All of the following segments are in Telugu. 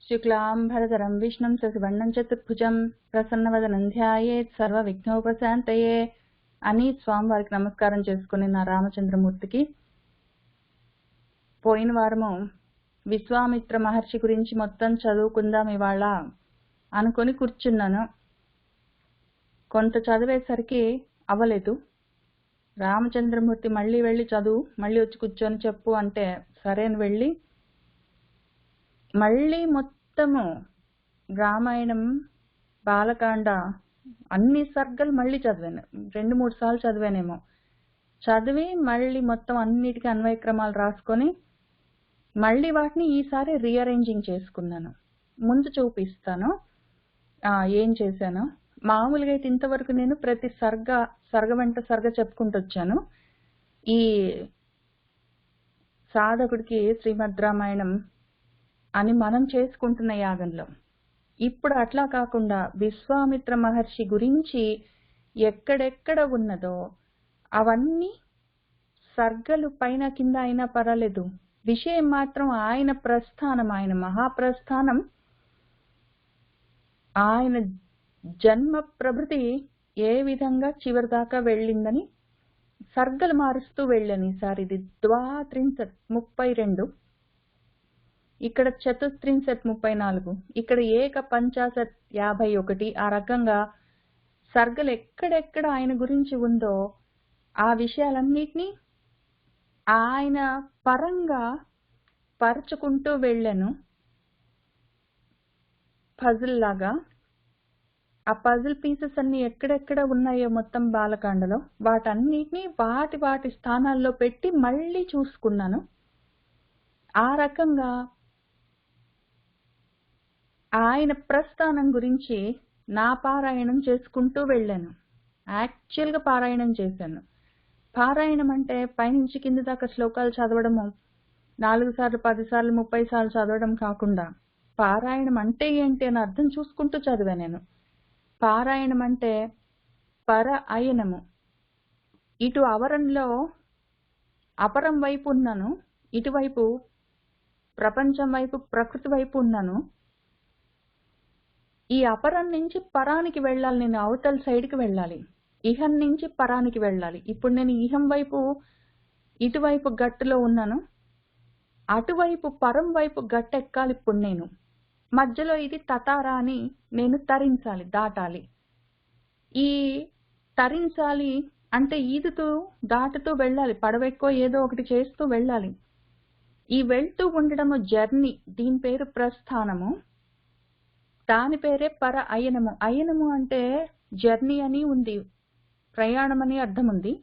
శుక్లాంబరధరం విష్ణుం శశివర్ణం చతుర్భుజం ప్రసన్నవదనం ధ్యాయేత్ సర్వ విఘ్నోపశాంతయే అని స్వామివారికి నమస్కారం చేసుకుని నా రామచంద్రమూర్తికి పోయిన వారము విశ్వామిత్ర మహర్షి గురించి మొత్తం చదువుకుందాం ఇవాళ అనుకొని కూర్చున్నాను. కొంత చదివేసరికి అవ్వలేదు. రామచంద్రమూర్తి మళ్ళీ వెళ్ళి చదువు, మళ్ళీ వచ్చి కూర్చొని చెప్పు అంటే సరే అని వెళ్ళి మళ్ళీ మొత్తము రామాయణం బాలకాండ అన్ని సర్గలు మళ్ళీ చదివాను. 2-3 సార్లు చదివానేమో. చదివి మళ్ళీ మొత్తం అన్నిటికీ అన్వయక్రమాలు రాసుకొని మళ్ళీ వాటిని ఈసారి రీఅరేంజింగ్ చేసుకున్నాను. ముందు చూపిస్తాను ఏం చేశాను. మామూలుగా అయితే ఇంతవరకు నేను ప్రతి సర్గ వెంట సర్గ చెప్పుకుంటూ వచ్చాను. ఈ సాధకుడికి శ్రీమద్ రామాయణం అని మనం చేసుకుంటున్న యాగంలో ఇప్పుడు అట్లా కాకుండా విశ్వామిత్ర మహర్షి గురించి ఎక్కడెక్కడ ఉన్నదో అవన్నీ సర్గలు పైన కింద అయినా పర్వాలేదు, విషయం మాత్రం ఆయన ప్రస్థానం, ఆయన మహాప్రస్థానం, ఆయన జన్మ ప్రభృతి ఏ విధంగా చివరి దాకా వెళ్ళిందని సర్గలు మారుస్తూ వెళ్ళాను. ఈసారి ఇది 32, ఇక్కడ చతుస్త్రింశత్ 34, ఇక్కడ ఏక పంచాశత్ 51. ఆ రకంగా సర్గలు ఎక్కడెక్కడ ఆయన గురించి ఉందో ఆ విషయాలన్నిటినీ ఆయన పరంగా పరుచుకుంటూ వెళ్ళాను. పజిల్ లాగా ఆ పజిల్ పీసెస్ అన్ని ఎక్కడెక్కడ ఉన్నాయో మొత్తం బాలకాండలో వాటన్నిటినీ వాటి స్థానాల్లో పెట్టి మళ్ళీ చూసుకున్నాను. ఆ రకంగా ఆయన ప్రస్థానం గురించి నా పారాయణం చేసుకుంటూ వెళ్ళాను. యాక్చువల్గా పారాయణం చేశాను. పారాయణం అంటే పైనుంచి కింది దాకా శ్లోకాలు చదవడము 4 సార్లు 10 సార్లు 30 సార్లు చదవడం కాకుండా పారాయణం అంటే ఏంటి అని అర్థం చూసుకుంటూ చదివాను నేను. పారాయణం అంటే పర అయనము. ఇటు అవరంలో అపరం వైపు ఉన్నాను, ఇటువైపు ప్రపంచం వైపు ప్రకృతి వైపు ఉన్నాను. ఈ అపరం నుంచి పరానికి వెళ్ళాలి, నేను అవతల సైడ్కి వెళ్ళాలి. ఇహం నుంచి పరానికి వెళ్ళాలి. ఇప్పుడు నేను ఇహం వైపు ఇటువైపు గట్టులో ఉన్నాను, అటువైపు పరం వైపు గట్టు ఎక్కాలి. ఇప్పుడు నేను మధ్యలో ఇది తతారా అని నేను తరించాలి, దాటాలి. ఈ తరించాలి అంటే ఈదుతూ దాటుతూ వెళ్ళాలి, పడవెక్కో ఏదో ఒకటి చేస్తూ వెళ్ళాలి. ఈ వెళ్తూ ఉండడము జర్నీ, దీని పేరు ప్రస్థానము, దాని పేరే పర అయనము. అయనము అంటే జర్నీ అని ఉంది, ప్రయాణం అని అర్థం ఉంది.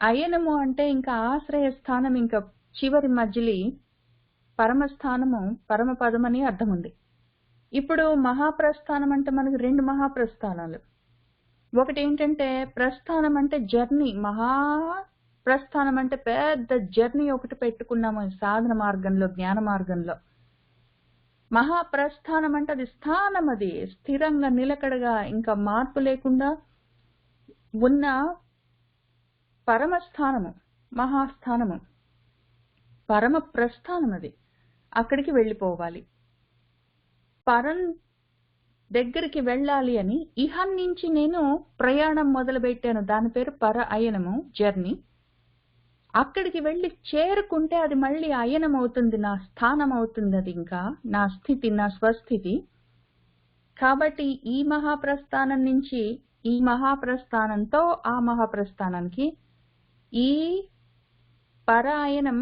అయనము అంటే ఇంకా ఆశ్రయ స్థానం, ఇంకా చివరి మజిలీ పరమస్థానము, పరమపదం అని అర్థం ఉంది. ఇప్పుడు మహాప్రస్థానం అంటే మనకు 2 మహాప్రస్థానాలు. ఒకటి ఏంటంటే ప్రస్థానం అంటే జర్నీ, ప్రస్థానం అంటే పెద్ద జర్నీ ఒకటి పెట్టుకున్నాము సాధన మార్గంలో, జ్ఞాన మార్గంలో. మహాప్రస్థానం అంటే అది స్థానం, అది స్థిరంగా నిలకడగా ఇంకా మార్పు లేకుండా ఉన్న పరమస్థానము, మహాస్థానము, పరమ ప్రస్థానం. అది అక్కడికి వెళ్ళిపోవాలి. పరం దగ్గరికి వెళ్ళాలి అని ఇహం నుంచి నేను ప్రయాణం మొదలు పెట్టాను. దాని పేరు పర అయనము, జర్నీ. అక్కడికి వెళ్ళి చేరుకుంటే అది మళ్ళీ అయనం అవుతుంది, నా స్థానం అవుతుంది. అది ఇంకా నా స్థితి, నా స్వస్థితి. కాబట్టి ఈ మహాప్రస్థానం నుంచి ఈ మహాప్రస్థానంతో ఆ మహాప్రస్థానానికి, ఈ పారాయణం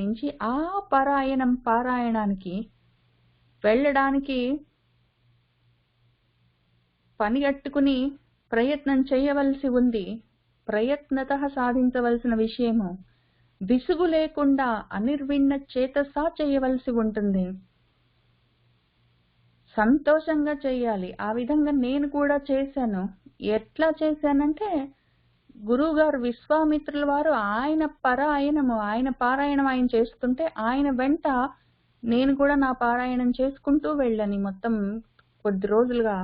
నుంచి ఆ పారాయణానికి వెళ్ళడానికి పనిగట్టుకుని ప్రయత్నం చేయవలసి ఉంది. ప్రయత్నతః సాధించవలసిన విషయము విసుగు లేకుండా అనిర్విణ్ణ చేతసా చేయవలసి ఉంటుంది. సంతోషంగా చేయాలి. ఆ విధంగా నేను కూడా చేశాను. ఎట్లా చేశానంటే గురువుగారు విశ్వామిత్రుల వారు ఆయన ఆయన పారాయణం ఆయన చేస్తుంటే ఆయన వెంట నేను కూడా నా పారాయణం చేసుకుంటూ వెళ్ళాను. మొత్తం కొద్ది రోజులుగా,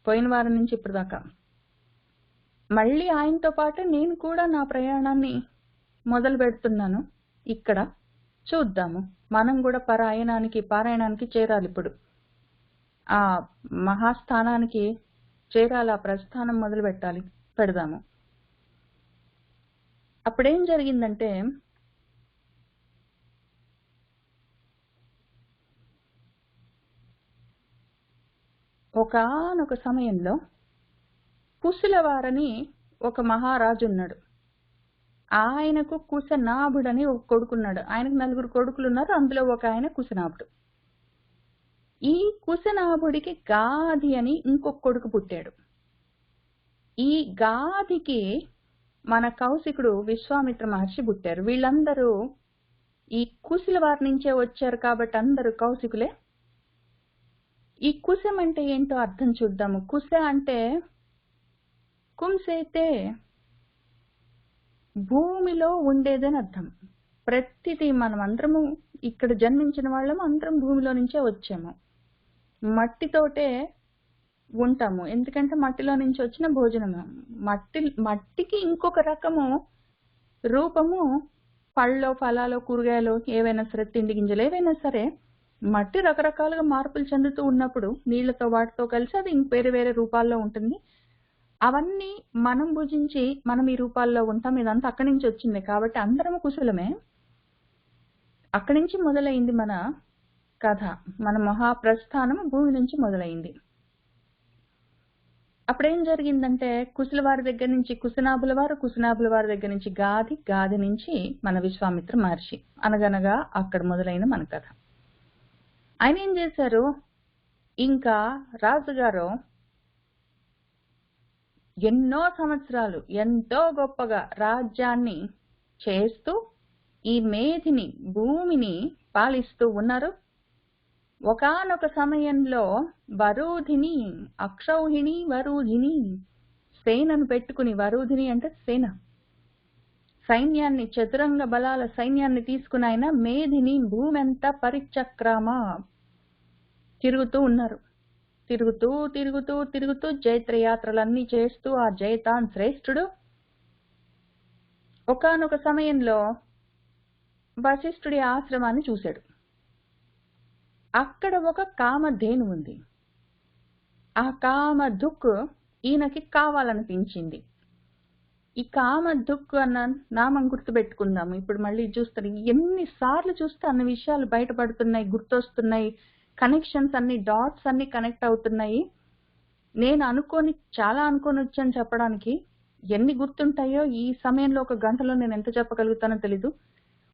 పోయిన వారం నుంచి ఇప్పటిదాకా మళ్ళీ ఆయనతో పాటు నేను కూడా నా ప్రయాణాన్ని మొదలు పెడుతున్నాను. ఇక్కడ చూద్దాము. మనం కూడా పారాయణానికి చేరాలి. ఇప్పుడు ఆ మహాస్థానానికి చేరాలి. ఆ ప్రస్థానం మొదలు పెడదాము. అప్పుడేం జరిగిందంటే, ఒకానొక సమయంలో కుశలవారని ఒక మహారాజు ఉన్నాడు. ఆయనకు కుశనాభుడని ఒక కొడుకున్నాడు. ఆయనకు 4 కొడుకులున్నారు. అందులో ఒక ఆయన కుశనాభుడు. ఈ కుశనాభుడికి గాధి అని ఇంకొక కొడుకు పుట్టాడు. ఈ గాధికి మన కౌశికుడు విశ్వామిత్ర మహర్షి పుట్టారు. వీళ్ళందరూ ఈ కుశల వారి నుంచే వచ్చారు కాబట్టి అందరూ కౌశికులే. ఈ కుశం అంటే ఏంటో అర్థం చూద్దాము. కుశ అంటే కుంసేతే, భూమిలో ఉండేదని అర్థం. ప్రతిదీ మనం అందరము ఇక్కడ జన్మించిన వాళ్ళము అందరం భూమిలో నుంచే వచ్చాము. మట్టితోటే ఉంటాము. ఎందుకంటే మట్టిలో నుంచి వచ్చిన భోజనము. మట్టికి ఇంకొక రకము రూపము పళ్ళలో, ఫలాలో, కూరగాయలు ఏవైనా సరే, తిండి గింజలు ఏవైనా సరే, మట్టి రకరకాలుగా మార్పులు చెందుతూ ఉన్నప్పుడు నీళ్లతో వాటితో కలిసి అది వేరే వేరే రూపాల్లో ఉంటుంది. అవన్నీ మనం భుజించి మనం ఈ రూపాల్లో ఉంటాం. ఇదంతా అక్కడి నుంచి వచ్చింది కాబట్టి అందరము కుశలమే. అక్కడి నుంచి మొదలైంది మన కథ. మన మహాప్రస్థానం భూమి నుంచి మొదలైంది. అప్పుడేం జరిగిందంటే, కుశల వారి దగ్గర నుంచి కుశనాభుల వారి దగ్గర నుంచి గాది నుంచి మన విశ్వామిత్ర మహర్షి. అనగనగా అక్కడ మొదలైన మన కథ. ఆయన ఏం చేశారు, ఇంకా రాజుగారు ఎన్నో సంవత్సరాలు ఎంతో గొప్పగా రాజ్యాన్ని చేస్తూ ఈ మేధిని, భూమిని పాలిస్తూ ఉన్నారు. ఒకానొక సమయంలో వరూధిని, అక్షౌహిణి వరూధిని సేనను పెట్టుకుని, వరూధిని అంటే సేన, సైన్యాన్ని, చతురంగ బలాల సైన్యాన్ని తీసుకుని ఆయన మేధిని భూమి అంతా పరిచక్రమ తిరుగుతూ ఉన్నారు. తిరుగుతూ జైత్రయాత్రలన్నీ చేస్తూ ఆ జైతాన్ శ్రేష్ఠుడు ఒకానొక సమయంలో వశిష్ఠుడి ఆశ్రమాన్ని చూశాడు. అక్కడ ఒక కామధేను ఉంది. ఆ కామధుక్ ఈయనకి కావాలనిపించింది. ఈ కామధుక్ అన్న నామం గుర్తుపెట్టుకుందాము. ఇప్పుడు మళ్ళీ చూస్తారు, ఎన్నిసార్లు చూస్తే అన్ని విషయాలు బయటపడుతున్నాయి, గుర్తొస్తున్నాయి, కనెక్షన్స్ అన్ని, డాట్స్ అన్ని కనెక్ట్ అవుతున్నాయి. నేను చాలా అనుకోని వచ్చాను చెప్పడానికి. ఎన్ని గుర్తుంటాయో ఈ సమయంలో, ఒక గంటలో నేను ఎంత చెప్పగలుగుతానో తెలీదు.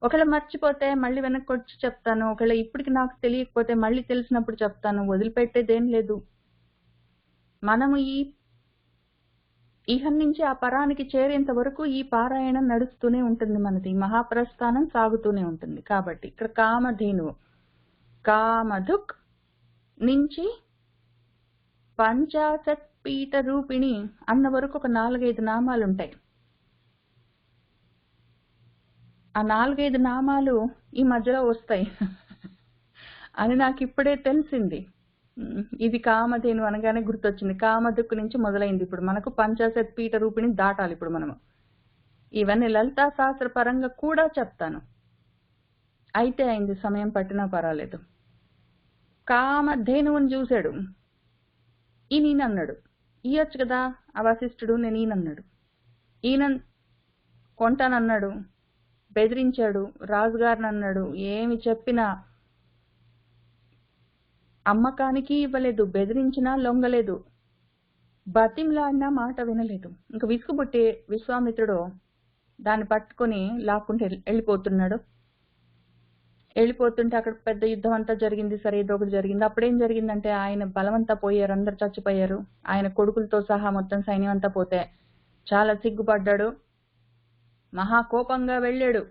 ఒకవేళ మర్చిపోతే మళ్ళీ వెనక్కి వచ్చి చెప్తాను. ఒకవేళ ఇప్పటికి నాకు తెలియకపోతే మళ్ళీ తెలిసినప్పుడు చెప్తాను. వదిలిపెట్టేదేం లేదు. మనము ఈ ఇహం నుంచి ఆ పరానికి చేరేంత వరకు ఈ పారాయణం నడుస్తూనే ఉంటుంది. మనది మహాప్రస్థానం సాగుతూనే ఉంటుంది. కాబట్టి ఇక్కడ కామధేనువు, కామధుక్ నుంచి 50 పీఠ రూపిణి అన్న వరకు ఒక 4-5 నామాలు ఉంటాయి. ఆ 4-5 నామాలు ఈ మధ్యలో వస్తాయి అని నాకు ఇప్పుడే తెలిసింది. ఇది కామధేను అనగానే గుర్తొచ్చింది. కామధుక్ నుంచి మొదలైంది. ఇప్పుడు మనకు 50 పీఠ రూపిణి దాటాలి. ఇప్పుడు మనము ఇవన్నీ లలితా శాస్త్ర పరంగా కూడా చెప్తాను. అయితే అయింది, సమయం పట్టినా పర్వాలేదు. కామధేనువుని చూశాడు. ఈయనన్నాడు, ఇయ్యొచ్చు కదా ఆ వశిష్ఠుడు. నేను ఈయనన్నాడు. ఈయన కొంటానన్నాడు, బెదిరించాడు. రాజుగారిని అన్నాడు, ఏమి చెప్పినా అమ్మకానికి ఇవ్వలేదు, బెదిరించినా లొంగలేదు, బతిమలాడినా మాట వినలేదు. ఇంకా విసుగుబుట్టి విశ్వామిత్రుడు దాన్ని పట్టుకొని లాక్కుంటే వెళ్ళిపోతున్నాడు. వెళ్ళిపోతుంటే అక్కడ పెద్ద యుద్ధం అంతా జరిగింది. సరే, ఏదో ఒకటి జరిగింది. అప్పుడేం జరిగిందంటే, ఆయన బలమంతా పోయారు, అందరు చచ్చిపోయారు. ఆయన కొడుకులతో సహా మొత్తం సైన్యం అంతా పోతే చాలా సిగ్గుపడ్డాడు. మహాకోపంగా వెళ్ళాడు.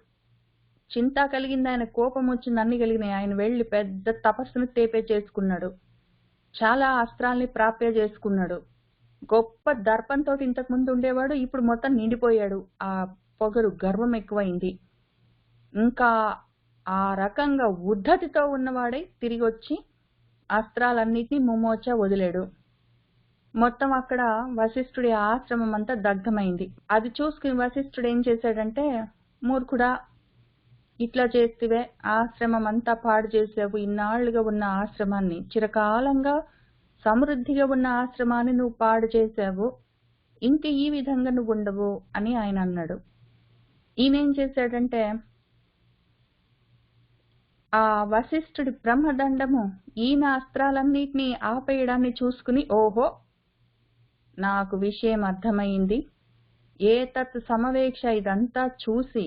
చింత కలిగింది, ఆయన కోపం వచ్చింది, అన్ని కలిగినాయి. ఆయన వెళ్ళి పెద్ద తపస్సును తేపే చేసుకున్నాడు. చాలా అస్త్రాల్ని ప్రాప్య చేసుకున్నాడు. గొప్ప దర్పంతో ఇంతకు ముందు ఉండేవాడు, ఇప్పుడు మొత్తం నిండిపోయాడు. ఆ పొగరు, గర్వం ఎక్కువైంది. ఇంకా ఆ రకంగా ఉద్ధతితో ఉన్నవాడై తిరిగి వచ్చి అస్త్రాలన్నిటినీ ముమ్మోచా వదిలాడు. మొత్తం అక్కడ వశిష్ఠుడి ఆశ్రమం అంతా దగ్ధమైంది. అది చూసుకుని వశిష్ఠుడు ఏం చేశాడంటే, మూర్ఖుడా, ఇట్లా చేస్తివే, ఆశ్రమం అంతా పాడు చేసావు, ఇన్నాళ్లుగా ఉన్న ఆశ్రమాన్ని, చిరకాలంగా సమృద్ధిగా ఉన్న ఆశ్రమాన్ని నువ్వు పాడు చేసావు, ఇంక ఈ విధంగా నువ్వు ఉండవు అని ఆయన అన్నాడు. ఈయనేం చేశాడంటే ఆ వశిష్ఠుడి బ్రహ్మదండము ఈయన అస్త్రాలన్నిటినీ ఆపేయడాన్ని చూసుకుని, ఓహో నాకు విషయం అర్థమైంది, ఏతత్ సమవేక్ష ఇదంతా చూసి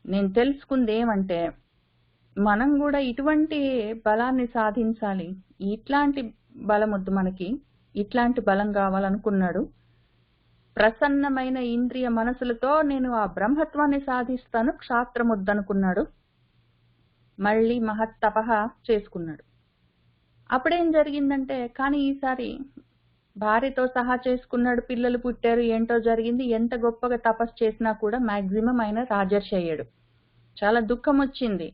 నేను తెలుసుకుంది ఏమంటే మనం కూడా ఇటువంటి బలాన్ని సాధించాలి, ఇట్లాంటి బలమొద్దు మనకి, ఇట్లాంటి బలం కావాలనుకున్నాడు. ప్రసన్నమైన ఇంద్రియ మనసులతో నేను ఆ బ్రహ్మత్వాన్ని సాధిస్తాను, క్షాత్రమొద్దనుకున్నాడు. మళ్ళీ మహత్తపహ చేసుకున్నాడు. అప్పుడేం జరిగిందంటే, కానీ ఈసారి భార్యతో సహా చేసుకున్నాడు, పిల్లలు పుట్టారు, ఏంటో జరిగింది. ఎంత గొప్పగా తపస్సు చేసినా కూడా మాక్సిమం ఆయన రాజర్షి అయ్యాడు. చాలా దుఃఖం వచ్చింది,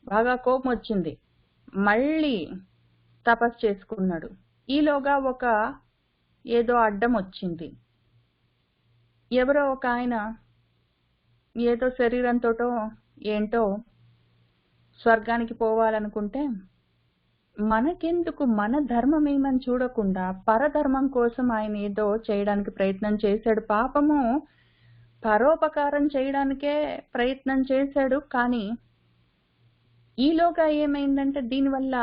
బాగా కోపం వచ్చింది. మళ్ళీ తపస్సు చేసుకున్నాడు. ఈలోగా ఒక ఏదో అడ్డం వచ్చింది. ఎవరో ఒక ఆయన ఏదో శరీరంతోటో ఏంటో స్వర్గానికి పోవాలనుకుంటే, మనకెందుకు, మన ధర్మం ఏమని చూడకుండా పరధర్మం కోసం ఆయన ఏదో చేయడానికి ప్రయత్నం చేశాడు. పాపము పరోపకారం చేయడానికే ప్రయత్నం చేశాడు. కానీ ఈలోగా ఏమైందంటే దీనివల్ల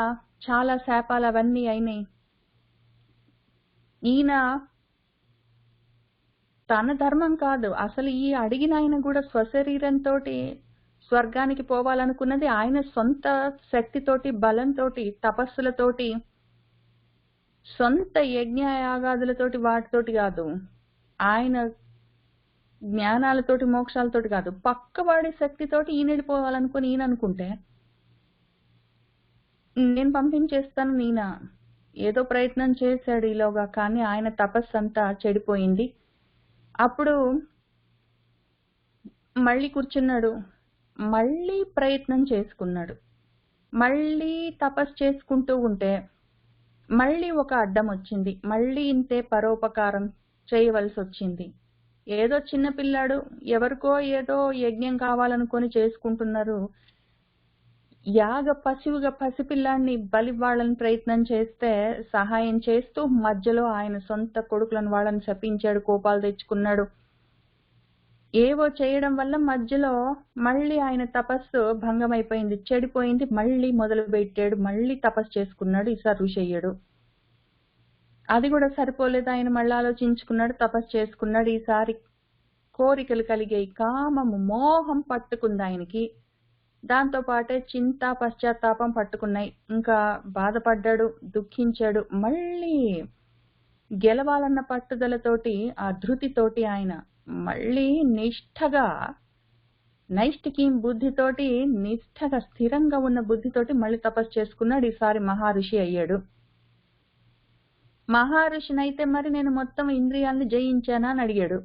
చాలా శాపాలు అవన్నీ అయినాయి. ఈయన తన ధర్మం కాదు, అసలు ఈ అడిగిన ఆయన కూడా స్వశరీరంతో స్వర్గానికి పోవాలనుకున్నది ఆయన సొంత శక్తితోటి, బలంతోటి, తపస్సులతోటి, సొంత యజ్ఞయాగాదులతోటి, వాటితోటి కాదు, ఆయన జ్ఞానాలతోటి, మోక్షాలతోటి కాదు, పక్కవాడి శక్తితోటి ఈయన వెళ్ళిపోవాలనుకుని ఈయన అనుకుంటే, నేను పంపించేస్తాను, ఈయన ఏదో ప్రయత్నం చేశాడు ఈలోగా, కానీ ఆయన తపస్సు అంతా చెడిపోయింది. అప్పుడు మళ్ళీ కూర్చున్నాడు, మళ్ళీ ప్రయత్నం చేసుకున్నాడు. మళ్ళీ తపస్సు చేసుకుంటూ ఉంటే మళ్ళీ ఒక అడ్డం వచ్చింది. మళ్ళీ ఇంతే పరోపకారం చేయవలసి వచ్చింది. ఏదో చిన్న పిల్లాడు, ఎవరికో ఏదో యజ్ఞం కావాలనుకొని చేసుకుంటున్నారు, యాగ పశువుగా పసిపిల్లాన్ని బలివ్వాలని ప్రయత్నం చేస్తే సహాయం చేస్తూ మధ్యలో ఆయన సొంత కొడుకులను వాళ్ళని శపించాడు, కోపాలు తెచ్చుకున్నాడు. ఏవో చేయడం వల్ల మధ్యలో మళ్ళీ ఆయన తపస్సు భంగమైపోయింది, చెడిపోయింది. మళ్ళీ మొదలు పెట్టాడు, మళ్ళీ తపస్సు చేసుకున్నాడు. ఈసారి ఋషి అయ్యాడు. అది కూడా సరిపోలేదు, ఆయన మళ్ళీ ఆలోచించుకున్నాడు, తపస్సు చేసుకున్నాడు. ఈసారి కోరికలు కలిగాయి, కామము, మోహం పట్టుకుంది ఆయనకి. దాంతో పాటే చింత, పశ్చాత్తాపం పట్టుకున్నాయి. ఇంకా బాధపడ్డాడు, దుఃఖించాడు. మళ్ళీ గెలవాలన్న పట్టుదలతోటి, ఆ ధృతితోటి ఆయన మళ్ళీ నిష్ఠగా, నైష్టికీ బుద్ధితోటి, నిష్ఠగా స్థిరంగా ఉన్న బుద్ధితోటి మళ్ళీ తపస్సు చేసుకున్నాడు. ఈసారి మహర్షి అయ్యాడు. మహర్షినైతే మరి నేను మొత్తం ఇంద్రియాలను జయించానా అని అడిగాడు.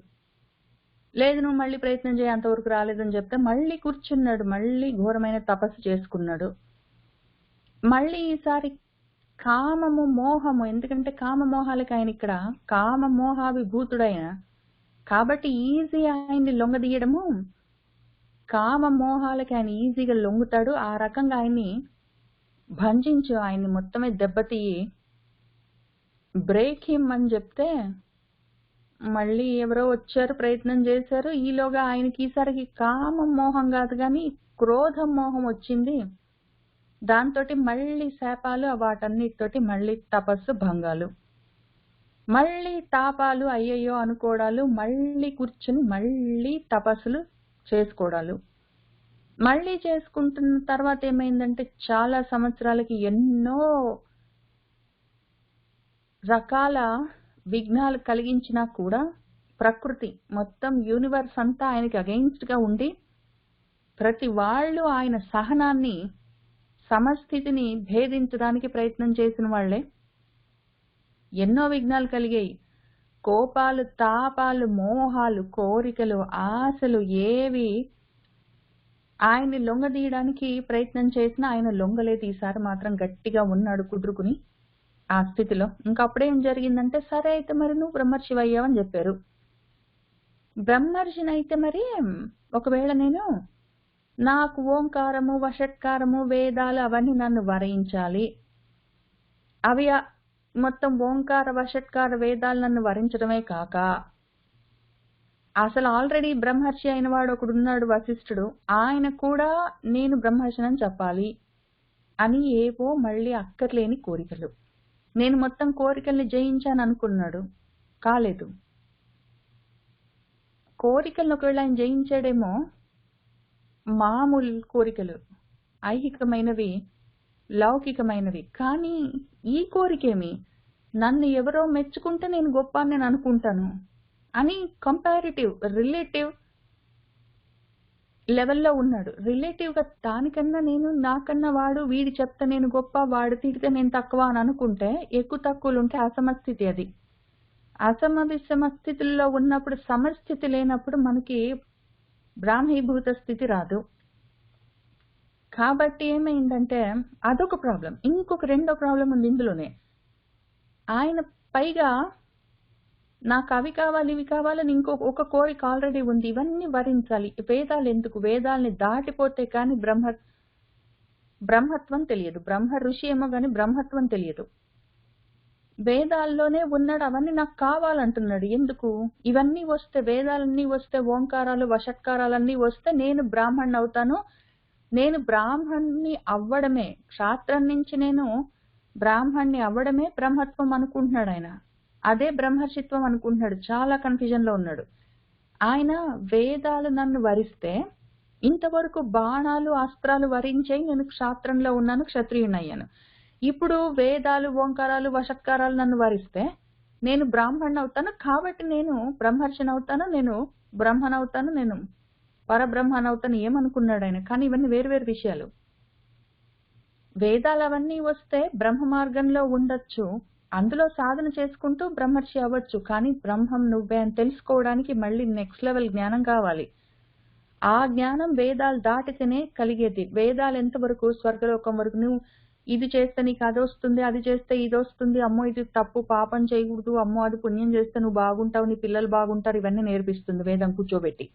లేదు, నువ్వు మళ్ళీ ప్రయత్నం చేయి, అంతవరకు రాలేదని చెప్తే మళ్ళీ కూర్చున్నాడు, మళ్ళీ ఘోరమైన తపస్సు చేసుకున్నాడు. మళ్ళీ ఈసారి కామము, మోహము, ఎందుకంటే కామమోహాలకి ఆయన ఇక్కడ కామమోహాభిభూతుడైన కాబట్టి ఈజీ ఆయన్ని లొంగదీయడము, కామమోహాలకి ఆయన ఈజీగా లొంగుతాడు. ఆ రకంగా ఆయన్ని భంజించు, ఆయన్ని మొత్తమే దెబ్బతీయి, బ్రేక్ హిమ్ అని చెప్తే మళ్ళీ ఎవరో వచ్చారు, ప్రయత్నం చేశారు. ఈలోగా ఆయనకి ఈసారికి కామం మోహం కాదు కానీ క్రోధం మోహం వచ్చింది. దాంతో మళ్ళీ శాపాలు, వాటన్నిటితోటి మళ్ళీ తపస్సు భంగాలు, మళ్ళీ తాపాలు, అయ్యయ్యో అనుకోవడాలు, మళ్ళీ కూర్చుని మళ్ళీ తపస్సులు చేసుకోవడాలు. మళ్ళీ చేసుకుంటున్న తర్వాత ఏమైందంటే చాలా సంవత్సరాలకి ఎన్నో రకాల విఘ్నాలు కలిగించినా కూడా ప్రకృతి మొత్తం, యూనివర్స్ అంతా ఆయనకి అగెయిన్స్ట్ గా ఉండి, ప్రతి వాళ్ళు ఆయన సహనాన్ని, సమస్థితిని భేదించడానికి ప్రయత్నం చేసిన వాళ్లే. ఎన్నో విఘ్నాలు కలిగాయి. కోపాలు, తాపాలు, మోహాలు, కోరికలు, ఆశలు ఏవి ఆయన్ని లొంగదీయడానికి ప్రయత్నం చేసినా ఆయన లొంగలేదు. ఈసారి మాత్రం గట్టిగా ఉన్నాడు కుదురుకుని ఆ స్థితిలో. ఇంకా అప్పుడేం జరిగిందంటే, సరే అయితే మరి నువ్వు బ్రహ్మర్షి అయ్యావని చెప్పారు. బ్రహ్మర్షిని అయితే మరి ఒకవేళ నేను నాకు ఓంకారము వషట్కారము వేదాలు అవన్నీ నన్ను వరించాలి. అవి మొత్తం ఓంకార వషట్కార వేదాలు నన్ను వరించడమే కాక అసలు ఆల్రెడీ బ్రహ్మర్షి అయిన వాడు ఒకడున్నాడు వశిష్ఠుడు, ఆయన కూడా నేను బ్రహ్మర్షినని చెప్పాలి అని ఏవో మళ్ళీ అక్కర్లేని కోరికలు. నేను మొత్తం కోరికల్ని జయించాను అనుకున్నాడు, కాలేదు. కోరికలను ఒకవేళ ఆయన జయించాడేమో, మామూలు కోరికలు, ఐహికమైనవి, లౌకికమైనవి. కానీ ఈ కోరికేమి, నన్ను ఎవరో మెచ్చుకుంటే నేను గొప్ప అని నేను అనుకుంటాను అని కంపారిటివ్ రిలేటివ్ లెవెల్లో ఉన్నాడు. రిలేటివ్ గా దానికన్నా నేను, నాకన్నా వాడు, వీడి చెప్తే నేను గొప్ప, వాడు తిడితే నేను తక్కువ అని అనుకుంటే ఎక్కువ తక్కువలు ఉంటే అసమస్థితి. అది సమస్థితుల్లో ఉన్నప్పుడు, సమస్థితి లేనప్పుడు మనకి బ్రాహ్మీభూత స్థితి రాదు. కాబట్టి ఏమైందంటే అదొక ప్రాబ్లం. ఇంకొక రెండో ప్రాబ్లం ఉంది ఇందులోనే. ఆయన పైగా నాకు అవి కావాలి ఇవి కావాలని ఒక కోరిక ఆల్రెడీ ఉంది, ఇవన్నీ వరించాలి. వేదాలు ఎందుకు? వేదాలని దాటిపోతే కానీ బ్రహ్మత్వం తెలియదు. బ్రహ్మ ఋషి ఏమో కానీ బ్రహ్మత్వం తెలియదు. వేదాల్లోనే ఉన్నాడు, అవన్నీ నాకు కావాలంటున్నాడు. ఎందుకు? ఇవన్నీ వస్తే, వేదాలన్నీ వస్తే, ఓంకారాలు వషట్కారాలన్నీ వస్తే నేను బ్రాహ్మణ్ అవుతాను. నేను బ్రాహ్మణ్ణి అవ్వడమే, క్షాత్రం నుంచి నేను బ్రాహ్మణ్ణి అవ్వడమే బ్రహ్మత్వం అనుకుంటున్నాడు ఆయన. అదే బ్రహ్మర్షిత్వం అనుకుంటున్నాడు. చాలా కన్ఫ్యూజన్ లో ఉన్నాడు ఆయన. వేదాలు నన్ను వరిస్తే, ఇంతవరకు బాణాలు అస్త్రాలు వరించే నేను క్షాత్రంలో ఉన్నాను, క్షత్రియునయ్యాను. ఇప్పుడు వేదాలు ఓంకారాలు వషట్కారాలు నన్ను వరిస్తే నేను బ్రాహ్మణ్ అవుతాను, కాబట్టి నేను బ్రహ్మర్షిని అవుతాను, నేను బ్రహ్మన్ అవుతాను, నేను పరబ్రహ్మన్ అవుతాను ఏమనుకున్నాడు ఆయన. కానీ ఇవన్నీ వేరు విషయాలు. వేదాలు అవన్నీ వస్తే బ్రహ్మ మార్గంలో ఉండొచ్చు, అందులో సాధన చేసుకుంటూ బ్రహ్మర్షి అవ్వచ్చు. కానీ బ్రహ్మం నువ్వే అని తెలుసుకోవడానికి మళ్ళీ నెక్స్ట్ లెవెల్ జ్ఞానం కావాలి. ఆ జ్ఞానం వేదాలు దాటితేనే కలిగేది. వేదాలు ఎంతవరకు? స్వర్గలోకం వరకు. నువ్వు ఇది చేస్తే నీకు అది వస్తుంది, అది చేస్తే ఇది వస్తుంది, అమ్మో ఇది తప్పు, పాపం చేయకూడదు, అమ్మో అది పుణ్యం చేస్తే నువ్వు బాగుంటావు, నీ పిల్లలు బాగుంటారు, ఇవన్నీ నేర్పిస్తుంది వేదం కూర్చోబెట్టి.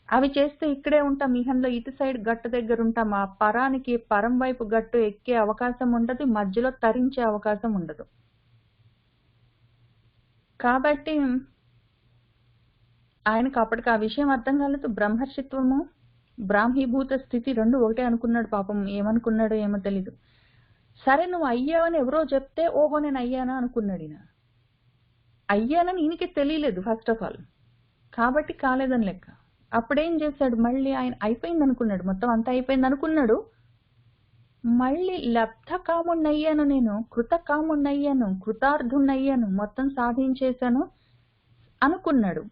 అవి చేస్తే ఇక్కడే ఉంటాం, ఇహంలో ఇటు సైడ్ గట్టు దగ్గర ఉంటాం. ఆ పరానికి, పరం వైపు గట్టు ఎక్కే అవకాశం ఉండదు, మధ్యలో తరించే అవకాశం ఉండదు. కాబట్టి ఆయనకు అప్పటికి ఆ విషయం అర్థం కాలేదు. బ్రహ్మర్షిత్వము బ్రాహ్మీభూత స్థితి రెండు ఒకటే అనుకున్నాడు. పాపం ఏమనుకున్నాడో ఏమో తెలీదు. సరే నువ్వు అయ్యావని ఎవరో చెప్తే ఓహో నేను అయ్యానా అనుకున్నాడు. ఈయన అయ్యానని ఈయనకి తెలియలేదు ఫస్ట్ ఆఫ్ ఆల్, కాబట్టి కాలేదని లెక్క. అప్పుడేం చేశాడు, మళ్ళీ ఆయన అయిపోయింది అనుకున్నాడు, మొత్తం అంతా అయిపోయింది అనుకున్నాడు. మళ్ళీ లబ్ధ కాముణ్ణయ్యాను, నేను కృత కాముణ్ణయ్యాను, కృతార్థుణ్ణయ్యాను, మొత్తం సాధించేశాను అనుకున్నాడు.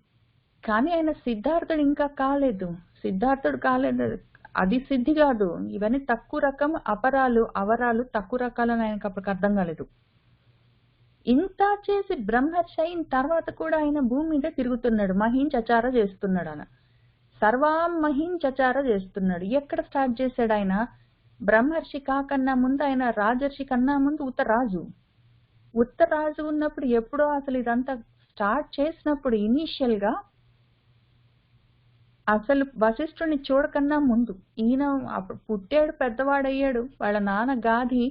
కానీ ఆయన సిద్ధార్థుడు ఇంకా కాలేదు. సిద్ధార్థుడు కాలేదు, అది సిద్ధి కాదు. ఇవన్నీ తక్కువ రకం అపరాలు, అవరాలు, తక్కువ రకాలని ఆయనకు అప్పటికి అర్థం కాలేదు. ఇంత చేసి బ్రహ్మర్షి అయిన తర్వాత కూడా ఆయన భూమి మీద తిరుగుతున్నాడు, మహించచార చేస్తున్నాడు. ఆయన సర్వాం మహించచార చేస్తున్నాడు. ఎక్కడ స్టార్ట్ చేశాడు ఆయన? బ్రహ్మర్షి కాకన్నా ముందు ఆయన రాజర్షి కన్నా ముందు ఉత్తరాజు ఉన్నప్పుడు ఎప్పుడో అసలు ఇదంతా స్టార్ట్ చేసినప్పుడు ఇనీషియల్ గా అసలు వశిష్ఠుని చూడకన్నా ముందు ఈయన అప్పుడు పుట్టాడు, పెద్దవాడయ్యాడు. వాళ్ళ నాన్న గాది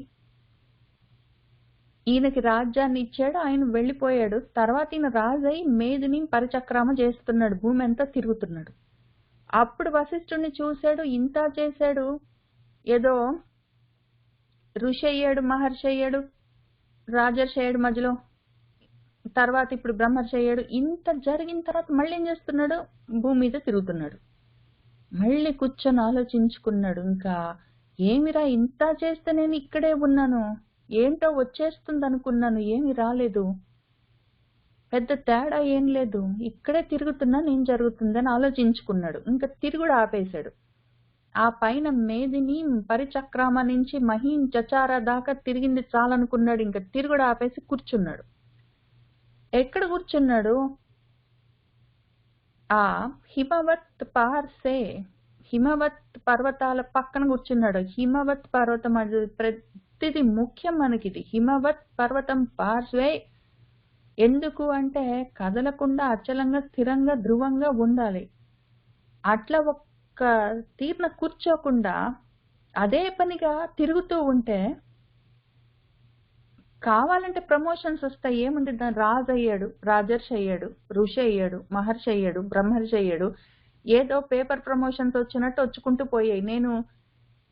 ఈయనకి రాజ్యాన్ని ఇచ్చాడు, ఆయన వెళ్ళిపోయాడు. తర్వాత ఈయన రాజై మేదిని పరిచక్రమ చేస్తున్నాడు, భూమి అంతా తిరుగుతున్నాడు. అప్పుడు వశిష్ఠుడిని చూశాడు, ఇంత చేశాడు, ఏదో ఋషి అయ్యాడు, మహర్షి అయ్యాడు, రాజర్షి అయ్యాడు మధ్యలో, తర్వాత ఇప్పుడు బ్రహ్మర్షి అయ్యాడు. ఇంత జరిగిన తర్వాత మళ్ళీ ఏం చేస్తున్నాడు? భూమి మీద తిరుగుతున్నాడు. మళ్ళీ కూర్చొని ఆలోచించుకున్నాడు, ఇంకా ఏమిరా ఇంత చేస్తే నేను ఇక్కడే ఉన్నాను, ఏంటో వచ్చేస్తుంది అనుకున్నాను, ఏమి రాలేదు, పెద్ద తేడా ఏం లేదు, ఇక్కడే తిరుగుతున్నాను, ఏం జరుగుతుందని ఆలోచించుకున్నాడు. ఇంకా తిరుగుడు ఆపేశాడు. ఆ పైన మేదిని పరిచక్రమ నుంచి మహించచార దాకా తిరిగింది చాలనుకున్నాడు. ఇంకా తిరుగుడు ఆపేసి కూర్చున్నాడు. ఎక్కడ కూర్చున్నాడు? ఆ హిమవత్ పార్సే, హిమవత్ పర్వతాల పక్కన కూర్చున్నాడు. హిమవత్ పర్వతం అది ప్రతిది ముఖ్యం మనకిది. హిమవత్ పర్వతం పార్శ్వే. ఎందుకు అంటే కదలకుండా అచలంగా స్థిరంగా ధ్రువంగా ఉండాలి. అట్లా ఒక్క ఒక్క తీరున కూర్చోకుండా అదే పనిగా తిరుగుతూ ఉంటే కావాలంటే ప్రమోషన్స్ వస్తాయి. ఏముంది, దాని రాజు అయ్యాడు, రాజర్షి అయ్యాడు, ఋషి అయ్యాడు, మహర్షి అయ్యాడు, బ్రహ్మర్షి అయ్యాడు. ఏదో పేపర్ ప్రమోషన్స్ వచ్చినట్టు వచ్చుకుంటూ పోయాయి. నేను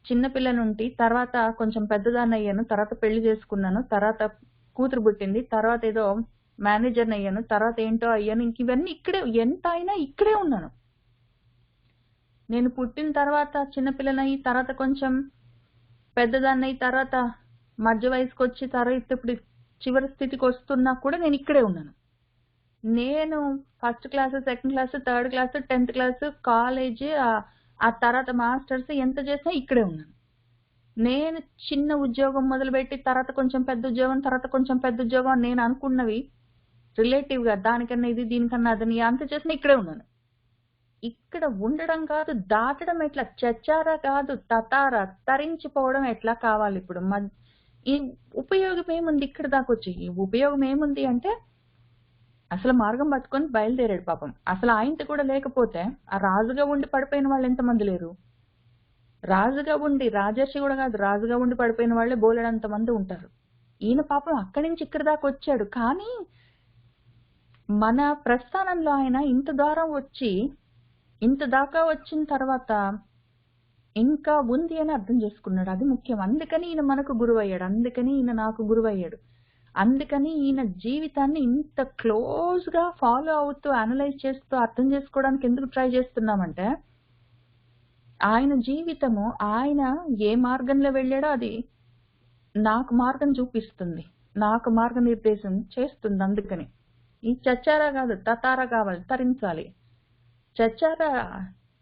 చిన్నపిల్ల నుండి తర్వాత కొంచెం పెద్దదాన్ని అయ్యాను, తర్వాత పెళ్లి చేసుకున్నాను, తర్వాత కూతురు పుట్టింది, తర్వాత ఏదో మేనేజర్ని అయ్యాను, తర్వాత ఏంటో అయ్యాను. ఇంక ఇవన్నీ ఇక్కడే, ఎంత అయినా ఇక్కడే ఉన్నాను. నేను పుట్టిన తర్వాత చిన్నపిల్లనయ్యి, తర్వాత కొంచెం పెద్దదాన్ని అయ్యి, తర్వాత మధ్య వయసుకు వచ్చి, తర్వాత ఇప్పుడు చివరి స్థితికి వస్తున్నా కూడా నేను ఇక్కడే ఉన్నాను. నేను first class, second class, third class, 10th class, college, ఆ తర్వాత మాస్టర్స్ ఎంత చేసినా ఇక్కడే ఉన్నాను. నేను చిన్న ఉద్యోగం మొదలుపెట్టి తర్వాత కొంచెం పెద్ద ఉద్యోగం, తర్వాత కొంచెం పెద్ద ఉద్యోగం అని నేను అనుకున్నవి రిలేటివ్గా దానికన్నా ఇది, దీనికన్నా అదని అంత చేసినా ఇక్కడే ఉన్నాను. ఇక్కడ ఉండడం కాదు, దాటడం ఎట్లా, చచ్చారా కాదు, తతారా తరించిపోవడం ఎట్లా కావాలి. ఇప్పుడు ఈ ఉపయోగం ఏముంది ఇక్కడ దాకా వచ్చి? ఈ ఉపయోగం ఏముంది అంటే అసలు మార్గం పట్టుకొని బయలుదేరాడు పాపం. అసలు ఆయనతో కూడా లేకపోతే ఆ రాజుగా ఉండి పడిపోయిన వాళ్ళు ఎంతమంది లేరు? రాజుగా ఉండి, రాజర్షి కూడా కాదు, రాజుగా ఉండి పడిపోయిన వాళ్ళే బోలెడంత మంది ఉంటారు. ఈయన పాపం అక్కడి నుంచి ఇక్కడి దాకా వచ్చాడు. కానీ మన ప్రస్థానంలో ఆయన ఇంత దూరం వచ్చి ఇంత దాకా వచ్చిన తర్వాత ఇంకా ఉంది అని అర్థం చేసుకున్నాడు. అది ముఖ్యం. అందుకని ఈయన మనకు గురువు అయ్యాడు, అందుకని ఈయన నాకు గురువు అయ్యాడు, అందుకని ఈయన జీవితాన్ని ఇంత క్లోజ్ గా ఫాలో అవుతూ అనలైజ్ చేస్తూ అర్థం చేసుకోవడానికి ఎందుకు ట్రై చేస్తున్నామంటే ఆయన జీవితము, ఆయన ఏ మార్గంలో వెళ్ళాడో అది నాకు మార్గం చూపిస్తుంది, నాకు మార్గనిర్దేశం చేస్తుంది. అందుకని ఈ చచ్చారా కాదు, తతారా కావాలి, తరించాలి. చచ్చారా,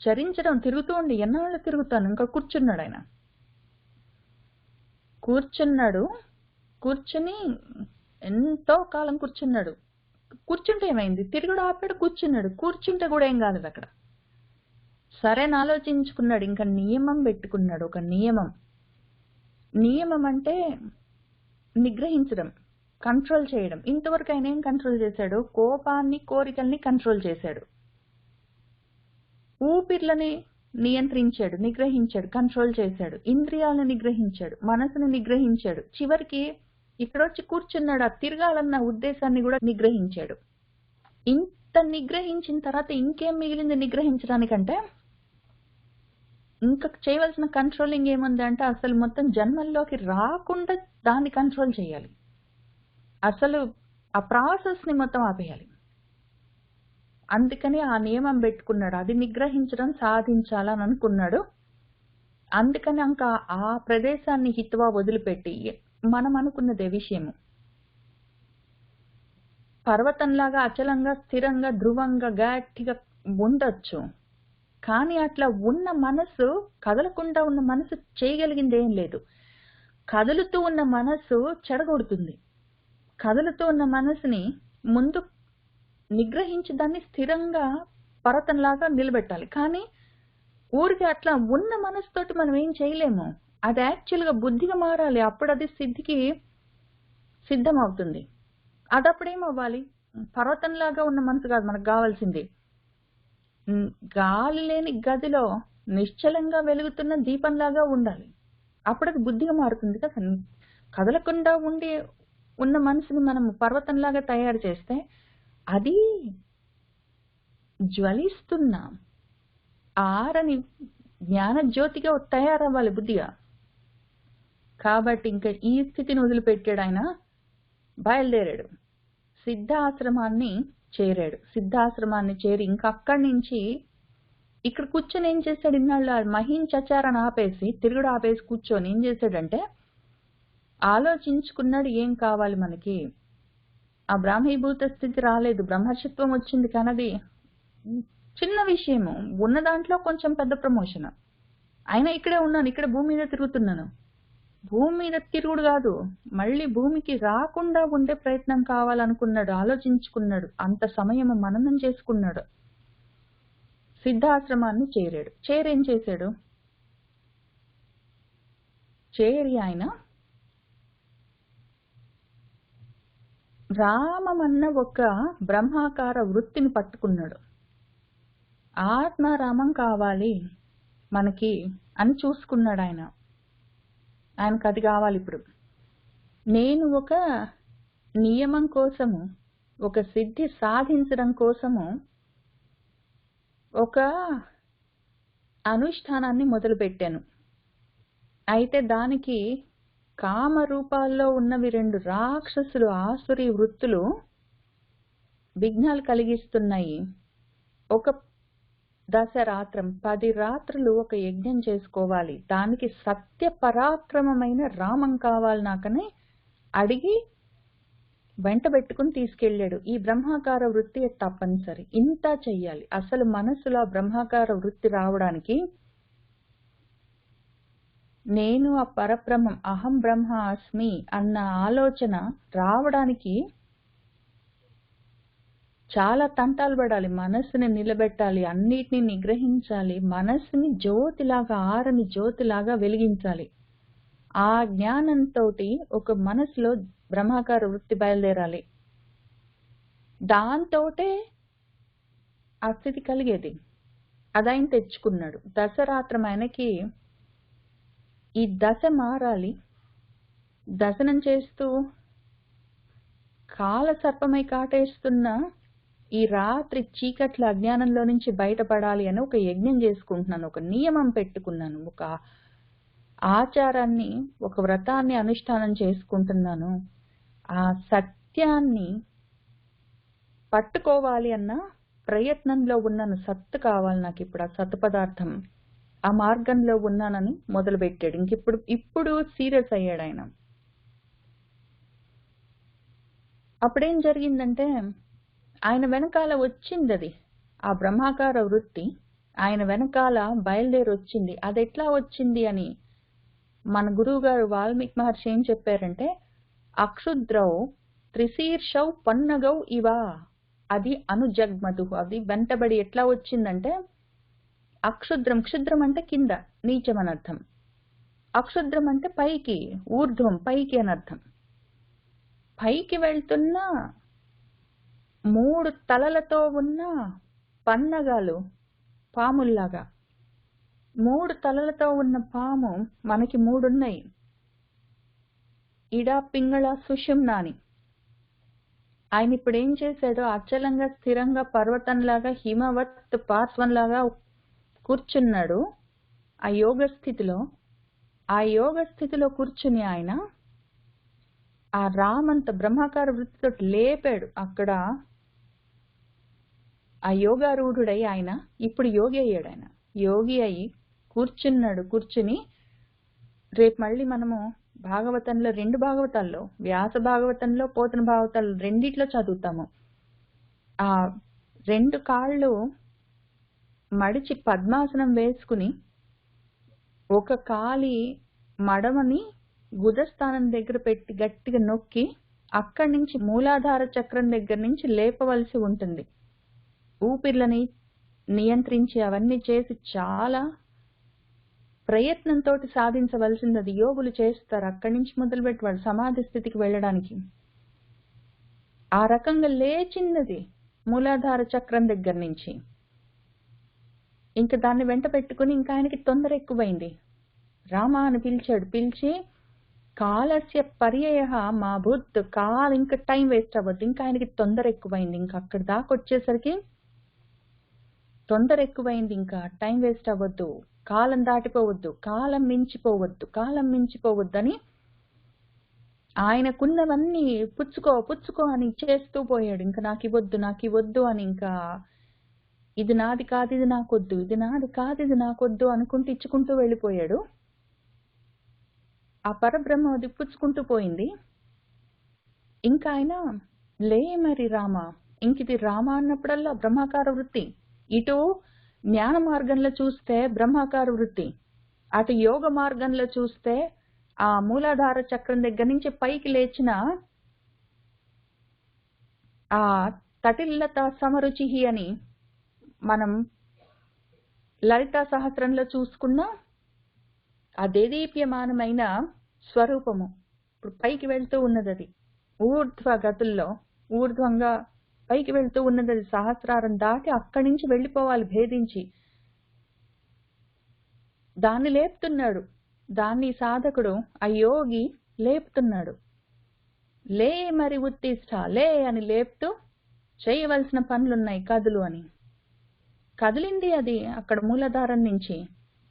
చరించడం, తిరుగుతూ ఉండి ఎన్నాళ్ళు తిరుగుతాను. ఇంకా కూర్చున్నాడు ఆయన. కూర్చుని ఎంతో కాలం కూర్చున్నాడు. కూర్చుంటే ఏమైంది? తిరుగుడు ఆపాడు, కూర్చున్నాడు. కూర్చుంటే కూడా ఏం కాలేదు అక్కడ. సరేన ఆలోచించుకున్నాడు. ఇంకా నియమం పెట్టుకున్నాడు. ఒక నియమం అంటే నిగ్రహించడం, కంట్రోల్ చేయడం. ఇంతవరకు ఆయన ఏం కంట్రోల్ చేశాడు? కోపాన్ని, కోరికల్ని కంట్రోల్ చేశాడు. ఊపిర్లని నియంత్రించాడు, నిగ్రహించాడు, కంట్రోల్ చేశాడు. ఇంద్రియాలను నిగ్రహించాడు, మనసుని నిగ్రహించాడు. చివరికి ఇక్కడొచ్చి కూర్చున్నాడు. ఆ తిరగాలన్న ఉద్దేశాన్ని కూడా నిగ్రహించాడు. ఇంత నిగ్రహించిన తర్వాత ఇంకేం మిగిలింది నిగ్రహించడానికంటే? ఇంకా చేయవలసిన కంట్రోలింగ్ ఏముంది అంటే అసలు మొత్తం జన్మల్లోకి రాకుండా దాన్ని కంట్రోల్ చేయాలి. అసలు ఆ ప్రాసెస్ ని మొత్తం ఆపేయాలి. అందుకని ఆ నియమం పెట్టుకున్నాడు. అది నిగ్రహించడం, సాధించాలని అనుకున్నాడు. అందుకని ఇంకా ఆ ప్రదేశాన్ని హిత్వా వదిలిపెట్టి, మనం అనుకున్నదే విషయము, పర్వతంలాగా అచలంగా, స్థిరంగా, ధ్రువంగా, గట్టిగా ఉండొచ్చు. కానీ అట్లా ఉన్న మనసు, కదలకుండా ఉన్న మనసు చేయగలిగింది ఏం లేదు. కదులుతూ ఉన్న మనసు చెడగొడుతుంది. కదులుతూ ఉన్న మనసుని ముందు నిగ్రహించి దాన్ని స్థిరంగా పర్వతంలాగా నిలబెట్టాలి. కానీ ఊరికి అట్లా ఉన్న మనసుతోటి మనం ఏం చేయలేము. అది యాక్చువల్గా బుద్ధిగా మారాలి. అప్పుడు అది సిద్ధికి సిద్ధం అవుతుంది. అదప్పుడేమవ్వాలి? పర్వతంలాగా ఉన్న మనసు కాదు మనకు కావాల్సింది. గాలి లేని గదిలో నిశ్చలంగా వెలుగుతున్న దీపంలాగా ఉండాలి. అప్పుడు అది బుద్ధిగా మారుతుంది కదా. కదలకుండా ఉన్న మనసుని మనం పర్వతంలాగా తయారు చేస్తే అది జ్వలిస్తున్న ఆరని జ్ఞాన జ్యోతిగా తయారవ్వాలి బుద్ధిగా. కాబట్టి ఇంకా ఈ స్థితిని వదిలిపెట్టాడు ఆయన. బయలుదేరాడు, సిద్ధాశ్రమాన్ని చేరాడు. సిద్ధాశ్రమాన్ని చేరి ఇంకా అక్కడి నుంచి ఇక్కడ కూర్చొని ఏం చేశాడు? ఇన్నాళ్ళు మహించచారని ఆపేసి, తిరుగుడు ఆపేసి కూర్చొని ఏం చేశాడంటే ఆలోచించుకున్నాడు. ఏం కావాలి మనకి? ఆ బ్రాహ్మీభూత స్థితి రాలేదు, బ్రహ్మర్షిత్వం వచ్చింది. కానీ చిన్న విషయము, ఉన్న దాంట్లో కొంచెం పెద్ద ప్రమోషన్. అయినా ఇక్కడే ఉన్నాను, ఇక్కడ భూమి మీద తిరుగుతున్నాను. భూమి మీద తిరుగుడు కాదు, మళ్ళీ భూమికి రాకుండా ఉండే ప్రయత్నం కావాలనుకున్నాడు. ఆలోచించుకున్నాడు, అంత సమయం మననం చేసుకున్నాడు. సిద్ధాశ్రమాన్ని చేరాడు. చేరేం చేశాడు? చేరి ఆయన రామమన్న ఒక బ్రహ్మాకార వృత్తిని పట్టుకున్నాడు. ఆత్మారామం కావాలి, మనకి అని చూసుకున్నాడు ఆయన. ఆయనకు అది కావాలి ఇప్పుడు. నేను ఒక నియమం కోసము, ఒక సిద్ధి సాధించడం కోసము ఒక అనుష్ఠానాన్ని మొదలుపెట్టాను. అయితే దానికి కామ రూపాల్లో ఉన్నవి 2 రాక్షసులు, ఆసురీ వృత్తులు విఘ్నాలు కలిగిస్తున్నాయి. ఒక దశరాత్రం 10 రాత్రులు ఒక యజ్ఞం చేసుకోవాలి, దానికి సత్య పరాక్రమమైన రామం కావాలి నాకని అడిగి వెంట పెట్టుకుని తీసుకెళ్ళాడు. ఈ బ్రహ్మాకార వృత్తి తప్పనిసరి, ఇంత చెయ్యాలి. అసలు మనసులో బ్రహ్మాకార వృత్తి రావడానికి, నేను ఆ పరబ్రహ్మం, అహం బ్రహ్మ అస్మి అన్న ఆలోచన రావడానికి చాలా తంటాలు పడాలి. మనస్సుని నిలబెట్టాలి, అన్నిటిని నిగ్రహించాలి, మనస్సుని జ్యోతిలాగా, ఆరని జ్యోతిలాగా వెలిగించాలి. ఆ జ్ఞానంతో ఒక మనసులో బ్రహ్మాకార వృత్తి బయలుదేరాలి. దాంతోటే ఆ స్థితి కలిగేది. అదాయన తెచ్చుకున్నాడు. దశరాత్రం ఆయనకి ఈ దశ మారాలి. దశనం చేస్తూ కాల సర్పమై కాటేస్తున్న ఈ రాత్రి చీకట్ల అజ్ఞానంలో నుంచి బయటపడాలి అని ఒక యజ్ఞం చేసుకుంటున్నాను, ఒక నియమం పెట్టుకున్నాను, ఒక ఆచారాన్ని, ఒక వ్రతాన్ని అనుష్ఠానం చేసుకుంటున్నాను. ఆ సత్యాన్ని పట్టుకోవాలి అన్న ప్రయత్నంలో ఉన్నాను. సత్తు కావాలి నాకు ఇప్పుడు, ఆ సత్ పదార్థం, ఆ మార్గంలో ఉన్నానని మొదలుపెట్టాడు. ఇప్పుడు సీరియస్ అయ్యాడు ఆయన. అప్పుడేం జరిగిందంటే, ఆయన వెనకాల వచ్చింది అది, ఆ బ్రహ్మాకార వృత్తి ఆయన వెనకాల బయలుదేరి వచ్చింది. అది ఎట్లా వచ్చింది అని మన గురువు గారు వాల్మీకి మహర్షి ఏం చెప్పారంటే, అక్షుద్రౌ త్రిశీర్షౌ పన్నగౌ ఇవా, అది అనుజగ్మతు, అది వెంటబడి ఎట్లా వచ్చిందంటే, అక్షుద్రం, క్షుద్రం అంటే కింద, నీచం అని అర్థం. అక్షుద్రం అంటే పైకి, ఊర్ధ్వం, పైకి అని అర్థం. పైకి వెళ్తున్న 3 తలలతో ఉన్న పన్నగాలు, పాముల్లాగా. 3 తలలతో ఉన్న పాము, మనకి 3 ఉన్నాయి, ఇడ, పింగళ, సుషుమ్న అని. ఆయన ఇప్పుడు ఏం చేశాడో, అచలంగా స్థిరంగా పర్వతంలాగా, హిమవత్ పార్శ్వంలాగా కూర్చున్నాడు ఆ యోగ స్థితిలో. ఆ యోగ స్థితిలో కూర్చుని ఆయన ఆ రామంత బ్రహ్మాకార వృత్తితో లేపాడు. అక్కడ ఆ యోగారూఢుడై ఆయన ఇప్పుడు యోగి అయ్యాడు. ఆయన యోగి అయి కూర్చున్నాడు. కూర్చుని రేపు మళ్ళీ మనము భాగవతంలో, 2 భాగవతాల్లో, వ్యాస భాగవతంలో, పోతన భాగవతాల్లో రెండిట్లో చదువుతాము. ఆ 2 కాళ్ళు మడిచి పద్మాసనం వేసుకుని, ఒక కాలి మడమని గుదస్థానం దగ్గర పెట్టి గట్టిగా నొక్కి, అక్కడి నుంచి మూలాధార చక్రం దగ్గర నుంచి లేపవలసి ఉంటుంది. ఊపిర్లని నియంత్రించి అవన్నీ చేసి చాలా ప్రయత్నంతో సాధించవలసింది. అది యోగులు చేస్తారు. అక్కడి నుంచి మొదలుపెట్టి వాడు సమాధి స్థితికి వెళ్ళడానికి. ఆ రకంగా లేచిన్నది మూలాధార చక్రం దగ్గర నుంచి. ఇంకా దాన్ని వెంట పెట్టుకుని ఇంకా ఆయనకి తొందర ఎక్కువైంది. రామ అని పిలిచాడు. పిలిచి కాలస్య పర్యయ మా బుద్ధ్, ఇంకా టైం వేస్ట్ అవ్వద్దు. ఇంకా ఆయనకి తొందర ఎక్కువైంది. ఇంకా అక్కడి దాకా వచ్చేసరికి తొందర ఎక్కువైంది. ఇంకా టైం వేస్ట్ అవ్వద్దు, కాలం దాటిపోవద్దు, కాలం మించిపోవద్దు అని ఆయనకున్నవన్నీ పుచ్చుకో అని చేస్తూ పోయాడు. ఇంకా నాకు ఇవ్వద్దు అని, ఇంకా ఇది నాది కాదు, ఇది నాకొద్దు, ఇది నాది కాదు, ఇది నాకొద్దు అనుకుంటూ ఇచ్చుకుంటూ వెళ్ళిపోయాడు. ఆ పరబ్రహ్మ అది పుచ్చుకుంటూ పోయింది. ఇంకా ఆయన లే మరి రామ, ఇంక ఇది రామ అన్నప్పుడల్లా బ్రహ్మాకార వృత్తి. ఇటు జ్ఞాన మార్గంలో చూస్తే బ్రహ్మాకార వృత్తి, అటు యోగ మార్గంలో చూస్తే ఆ మూలాధార చక్రం దగ్గర నుంచి పైకి లేచిన ఆ తటిల్లత సమరుచి అని మనం లలితా సహస్రంలో చూసుకున్న ఆ దేదీప్యమానమైన స్వరూపము ఇప్పుడు పైకి వెళ్తూ ఉన్నది. అది ఊర్ధ్వ గతుల్లో ఊర్ధ్వంగా పైకి వెళ్తూ ఉన్నది. సహస్రారం దాటి అక్కడి నుంచి వెళ్ళిపోవాలి భేదించి. దాన్ని లేపుతున్నాడు. దాన్ని సాధకుడు ఆ యోగి లేపుతున్నాడు. లే మరి ఉత్తిష్ట, లే అని లేపుతూ చేయవలసిన పనులున్నాయి కదులు అని. కదిలింది అది అక్కడ మూలాధారం నుంచి,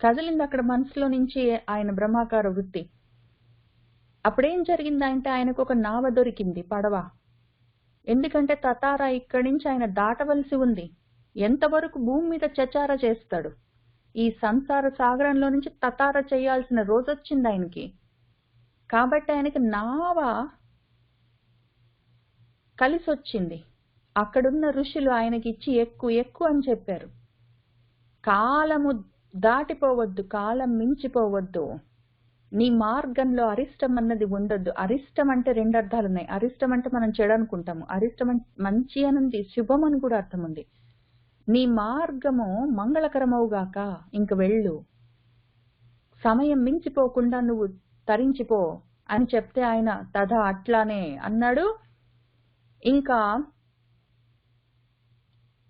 కదిలింది అక్కడ మనసులో నుంచి ఆయన బ్రహ్మాకార వృత్తి. అప్పుడేం జరిగిందంటే ఆయనకు ఒక నావ దొరికింది, పడవ. ఎందుకంటే తతారా ఇక్కడి నుంచి ఆయన దాటవలసి ఉంది. ఎంతవరకు భూమి మీద చచార చేస్తాడు? ఈ సంసార సాగరంలో నుంచి తతార చేయాల్సిన రోజు వచ్చింది ఆయనకి. కాబట్టి ఆయనకి నావ కలిసి వచ్చింది. అక్కడున్న ఋషులు ఆయనకి ఇచ్చి ఎక్కు ఎక్కు అని చెప్పారు. కాలము దాటిపోవద్దు, కాలం మించిపోవద్దు, నీ మార్గంలో అరిష్టం అన్నది ఉండొద్దు. అరిష్టం అంటే 2 అర్థాలు ఉన్నాయి. అరిష్టం అంటే మనం చెడు అనుకుంటాము, అరిష్టం అంటే మంచి అనుంది, శుభం అని కూడా అర్థం ఉంది. నీ మార్గము మంగళకరమవుగాక, ఇంక వెళ్ళు, సమయం మించిపోకుండా నువ్వు తరించిపో అని చెప్తే ఆయన తదా అట్లానే అన్నాడు. ఇంకా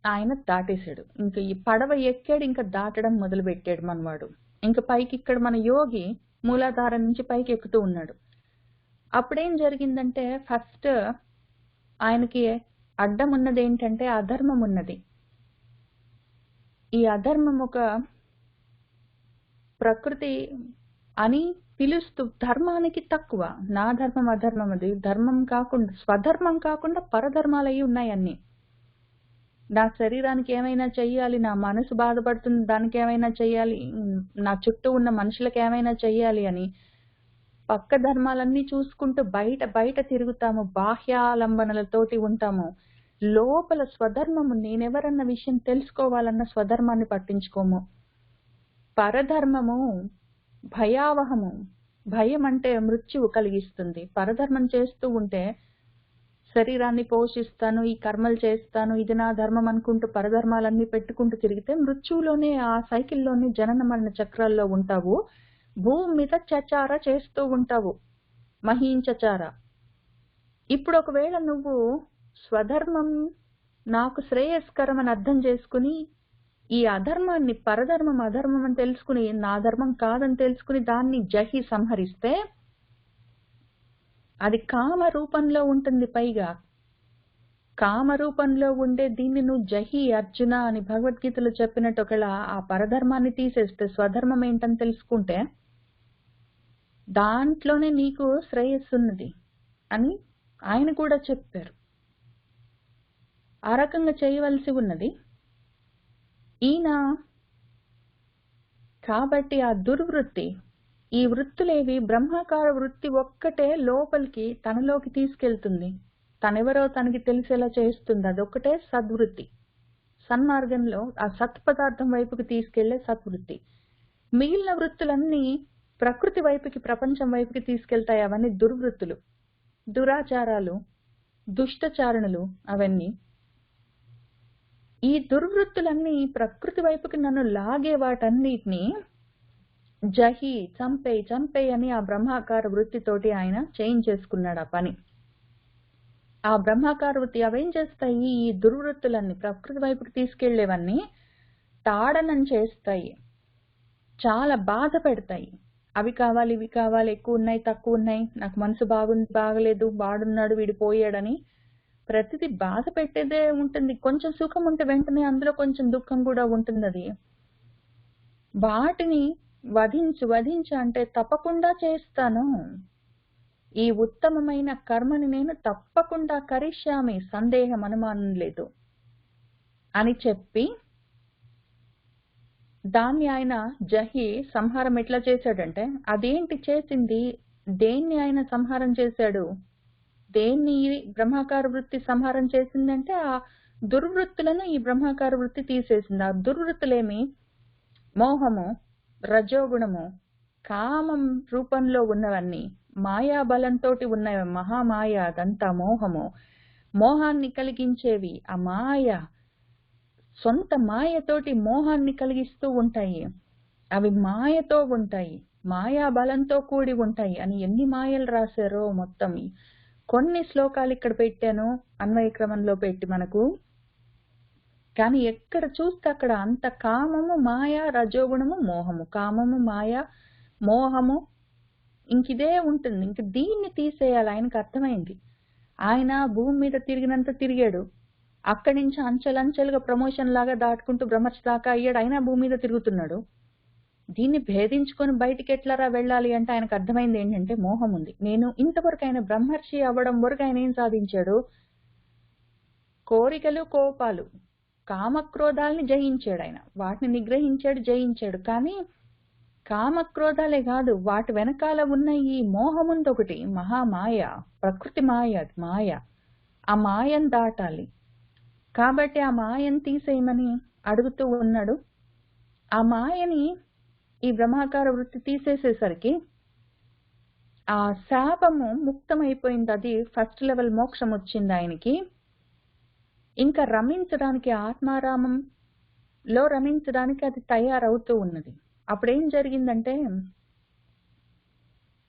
ఆయన దాటేశాడు. ఇంక ఈ పడవ ఎక్కాడు, ఇంకా దాటడం మొదలు పెట్టాడు మనవాడు. ఇంక పైకి ఇక్కడ మన యోగి మూలాధారం నుంచి పైకి ఎక్కుతూ ఉన్నాడు. అప్పుడేం జరిగిందంటే ఫస్ట్ ఆయనకి అడ్డం ఉన్నది ఏంటంటే అధర్మం ఉన్నది. ఈ అధర్మం ఒక ప్రకృతి అని పిలుస్తూ ధర్మానికి తక్కువ. నా ధర్మం అధర్మం, అది ధర్మం కాకుండా స్వధర్మం కాకుండా పరధర్మాలు అయి ఉన్నాయి అన్ని. నా శరీరానికి ఏమైనా చెయ్యాలి, నా మనసు బాధపడుతుంది దానికి ఏమైనా చెయ్యాలి, నా చుట్టూ ఉన్న మనుషులకు ఏమైనా చెయ్యాలి అని పక్క ధర్మాలన్నీ చూసుకుంటూ బయట బయట తిరుగుతాము, బాహ్యాలంబనలతోటి ఉంటాము. లోపల స్వధర్మము, నేనెవరన్న విషయం తెలుసుకోవాలన్న స్వధర్మాన్ని పట్టించుకోము. పరధర్మము భయావహము, భయం అంటే మృత్యువు కలిగిస్తుంది. పరధర్మం చేస్తూ ఉంటే శరీరాన్ని పోషిస్తాను, ఈ కర్మలు చేస్తాను, ఇది నా ధర్మం అనుకుంటూ పరధర్మాలన్నీ పెట్టుకుంటూ తిరిగితే మృత్యువులోనే, ఆ సైకిల్లోనే జనన మరణ చక్రాల్లో ఉంటావు. భూమి మీద చచార చేస్తూ ఉంటావు, మహీంచచార. ఇప్పుడు ఒకవేళ నువ్వు స్వధర్మం నాకు శ్రేయస్కరం అని అర్థం చేసుకుని ఈ అధర్మాన్ని, పరధర్మం అధర్మం అని తెలుసుకుని, నా ధర్మం కాదని తెలుసుకుని దాన్ని జహి సంహరిస్తే అది కామ రూపంలో ఉంటుంది. పైగా కామ రూపంలో ఉండే దీన్ని నువ్వు జహి అర్జున అని భగవద్గీతలో చెప్పినట్టు ఒకవేళ ఆ పరధర్మాన్ని తీసేస్తే స్వధర్మం ఏంటని తెలుసుకుంటే దాంట్లోనే నీకు శ్రేయస్సు ఉన్నది అని ఆయన కూడా చెప్పారు. ఆ రకంగా చేయవలసి ఉన్నది ఈయన. కాబట్టి ఆ దుర్వృత్తి, ఈ వృత్తులేవి బ్రహ్మాకార వృత్తి ఒక్కటే లోపలికి తనలోకి తీసుకెళ్తుంది, తనెవరో తనకి తెలిసేలా చేస్తుంది. అదొక్కటే సద్వృత్తి, సన్మార్గంలో ఆ సత్పదార్థం వైపుకి తీసుకెళ్లే సద్వృత్తి. మిగిలిన వృత్తులన్నీ ప్రకృతి వైపుకి, ప్రపంచం వైపుకి తీసుకెళ్తాయి. అవన్నీ దుర్వృత్తులు, దురాచారాలు, దుష్టచారణలు. అవన్నీ ఈ దుర్వృత్తులన్నీ ప్రకృతి వైపుకి నన్ను లాగే వాటన్నిటిని జహి, చంపే అని ఆ బ్రహ్మాకార వృత్తితోటి ఆయన చేయించేసుకున్నాడు ఆ పని. ఆ బ్రహ్మాకార వృత్తి అవేం చేస్తాయి? ఈ దుర్వృత్తులన్నీ ప్రకృతి వైపుకి తీసుకెళ్లేవన్నీ తాడనం చేస్తాయి, చాలా బాధ పెడతాయి. అవి కావాలి, ఇవి కావాలి, ఎక్కువ ఉన్నాయి, తక్కువ ఉన్నాయి, నాకు మనసు బాగుంది, బాగలేదు, వాడున్నాడు, వీడిపోయాడని ప్రతిదీ బాధ పెట్టేదే ఉంటుంది. కొంచెం సుఖం ఉంటే వెంటనే అందులో కొంచెం దుఃఖం కూడా ఉంటుంది. అది వాటిని వధించు అంటే తప్పకుండా చేస్తాను, ఈ ఉత్తమమైన కర్మని నేను తప్పకుండా కరిష్యామి, సందేహం అనుమానం లేదు అని చెప్పి దాన్ని ఆయన జహి సంహారం ఎట్లా చేశాడంటే, అదేంటి చేసింది, దేన్ని ఆయన సంహారం చేశాడు, దేన్ని బ్రహ్మాకార వృత్తి సంహారం చేసిందంటే ఆ దుర్వృత్తులను ఈ బ్రహ్మాకార వృత్తి తీసేసింది. ఆ దుర్వృత్తులేమి? మోహము, రజోగుణము, కామం రూపంలో ఉన్నవన్నీ, మాయా బలంతో ఉన్నవి, మహామాయ, అదంతా మోహము, మోహాన్ని కలిగించేవి. ఆ మాయ సొంత మాయతోటి మోహాన్ని కలిగిస్తూ ఉంటాయి. అవి మాయతో ఉంటాయి, మాయా బలంతో కూడి ఉంటాయి అని ఎన్ని మాయలు రాశారో మొత్తం. కొన్ని శ్లోకాలు ఇక్కడ పెట్టాను అన్వయ క్రమంలో పెట్టి మనకు. కానీ ఎక్కడ చూస్తే అక్కడ అంత కామము, మాయ, రజోగుణము, మోహము. కామము, మాయ, మోహము, ఇంకిదే ఉంటుంది. ఇంక దీన్ని తీసేయాలి. ఆయనకు అర్థమైంది. ఆయన భూమి మీద తిరిగినంత తిరిగాడు. అక్కడి నుంచి అంచెలంచెలుగా ప్రమోషన్ లాగా దాటుకుంటూ బ్రహ్మర్షి దాకా అయ్యాడు. అయినా భూమి మీద తిరుగుతున్నాడు. దీన్ని భేదించుకొని బయటికి ఎట్లారా వెళ్ళాలి అంటే ఆయనకు అర్థమైంది ఏంటంటే మోహం ఉంది. నేను ఇంతవరకు ఆయన బ్రహ్మర్షి అవ్వడం వరకు ఆయన ఏం సాధించాడు? కోరికలు, కోపాలు, కామక్రోధాలని జయించాడు. ఆయన వాటిని నిగ్రహించాడు, జయించాడు. కానీ కామక్రోధాలే కాదు, వాటి వెనకాల ఉన్న ఈ మోహం ఉంది ఒకటి, మహామాయ, ప్రకృతి మాయ. అది మాయ. ఆ మాయను దాటాలి. కాబట్టి ఆ మాయను తీసేయమని అడుగుతూ ఉన్నాడు. ఆ మాయని ఈ బ్రహ్మాకార వృత్తి తీసేసేసరికి ఆ శాపము ముక్తమైపోయింది. అది ఫస్ట్ లెవెల్ మోక్షం వచ్చింది ఆయనకి. ఇంకా రమించడానికి, ఆత్మారామంలో రమించడానికి అది తయారవుతూ ఉన్నది. అప్పుడేం జరిగిందంటే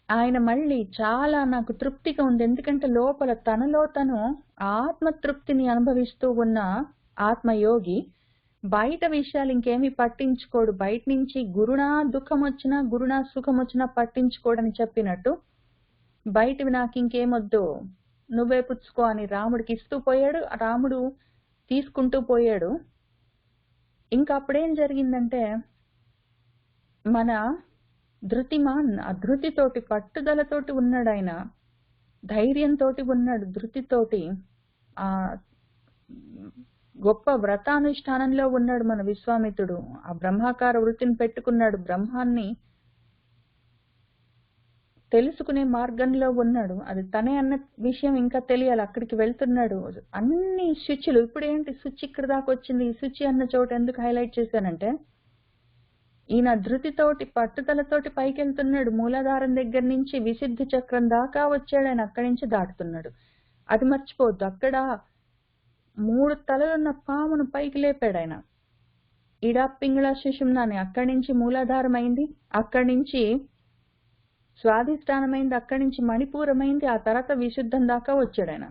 ఆయన మళ్ళీ చాలా నాకు తృప్తిగా ఉంది. ఎందుకంటే లోపల తనలో తను ఆత్మతృప్తిని అనుభవిస్తూ ఉన్న ఆత్మయోగి బయట విషయాలు ఇంకేమీ పట్టించుకోడు. బయట నుంచి గురునా దుఃఖం వచ్చినా, గురునా సుఖం వచ్చినా పట్టించుకోడని చెప్పినట్టు బయటవి నాకు ఇంకేమొద్దు, నువ్వే పుచ్చుకో అని రాముడికి ఇస్తూ పోయాడు. రాముడు తీసుకుంటూ పోయాడు. ఇంకా అప్పుడేం జరిగిందంటే మన ధృతిమాన్ ఆ ధృతితోటి, పట్టుదలతోటి ఉన్నాడు. ఆయన ధైర్యంతో ఉన్నాడు, ధృతితోటి ఆ గొప్ప వ్రతానుష్ఠానంలో ఉన్నాడు మన విశ్వామిత్రుడు. ఆ బ్రహ్మాకార వృత్తిని పెట్టుకున్నాడు. బ్రహ్మాన్ని తెలుసుకునే మార్గంలో ఉన్నాడు. అది తనే అన్న విషయం ఇంకా తెలియాలి. అక్కడికి వెళ్తున్నాడు. అన్ని శుచులు. ఇప్పుడు ఏంటి శుచి ఇక్కడ దాకా వచ్చింది? ఈ శుచి అన్న చోట ఎందుకు హైలైట్ చేశానంటే ఈయన ధృతితోటి, పట్టుదలతోటి పైకి వెళ్తున్నాడు. మూలాధారం దగ్గర నుంచి విశుద్ధి చక్రం దాకా వచ్చాడు ఆయన. అక్కడి నుంచి దాటుతున్నాడు. అది మర్చిపోవద్దు. అక్కడ 3 తలలున్న పామును పైకి లేపాడు ఆయన. ఇడా పింగళ సుషుమ్నాని. అక్కడి నుంచి మూలాధారం అయింది, అక్కడి నుంచి స్వాధిష్టానమైంది, అక్కడి నుంచి మణిపూరమైంది, ఆ తర్వాత విశుద్ధం దాకా వచ్చాడు ఆయన.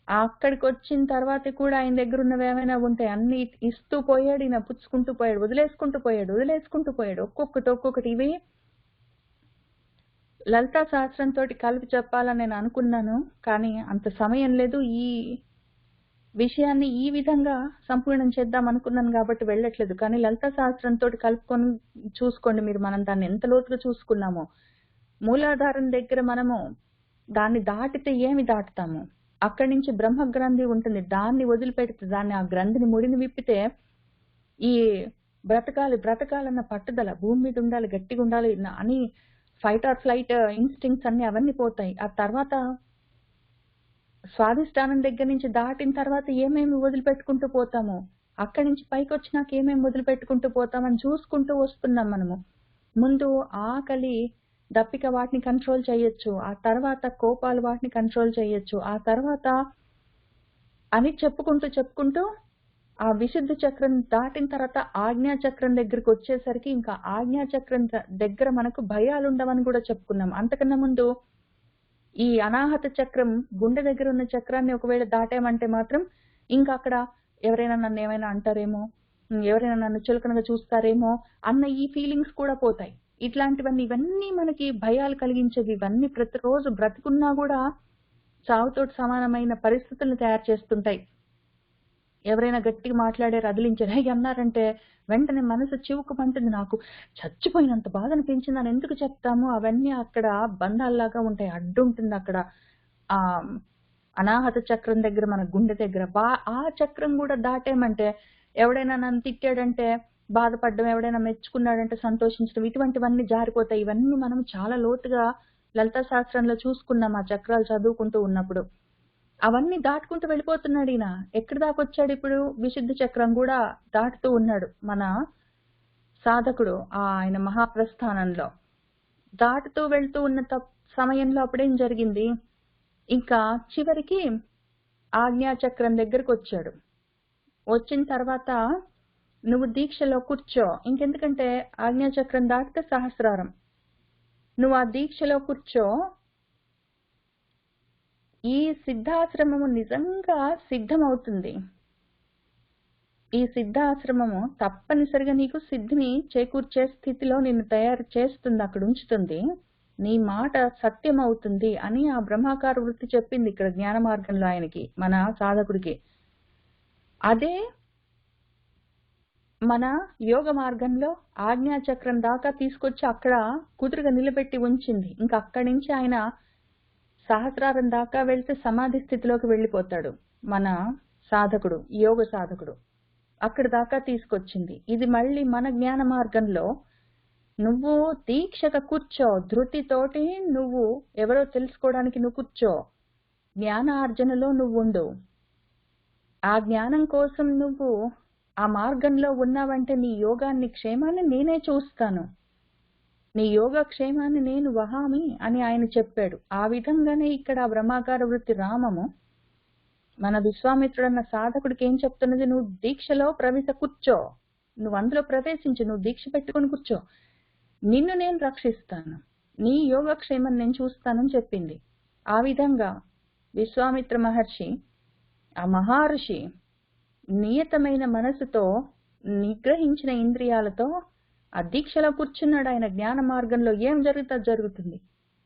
అక్కడికి వచ్చిన తర్వాత కూడా ఆయన దగ్గర ఉన్నవి ఏమైనా ఉంటే అన్ని ఇస్తూ పోయాడు. ఈయన పుచ్చుకుంటూ పోయాడు, వదిలేసుకుంటూ పోయాడు. ఒక్కొక్కటి. ఇవి లలితా సహస్రంతో కలిపి చెప్పాలని నేను అనుకున్నాను, కానీ అంత సమయం లేదు. ఈ విషయాన్ని ఈ విధంగా సంపూర్ణం చేద్దాం అనుకున్నాను కాబట్టి వెళ్ళట్లేదు. కానీ లలితా సహస్రంతో కలుపుకొని చూసుకోండి మీరు. మనం దాన్ని ఎంత లోతుగా చూసుకున్నామో. మూలాధారం దగ్గర మనము దాన్ని దాటితే ఏమి దాటుతాము? అక్కడి నుంచి బ్రహ్మ గ్రంథి ఉంటుంది. దాన్ని వదిలిపెడితే, దాన్ని ఆ గ్రంథిని ముడిని విప్పితే ఈ బ్రతకాలన్న పట్టుదల, భూమి మీద ఉండాలి, గట్టిగా ఉండాలి అని ఫైట్ ఆర్ ఫ్లైట్ ఇన్స్టింక్ట్స్ అన్ని అవన్నీ పోతాయి. ఆ తర్వాత స్వాధిష్టానం దగ్గర నుంచి దాటిన తర్వాత ఏమేమి వదిలిపెట్టుకుంటూ పోతాము, అక్కడి నుంచి పైకి వచ్చినాక ఏమేమి వదిలిపెట్టుకుంటూ పోతామని చూసుకుంటూ వస్తున్నాం మనము. ముందు ఆకలి, దప్పిక వాటిని కంట్రోల్ చేయొచ్చు, ఆ తర్వాత కోపాలు వాటిని కంట్రోల్ చేయొచ్చు, ఆ తర్వాత అని చెప్పుకుంటూ ఆ విశుద్ధ చక్రం దాటిన తర్వాత ఆజ్ఞా చక్రం దగ్గరికి వచ్చేసరికి ఇంకా ఆజ్ఞా చక్రం దగ్గర మనకు భయాలు ఉండవని కూడా చెప్పుకున్నాం. అంతకన్నా ముందు ఈ అనాహత చక్రం, గుండె దగ్గర ఉన్న చక్రాన్ని ఒకవేళ దాటామంటే మాత్రం ఇంకా అక్కడ ఎవరైనా నన్ను ఏమైనా అంటారేమో, ఎవరైనా నన్ను చులకనగా చూస్తారేమో అన్న ఈ ఫీలింగ్స్ కూడా పోతాయి. ఇవన్నీ మనకి భయాలు కలిగించేవి. ఇవన్నీ ప్రతిరోజు బ్రతుకున్నా కూడా చావుతోటి సమానమైన పరిస్థితులను తయారు చేస్తుంటాయి. ఎవరైనా గట్టిగా మాట్లాడారు, అదిలించారు, హై అన్నారంటే వెంటనే మనసు చివుకుమంటుంది. నాకు చచ్చిపోయినంత బాధ అనిపించింది అని ఎందుకు చెప్తాము? అవన్నీ అక్కడ బంధాల్లాగా ఉంటాయి. అడ్డుంటుంది అక్కడ ఆ అనాహత చక్రం దగ్గర, మన గుండె దగ్గర. ఆ చక్రం కూడా దాటేమంటే ఎవడైనా నన్ను తిట్టాడంటే బాధపడడం, ఎవడైనా మెచ్చుకున్నాడంటే సంతోషించడం, ఇటువంటివన్నీ జారిపోతాయి. ఇవన్నీ మనం చాలా లోతుగా లలితా శాస్త్రంలో చూసుకున్నాం ఆ చక్రాలు చదువుకుంటూ ఉన్నప్పుడు. అవన్నీ దాటుకుంటూ వెళ్ళిపోతున్నాడు ఈయన. ఎక్కడి దాకా వచ్చాడు ఇప్పుడు? విశుద్ధ చక్రం కూడా దాటుతూ ఉన్నాడు మన సాధకుడు. ఆయన మహాప్రస్థానంలో దాటుతూ వెళ్తూ ఉన్న సమయంలో అప్పుడేం జరిగింది? ఇంకా చివరికి ఆజ్ఞాచక్రం దగ్గరకు వచ్చాడు. వచ్చిన తర్వాత నువ్వు దీక్షలో కూర్చో. ఇంకెందుకంటే ఆజ్ఞాచక్రం దాటితే సహస్రారం. నువ్వు ఆ దీక్షలో కూర్చో. ఈ సిద్ధాశ్రమము నిజంగా సిద్ధమవుతుంది. ఈ సిద్ధాశ్రమము తప్పనిసరిగా నీకు సిద్ధిని చేకూర్చే స్థితిలో నిన్ను తయారు చేస్తుంది, అక్కడ ఉంచుతుంది, నీ మాట సత్యం అవుతుంది అని ఆ బ్రహ్మాకార వృత్తి చెప్పింది ఇక్కడ జ్ఞాన మార్గంలో ఆయనకి, మన సాధకుడికి. అదే మన యోగ మార్గంలో ఆజ్ఞాచక్రం దాకా తీసుకొచ్చి అక్కడ కుదురుగా నిలబెట్టి ఉంచింది. ఇంకా అక్కడి నుంచి ఆయన సహస్రారం దాకా వెళ్తే సమాధి స్థితిలోకి వెళ్ళిపోతాడు మన సాధకుడు, యోగ సాధకుడు. అక్కడి దాకా తీసుకొచ్చింది. ఇది మళ్ళీ మన జ్ఞాన మార్గంలో నువ్వు దీక్షగా కూర్చో, ధృతితోటి నువ్వు ఎవరో తెలుసుకోవడానికి నువ్వు కూర్చో, జ్ఞానార్జనలో నువ్వు ఉండు. ఆ జ్ఞానం కోసం నువ్వు ఆ మార్గంలో ఉన్నావంటే నీ యోగాన్ని, క్షేమాన్ని నేనే చూస్తాను, నీ యోగ క్షేమాన్ని నేను వహామి అని ఆయన చెప్పాడు. ఆ విధంగానే ఇక్కడ బ్రహ్మాకార వృత్తి రామము మన విశ్వామిత్రుడన్న సాధకుడికి ఏం చెప్తున్నది, నువ్వు దీక్షలో కూర్చో, నువ్వు అందులో ప్రవేశించు, నువ్వు దీక్ష పెట్టుకుని కూర్చో, నిన్ను నేను రక్షిస్తాను, నీ యోగక్షేమం నేను చూస్తానని చెప్పింది. ఆ విధంగా విశ్వామిత్ర మహర్షి, ఆ మహర్షి నియతమైన మనసుతో, నిగ్రహించిన ఇంద్రియాలతో ఆ దీక్షలో కూర్చున్నాడు. ఆయన జ్ఞాన మార్గంలో ఏం జరుగుతా జరుగుతుంది,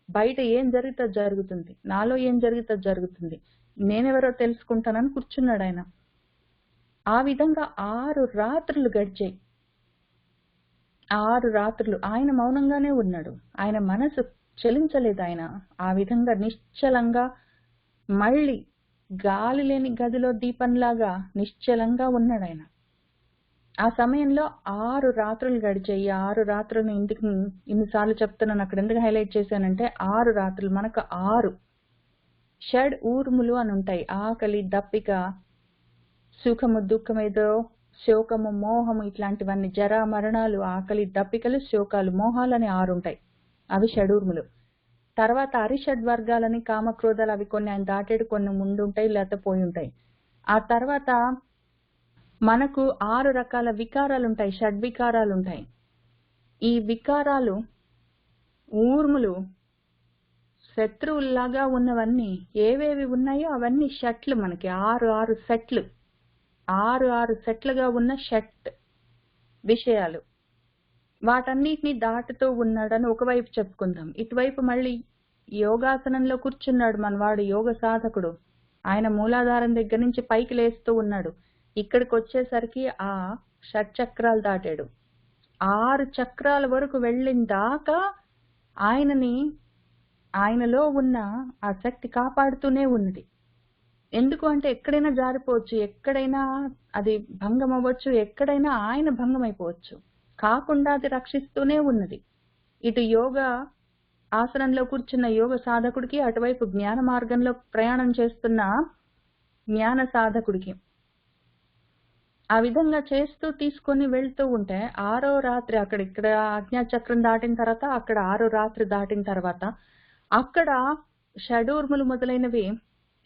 బయట ఏం జరుగుతా జరుగుతుంది, నాలో ఏం జరుగుతా జరుగుతుంది, నేనెవరో తెలుసుకుంటానని కూర్చున్నాడు ఆయన. ఆ విధంగా 6 రాత్రులు గడిచాయి. 6 రాత్రులు ఆయన మౌనంగానే ఉన్నాడు. ఆయన మనసు చలించలేదు. ఆయన ఆ విధంగా నిశ్చలంగా, మళ్ళీ గాలి లేని గదిలో దీపంలాగా నిశ్చలంగా ఉన్నాడు ఆయన. ఆ సమయంలో 6 రాత్రులు గడిచాయి. 6 రాత్రులను ఇంటికి ఇన్నిసార్లు చెప్తున్నాను, అక్కడ ఎందుకు హైలైట్ చేశానంటే 6 రాత్రులు మనకు 6 షడ్ ఊర్ములు అని ఉంటాయి. ఆకలి, దప్పిక, సుఖము, దుఃఖమేదో, శోకము, మోహము, ఇట్లాంటివన్నీ, జరా మరణాలు, ఆకలి, దప్పికలు, శోకాలు, మోహాలు అని 6 ఉంటాయి. అవి షడూర్ములు. తర్వాత అరిషడ్ వర్గాలని, కామక్రోధాలు, అవి కొన్ని ఆయన దాటేడు, కొన్ని ముందు ఉంటాయి, లేకపోతే పోయి ఉంటాయి. ఆ తర్వాత మనకు 6 రకాల వికారాలు ఉంటాయి, షడ్వికారాలు ఉంటాయి. ఈ వికారాలు, ఊర్ములు, శత్రువుల్లాగా ఉన్నవన్నీ ఏవేవి ఉన్నాయో అవన్నీ షట్లు, మనకి 6 సెట్లు, 6 సెట్లుగా ఉన్న షట్ విషయాలు. వాటన్నిటిని దాటుతూ ఉన్నాడని ఒకవైపు చెప్పుకుందాం. ఇటువైపు మళ్ళీ యోగాసనంలో కూర్చున్నాడు మనవాడు, యోగ సాధకుడు. ఆయన మూలాధారం దగ్గర నుంచి పైకి లేస్తూ ఉన్నాడు. ఇక్కడికి వచ్చేసరికి ఆ షట్చక్రాలు దాటాడు. 6 చక్రాల వరకు వెళ్ళిన దాకా ఆయనలో ఉన్న ఆ శక్తి కాపాడుతూనే ఉన్నది. ఎందుకు అంటే ఎక్కడైనా జారిపోవచ్చు, ఎక్కడైనా అది భంగం అవ్వచ్చు, ఎక్కడైనా ఆయన భంగం అయిపోవచ్చు, కాకుండా అది రక్షిస్తూనే ఉన్నది. ఇటు యోగ ఆసనంలో కూర్చున్న యోగ సాధకుడికి, అటువైపు జ్ఞాన మార్గంలో ప్రయాణం చేస్తున్న జ్ఞాన సాధకుడికి. ఆ విధంగా చేస్తూ తీసుకొని వెళ్తూ ఉంటే 6వ రాత్రి ఇక్కడ ఆజ్ఞాచక్రం దాటిన తర్వాత, అక్కడ 6వ రాత్రి దాటిన తర్వాత, అక్కడ షడూర్ములు మొదలైనవి,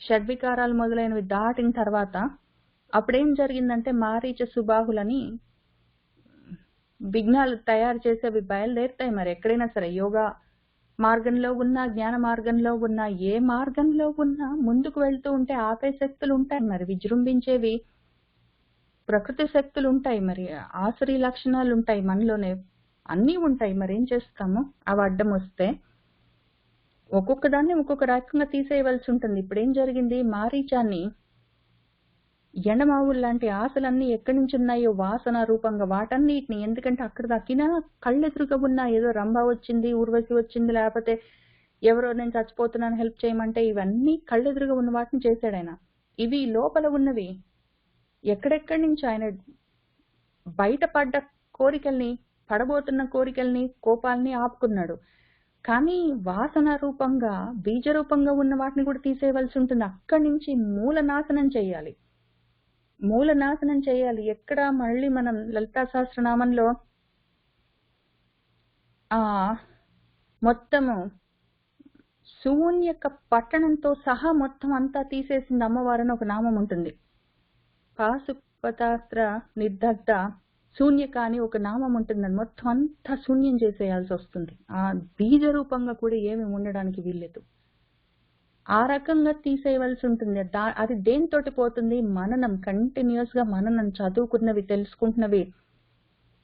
షడ్వికారాలు మొదలైనవి దాటిన తర్వాత అప్పుడేం జరిగిందంటే మారీచ సుబాహులని విఘ్నాలు తయారు చేసేవి బయలుదేరుతాయి. మరి ఎక్కడైనా సరే యోగా మార్గంలో ఉన్నా, జ్ఞాన మార్గంలో ఉన్నా, ఏ మార్గంలో ఉన్నా ముందుకు వెళ్తూ ఉంటే ఆపే శక్తులు ఉంటాయి. మరి విజృంభించేవి ప్రకృతి శక్తులు ఉంటాయి, మరి ఆసురీ లక్షణాలు ఉంటాయి, మనలోనే అన్నీ ఉంటాయి. మరి ఏం చేస్తాము, అవి అడ్డం వస్తే ఒక్కొక్క దాన్ని ఒక్కొక్క రకంగా తీసేయవలసి ఉంటుంది. ఇప్పుడు ఏం జరిగింది, మారీచాన్ని ఎండమావులు లాంటి ఆశలన్నీ ఎక్కడి నుంచి ఉన్నాయో వాసన రూపంగా వాటన్నిటిని, ఎందుకంటే అక్కడ దక్కినా కళ్ళెదురుగా ఉన్న ఏదో రంభ వచ్చింది, ఊర్వశి వచ్చింది, లేకపోతే ఎవరో నేను చచ్చిపోతున్నాను హెల్ప్ చేయమంటే, ఇవన్నీ కళ్ళెదురుగా ఉన్న వాటిని చేశాడు ఆయన. ఇవి లోపల ఉన్నవి ఎక్కడెక్కడి నుంచి ఆయన బయటపడ్డ కోరికల్ని, పడబోతున్న కోరికల్ని, కోపాలని ఆపుకున్నాడు. కానీ వాసన రూపంగా, బీజ రూపంగా ఉన్న వాటిని కూడా తీసేయవలసి ఉంటుంది. అక్కడి నుంచి మూల నాశనం చేయాలి. ఎక్కడ మళ్ళీ మనం లలితా సహస్రనామంలో మొత్తము శూన్యక పట్టణంతో సహా మొత్తం అంతా తీసేసింది అమ్మవారని ఒక నామం ఉంటుంది. పాశుపతాస్త్ర నిర్దగ్ధ శూన్యక అని ఒక నామం ఉంటుందని, మొత్తం అంతా శూన్యం చేసేయాల్సి వస్తుంది. ఆ బీజ రూపంగా కూడా ఏమి ఉండడానికి వీల్లేదు. ఆ రకంగా తీసేయవలసి ఉంటుంది. అది దేనితోటి పోతుంది? మననం, కంటిన్యూస్ గా మననం, చదువుకున్నవి, తెలుసుకుంటున్నవి,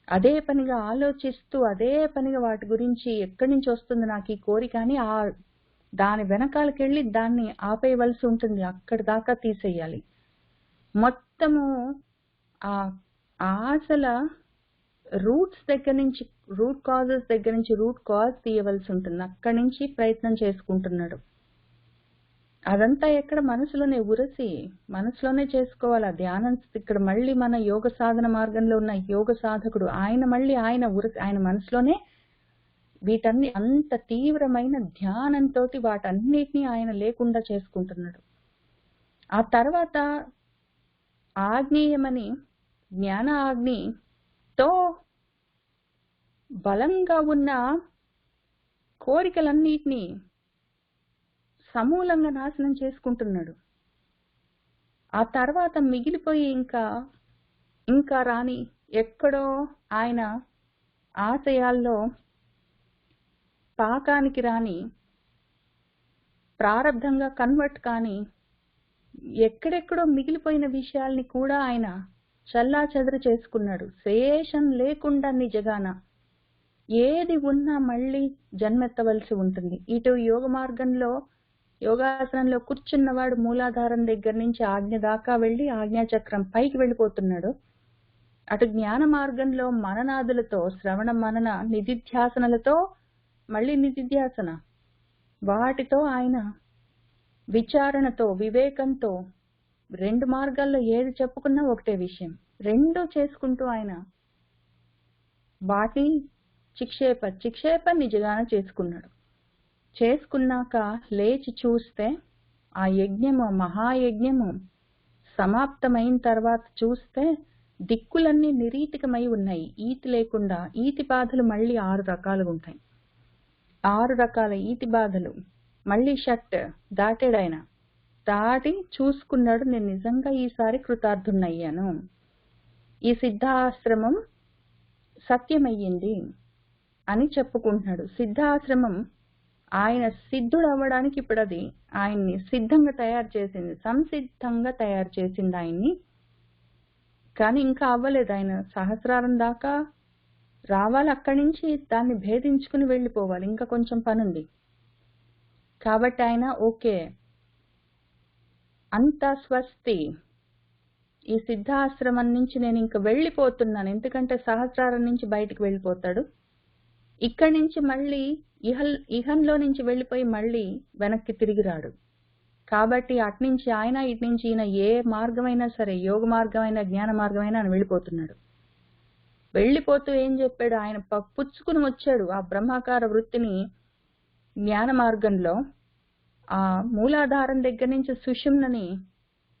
అదే పనిగా ఆలోచిస్తూ అదే పనిగా వాటి గురించి ఎక్కడి నుంచి వస్తుంది నాకు ఈ కోరిక అని దాని వెనకాలకెళ్ళి దాన్ని ఆపేయవలసి ఉంటుంది. అక్కడి దాకా తీసేయాలి. మొత్తము ఆ ఆశల రూట్స్ దగ్గర నుంచి, రూట్ కాజెస్ దగ్గర నుంచి రూట్ కాజ్ తీయవలసి ఉంటుంది. అక్కడి నుంచి ప్రయత్నం చేసుకుంటున్నాడు. అదంతా ఎక్కడ? మనసులోనే ఉరసి మనసులోనే చేసుకోవాలి. ఆ ధ్యానం ఇక్కడ మళ్ళీ మన యోగ సాధన మార్గంలో ఉన్న యోగ సాధకుడు ఆయన మళ్ళీ ఆయన మనసులోనే వీటన్ని అంత తీవ్రమైన ధ్యానంతో వాటన్నిటినీ ఆయన లేకుండా చేసుకుంటున్నాడు. ఆ తర్వాత ఆగ్నేయమని జ్ఞాన ఆగ్నితో బలంగా ఉన్న కోరికలన్నిటినీ సమూలంగా నాశనం చేసుకుంటున్నాడు. ఆ తర్వాత మిగిలిపోయి ఇంకా రాని ఎక్కడో ఆయన ఆశయాల్లో పాకానికి రాని, ప్రారబ్ధంగా కన్వర్ట్ కాని ఎక్కడెక్కడో మిగిలిపోయిన విషయాల్ని కూడా ఆయన చల్లాచెదరు చేసుకున్నాడు. శేషం లేకుండా నిజగాన ఏది ఉన్నా మళ్ళీ జన్మెత్తవలసి ఉంటుంది. ఇటు యోగ మార్గంలో యోగాసనంలో కూర్చున్నవాడు మూలాధారం దగ్గర నుంచి ఆజ్ఞ దాకా వెళ్ళి ఆజ్ఞాచక్రం పైకి వెళ్ళిపోతున్నాడు. అటు జ్ఞాన మార్గంలో మననాదులతో, శ్రవణ మనన నిధిధ్యాసనలతో, మళ్ళీ నిధిధ్యాసన వాటితో ఆయన విచారణతో, వివేకంతో, రెండు మార్గాల్లో ఏది చెప్పుకున్నా ఒకటే విషయం, రెండూ చేసుకుంటూ ఆయన వాటి చిక్షేప నిజగాన చేసుకున్నాడు. చేసుకున్నాక లేచి చూస్తే ఆ యజ్ఞము, మహాయజ్ఞము సమాప్తమైన తర్వాత చూస్తే దిక్కులన్నీ నిరీతికమై ఉన్నాయి. ఈతి లేకుండా. ఈతి బాధలు మళ్ళీ 6 రకాలుగా ఉంటాయి. 6 రకాల ఈతి బాధలు మళ్ళీ షట్ దాటాడు ఆయన. దాటి చూసుకున్నాడు, నేను నిజంగా ఈసారి కృతార్థున్నయ్యాను, ఈ సిద్ధాశ్రమం సత్యమయ్యింది అని చెప్పుకుంటున్నాడు. సిద్ధాశ్రమం ఆయన సిద్ధుడు అవ్వడానికి ఇప్పుడు అది ఆయన్ని సిద్ధంగా తయారు చేసింది, సంసిద్ధంగా తయారు చేసింది ఆయన్ని. కానీ ఇంకా అవ్వలేదు. ఆయన సహస్రారం దాకా రావాలి, అక్కడి నుంచి దాన్ని భేదించుకుని వెళ్ళిపోవాలి, ఇంకా కొంచెం పనుంది. కాబట్టి ఆయన ఓకే అంతా స్వస్తి, ఈ సిద్ధాశ్రమం నుంచి నేను ఇంక వెళ్ళిపోతున్నాను. ఎందుకంటే సహస్రారం నుంచి బయటికి వెళ్ళిపోతాడు. ఇక్కడి నుంచి మళ్ళీ ఇహంలో నుంచి వెళ్ళిపోయి మళ్ళీ వెనక్కి తిరిగి రాడు. కాబట్టి అట్నుంచి ఆయన, ఇటు నుంచి ఈయన, ఏ మార్గమైనా సరే, యోగ మార్గమైనా జ్ఞాన మార్గమైనా ఆయన వెళ్ళిపోతున్నాడు. వెళ్ళిపోతూ ఏం చెప్పాడు? ఆయన పుచ్చుకుని వచ్చాడు ఆ బ్రహ్మాకార వృత్తిని జ్ఞాన మార్గంలో. ఆ మూలాధారం దగ్గర నుంచి సుషుమ్నని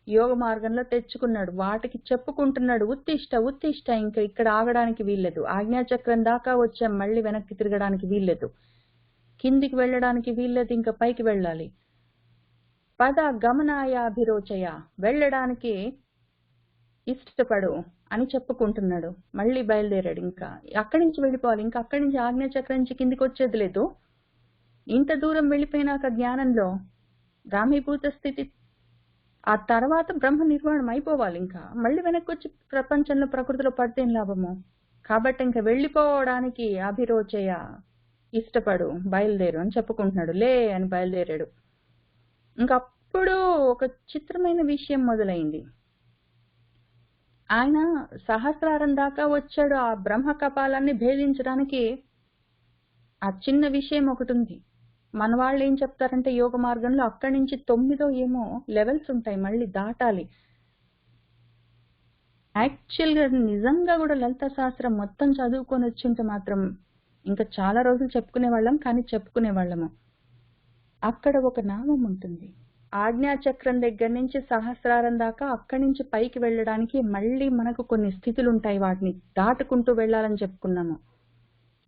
యోగ మార్గంలో తెచ్చుకున్నాడు. వాటికి చెప్పుకుంటున్నాడు, ఉత్తిష్ట, ఇంకా ఇక్కడ ఆగడానికి వీల్లేదు. ఆజ్ఞాచక్రం దాకా వచ్చాం, మళ్ళీ వెనక్కి తిరగడానికి వీల్లేదు, కిందికి వెళ్ళడానికి వీల్లేదు, ఇంకా పైకి వెళ్ళాలి. పద గమనాయాభిరోచయ, వెళ్ళడానికి ఇష్టపడు అని చెప్పుకుంటున్నాడు. మళ్ళీ బయలుదేరాడు. ఇంకా అక్కడి నుంచి వెళ్ళిపోవాలి, ఇంకా అక్కడి నుంచి ఆజ్ఞాచక్రం నుంచి కిందికి వచ్చేది లేదు. ఇంత దూరం వెళ్ళిపోయినాక జ్ఞానంలో రామీభూత స్థితి, ఆ తర్వాత బ్రహ్మ నిర్వాణం అయిపోవాలి. ఇంకా మళ్ళీ వెనక్కి వచ్చి ప్రపంచంలో ప్రకృతిలో పడితే లాభము. కాబట్టి ఇంకా వెళ్ళిపోవడానికి అభిరోచయ, ఇష్టపడు, బయలుదేరు అని చెప్పుకుంటున్నాడు. లే అని బయలుదేరాడు. ఇంకప్పుడు ఒక చిత్రమైన విషయం మొదలైంది. ఆయన సహస్రారం దాకా వచ్చాడు. ఆ బ్రహ్మ కపాలాన్ని భేదించడానికి ఆ చిన్న విషయం ఒకటి ఉంది. మన వాళ్ళు ఏం చెప్తారంటే యోగ మార్గంలో అక్కడి నుంచి 9 ఏమో లెవెల్స్ ఉంటాయి, మళ్ళీ దాటాలి. యాక్చువల్గా నిజంగా కూడా లలిత శాస్త్రం మొత్తం చదువుకొని వచ్చుంటే మాత్రం ఇంకా చాలా రోజులు చెప్పుకునే వాళ్ళం. కానీ చెప్పుకునే వాళ్ళము. అక్కడ ఒక నామం ఉంటుంది. ఆజ్ఞాచక్రం దగ్గర నుంచి సహస్రారం దాకా అక్కడి నుంచి పైకి వెళ్ళడానికి మళ్ళీ మనకు కొన్ని స్థితులు ఉంటాయి, వాటిని దాటుకుంటూ వెళ్ళాలని చెప్పుకున్నాము.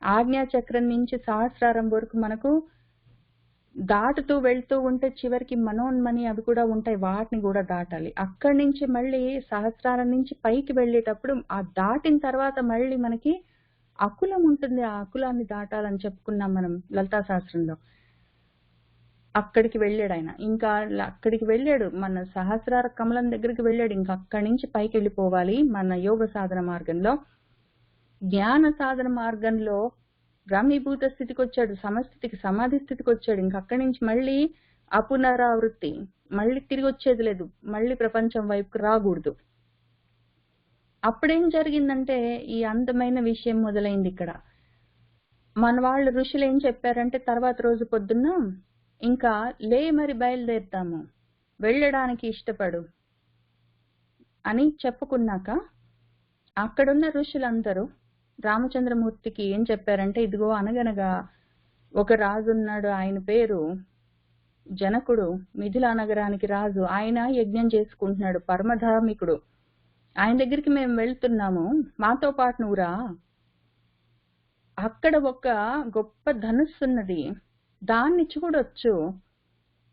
ఆజ్ఞాచక్రం నుంచి సహస్రారం వరకు మనకు దాటుతూ వెళ్తూ ఉంటే చివరికి మనోన్మని అవి కూడా ఉంటాయి, వాటిని కూడా దాటాలి. అక్కడి నుంచి మళ్ళీ సహస్రారం నుంచి పైకి వెళ్ళేటప్పుడు ఆ దాటిన తర్వాత మళ్ళీ మనకి అకులం ఉంటుంది, ఆ అకులాన్ని దాటాలని చెప్పుకున్నాం మనం లలితా శాస్త్రంలో. అక్కడికి వెళ్ళాడు ఆయన. ఇంకా అక్కడికి వెళ్ళాడు, మన సహస్రార కమలం దగ్గరికి వెళ్ళాడు. ఇంకా అక్కడి నుంచి పైకి వెళ్ళిపోవాలి మన యోగ సాధన మార్గంలో. జ్ఞాన సాధన మార్గంలో బ్రహ్మీభూత స్థితికి వచ్చాడు, సమస్థితికి, సమాధి స్థితికి వచ్చాడు. ఇంకా అక్కడి నుంచి మళ్ళీ అపునరావృత్తి, మళ్ళీ తిరిగి వచ్చేది లేదు, మళ్ళీ ప్రపంచం వైపుకి రాకూడదు. అప్పుడేం జరిగిందంటే ఈ అందమైన విషయం మొదలైంది ఇక్కడ. మన వాళ్ళు ఋషులు ఏం చెప్పారంటే, తర్వాత రోజు పొద్దున్న ఇంకా మరి బయలుదేరుతాము, వెళ్ళడానికి ఇష్టపడు అని చెప్పుకున్నాక అక్కడున్న ఋషులందరూ రామచంద్రమూర్తికి ఏం చెప్పారంటే, ఇదిగో అనగనగా ఒక రాజు ఉన్నాడు, ఆయన పేరు జనకుడు, మిథిలా నగరానికి రాజు. ఆయన యజ్ఞం చేసుకుంటున్నాడు, పరమధార్మికుడు. ఆయన దగ్గరికి మేము వెళ్తున్నాము, మాతో పాటు నువ్వు రా. అక్కడ ఒక గొప్ప ధనుస్సు ఉన్నది, దాన్ని చూడొచ్చు,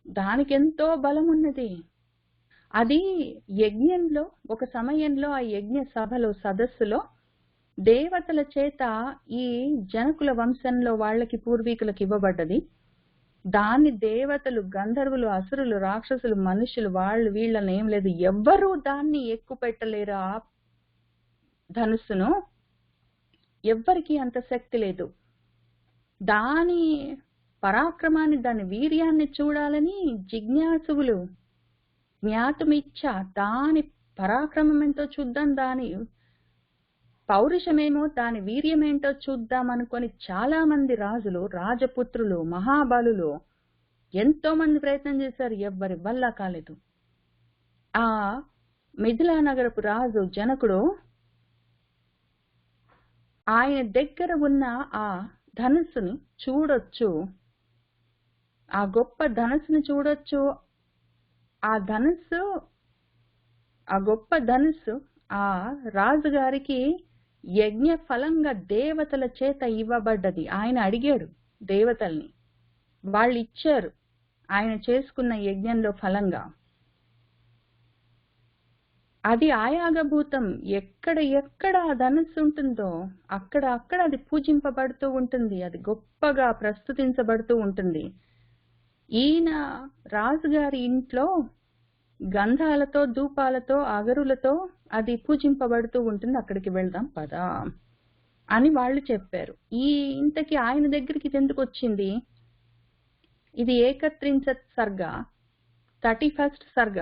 దానికి ఎంతో బలం ఉన్నది. అది యజ్ఞంలో ఒక సమయంలో ఆ యజ్ఞ సభలో, సదస్సులో దేవతల చేత ఈ జనకుల వంశంలో వాళ్ళకి పూర్వీకులకు ఇవ్వబడ్డది. దాన్ని దేవతలు, గంధర్వులు, అసురులు, రాక్షసులు, మనుషులు, వాళ్ళు వీళ్ళని ఏం లేదు, ఎవ్వరూ దాన్ని ఎక్కువ పెట్టలేరు. ఆ ధనుస్సును ఎవ్వరికి అంత శక్తి లేదు. దాని పరాక్రమాన్ని, దాని వీర్యాన్ని చూడాలని జిజ్ఞాసువులు, జ్ఞాతుమిచ్చ, దాని పరాక్రమం ఏంటో చూద్దాం, దాని పౌరుషమేమో, దాని వీర్యమేంటో చూద్దాం అనుకొని చాలా మంది రాజులు, రాజపుత్రులు, మహాబలులు ఎంతో మంది ప్రయత్నం చేశారు, ఎవ్వరి వల్ల కాలేదు. ఆ మిథిలా నగరపు రాజు జనకుడు ఆయన దగ్గర ఉన్న ఆ ధనుస్సుని చూడొచ్చు, ఆ గొప్ప ధనుస్సుని చూడొచ్చు. ఆ గొప్ప ధనుస్సు ఆ రాజుగారికి యజ్ఞ ఫలంగా దేవతల చేత ఇవ్వబడ్డది. ఆయన అడిగాడు దేవతల్ని, వాళ్ళు ఇచ్చారు ఆయన చేసుకున్న యజ్ఞంలో ఫలంగా. అది ఆయాగభూతం. ఎక్కడ ఆ ధనుస్సు ఉంటుందో అక్కడ అది పూజింపబడుతూ ఉంటుంది, అది గొప్పగా ప్రస్తుతించబడుతూ ఉంటుంది. ఈయన రాజుగారి ఇంట్లో గంధాలతో, ధూపాలతో, అగరులతో అది పూజింపబడుతూ ఉంటుంది, అక్కడికి వెళ్దాం పదా అని వాళ్ళు చెప్పారు. ఇంతకీ ఆయన దగ్గరికి ఇది ఎందుకు వచ్చింది? ఇది 31 సర్గ, 31st సర్గ.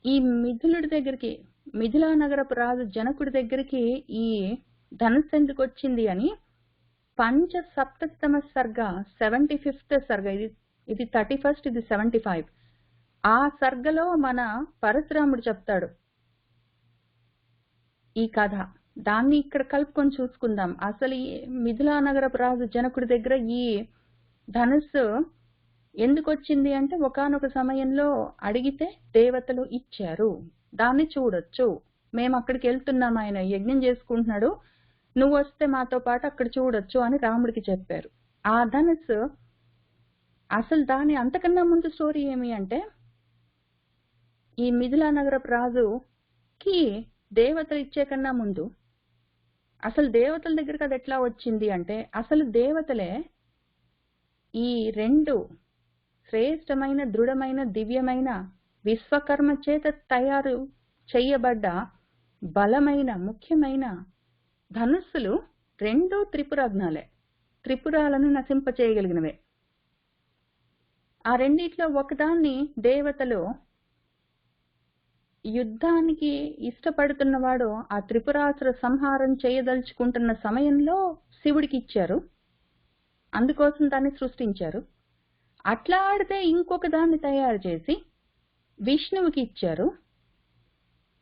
ఈ మిథిలుడి దగ్గరికి, మిథిలా నగరపు రాజు జనకుడి దగ్గరికి ఈ ధనుస్సు ఎందుకు వచ్చింది అని పంచసప్తమ సర్గ, 75th సర్గ, ఇది 31st, ఇది 75. ఆ సర్గలో మన పరశురాముడు చెప్తాడు ఈ కథ. దాన్ని ఇక్కడ కలుపుకొని చూసుకుందాం. అసలు ఈ మిథిలా నగరపు రాజు జనకుడి దగ్గర ఈ ధనుస్సు ఎందుకు వచ్చింది అంటే, ఒకానొక సమయంలో అడిగితే దేవతలు ఇచ్చారు, దాన్ని చూడొచ్చు, మేము అక్కడికి వెళ్తున్నాం, ఆయన యజ్ఞం చేసుకుంటున్నాడు, నువ్వు వస్తే మాతో పాటు అక్కడ చూడొచ్చు అని రాముడికి చెప్పారు. ఆ ధనుస్సు అసలు దాని అంతకన్నా ముందు స్టోరీ ఏమి అంటే, ఈ మిథిలా నగరపు రాజుకి దేవతలు ఇచ్చే కన్నా ముందు అసలు దేవతల దగ్గరికి అది ఎట్లా వచ్చింది అంటే, అసలు దేవతలే ఈ 2 శ్రేష్టమైన, దృఢమైన, దివ్యమైన, విశ్వకర్మ చేత తయారు చెయ్యబడ్డ బలమైన, ముఖ్యమైన ధనుస్సులు 2 త్రిపురాగ్నాలే, త్రిపురాలను నశింపచేయగలిగినవే. ఆ రెండిట్లో ఒకదాన్ని దేవతలు యుద్ధానికి ఇష్టపడుతున్నవాడు ఆ త్రిపురాసుర సంహారం చేయదలుచుకుంటున్న సమయంలో శివుడికి ఇచ్చారు, అందుకోసం దాన్ని సృష్టించారు. అట్లా ఆడితే ఇంకొక దాన్ని తయారు చేసి విష్ణువుకి ఇచ్చారు.